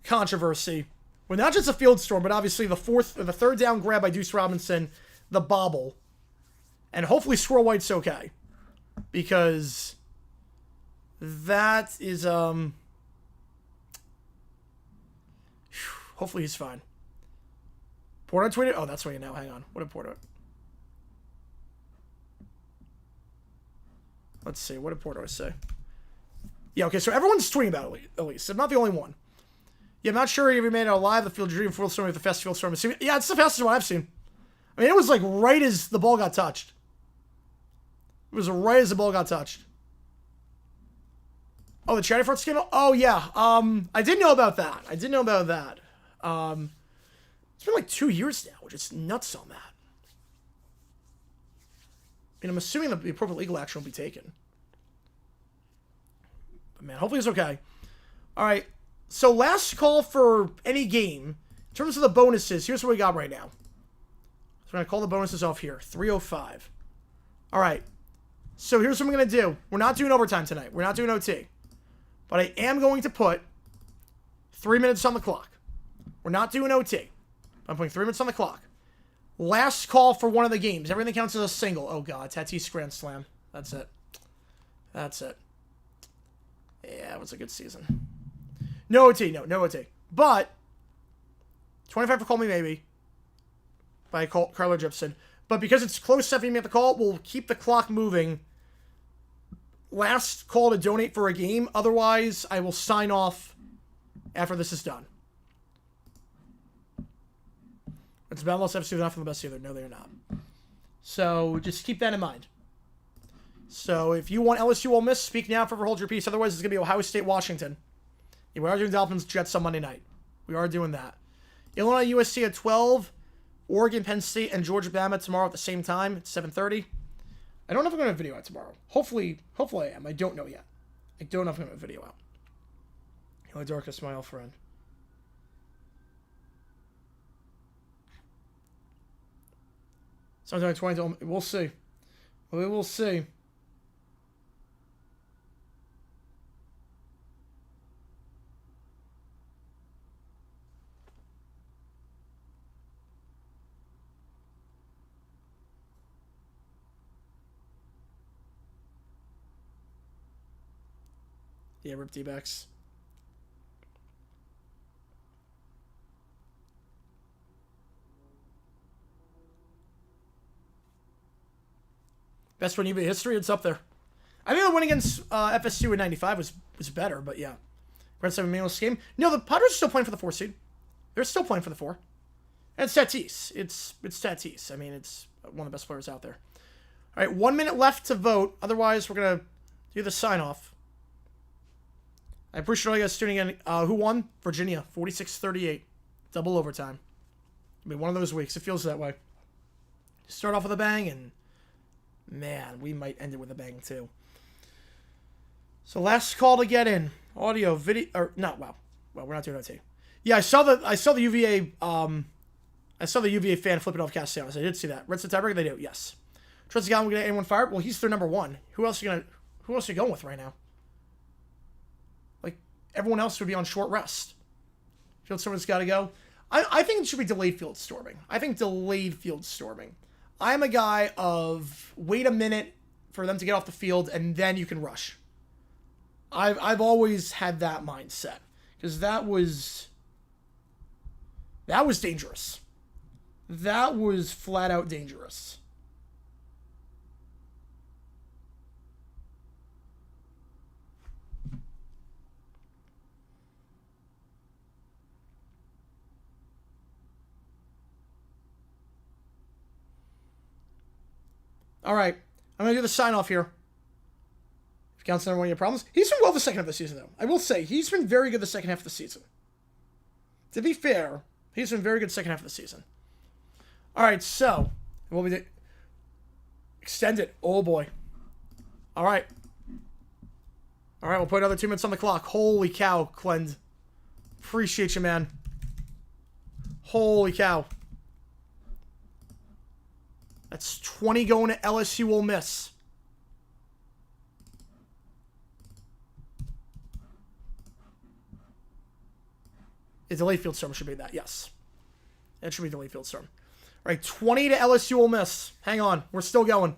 controversy. Well, not just a field storm, but obviously the third down grab by Deuce Robinson, the bobble, and hopefully Squirrel White's okay. because that is, hopefully he's fine. Porto tweeted? Oh, that's why you know. Hang on. What did Porto? Let's see. What did Porto say? Yeah, okay, so everyone's tweeting about it, at least. I'm not the only one. Yeah, I'm not sure if you made it alive. The field dream field storm with the fast field storm. Yeah, it's the fastest one I've seen. I mean, it was like right as the ball got touched. It was right as the ball got touched. Oh, the charity fort scandal? Oh, yeah. I did know about that. It's been like 2 years now, which is nuts on that. I mean, I'm assuming that the appropriate legal action will be taken. But man, hopefully it's okay. All right. So last call for any game. In terms of the bonuses, here's what we got right now. So we're going to call the bonuses off here. 305. All right. So here's what I'm going to do. We're not doing overtime tonight. We're not doing OT. But I am going to put 3 minutes on the clock. We're not doing OT. I'm putting 3 minutes on the clock. Last call for one of the games. Everything counts as a single. Oh, God. Tatis Grand Slam. That's it. Yeah, it was a good season. No OT. No OT. But 25 for Call Me Maybe by Carlo Gibson. But because it's close enough for me at the call, we'll keep the clock moving. Last call to donate for a game. Otherwise, I will sign off after this is done. It's Boundless FC. They're not from the best either. No, they're not. So just keep that in mind. So if you want LSU Ole Miss, speak now, forever hold your peace. Otherwise, it's going to be Ohio State, Washington. Yeah, we are doing Dolphins, Jets on Monday night. We are doing that. Illinois, USC at 12. Oregon, Penn State, and Georgia, Bama tomorrow at the same time. It's 7:30. I don't know if I'm going to have a video out tomorrow. Hopefully I am. I don't know yet. I don't know if I'm going to have a video out. Hello, darkest, my old friend. Sometime 20. We'll see. We will see. Yeah, rip D-backs. Best win in UVA history, it's up there. I think the win against FSU in 95 was better, but yeah. Red 7 meaningless game. No, the Padres are still playing for the 4 seed. They're still playing for the 4. And it's Tatis. It's Tatis. I mean, it's one of the best players out there. All right, 1 minute left to vote. Otherwise, we're going to do the sign-off. I appreciate all you guys tuning in. Who won? Virginia, 46-38. Double overtime. I mean, one of those weeks. It feels that way. Start off with a bang, and man, we might end it with a bang, too. So last call to get in. Audio, video, or not, well, we're not doing OT. Yeah, I saw the UVA, fan flipping off Castellanos. I did see that. Red Sox tiebreaker, they do, yes. Trust Gallon will get anyone fired? Well, he's their number one. Who else are you going with right now? Like, everyone else would be on short rest. Field storming's got to go. I think it should be delayed field storming. I'm a guy of wait a minute for them to get off the field and then you can rush. I've always had that mindset because that was dangerous. That was flat out dangerous. All right, I'm going to do the sign-off here. If you count one of your problems. He's been well the second half of the season, though. I will say, he's been very good the second half of the season. To be fair, he's been very good second half of the season. All right, so, we'll be extended. Oh, boy. All right. All right, we'll put another 2 minutes on the clock. Holy cow, Clend. Appreciate you, man. Holy cow. That's 20 going to LSU Ole Miss. The delayed field storm should be that, yes. It should be delayed field storm. All right, 20 to LSU Ole Miss. Hang on, we're still going.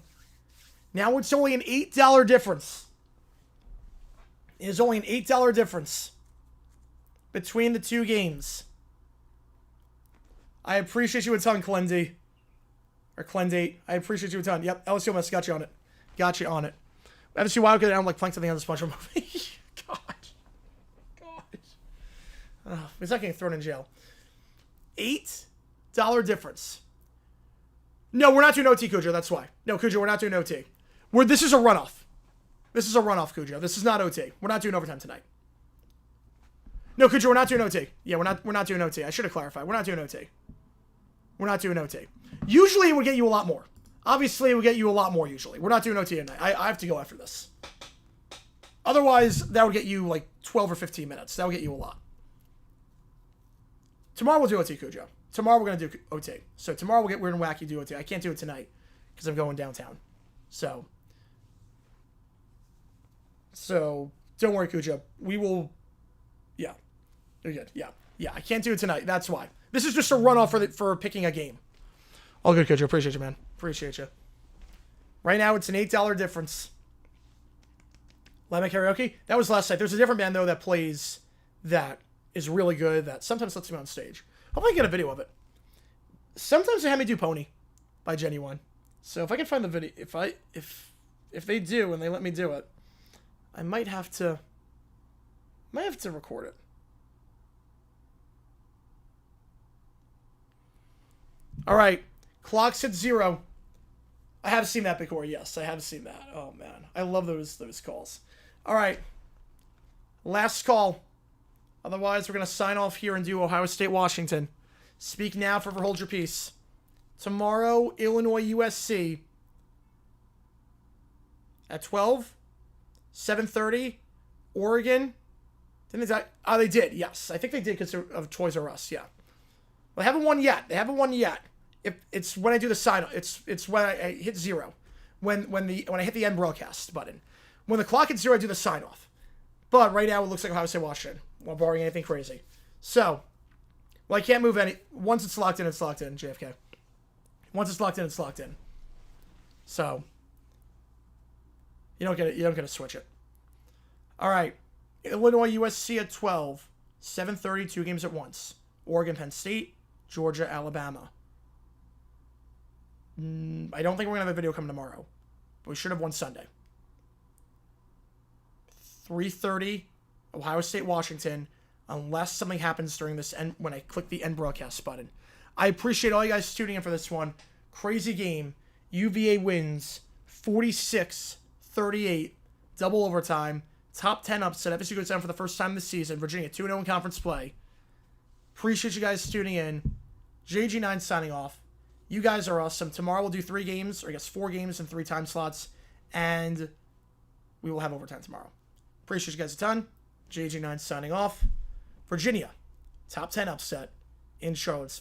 Now it's only an $8 difference. It is only an $8 difference between the two games. I appreciate you a ton, Clendy. Or Clendate. I appreciate you a ton. Yep, LSU almost got you on it. Got you on it. FSU Wildcat, I'm like playing something on the SpongeBob movie. God. He's not getting thrown in jail. $8 difference. No, we're not doing OT, Cujo. That's why. No, Cujo, we're not doing OT. This is a runoff. This is a runoff, Cujo. This is not OT. We're not doing overtime tonight. No, Cujo, we're not doing OT. Yeah, we're not doing OT. I should have clarified. We're not doing OT. We're not doing OT. Usually it would get you a lot more. Obviously, it would get you a lot more usually. We're not doing OT tonight. I have to go after this. Otherwise, that would get you like 12 or 15 minutes. That would get you a lot. Tomorrow we'll do OT, Cujo. Tomorrow we're going to do OT. So tomorrow we'll get weird and wacky, do OT. I can't do it tonight because I'm going downtown. So don't worry, Cujo. We will... Yeah. You're good. Yeah. Yeah, I can't do it tonight. That's why. This is just a runoff for picking a game. All good, Cujo. Appreciate you, man. Appreciate you. Right now, it's an $8 difference. Lemon Karaoke? That was last night. There's a different band, though, that plays that is really good, that sometimes lets me on stage. Hopefully I get a video of it. Sometimes they have me do Pony by Genuine. So if I can find the video, if they do and they let me do it, I might have to record it. All right, clock's at 0. I have seen that before. Yes, I have seen that. Oh man, I love those calls. All right, last call. Otherwise, we're gonna sign off here and do Ohio State, Washington. Speak now, forever hold your peace. Tomorrow, Illinois, USC. At 12, 7:30, Oregon. Didn't they? Oh, they did. Yes, I think they did because of Toys R Us. Yeah, but they haven't won yet. They haven't won yet. It's when I do the sign off. It's when I hit 0. When I hit the end broadcast button. When the clock hits 0, I do the sign off. But right now it looks like Ohio State, Washington. While barring anything crazy. So, well, I can't move any. Once it's locked in, it's locked in. JFK. Once it's locked in, it's locked in. So, you don't get it. You don't get to switch it. All right, Illinois, USC at 12, 7:30, 2 games at once. Oregon, Penn State, Georgia, Alabama. I don't think we're gonna have a video coming tomorrow, but we should have one Sunday. 3:30, Ohio State, Washington, unless something happens during this end when I click the end broadcast button. I appreciate all you guys tuning in for this one. Crazy game. UVA wins 46-38, double overtime, top 10 upset. FSU goes down for the first time this season. Virginia 2-0 in conference play. Appreciate you guys tuning in. JG9 signing off. You guys are awesome. Tomorrow we'll do 3 games, or I guess 4 games in 3 time slots, and we will have overtime tomorrow. Appreciate you guys a ton. JG9 signing off. Virginia, top 10 upset in Charlottesville.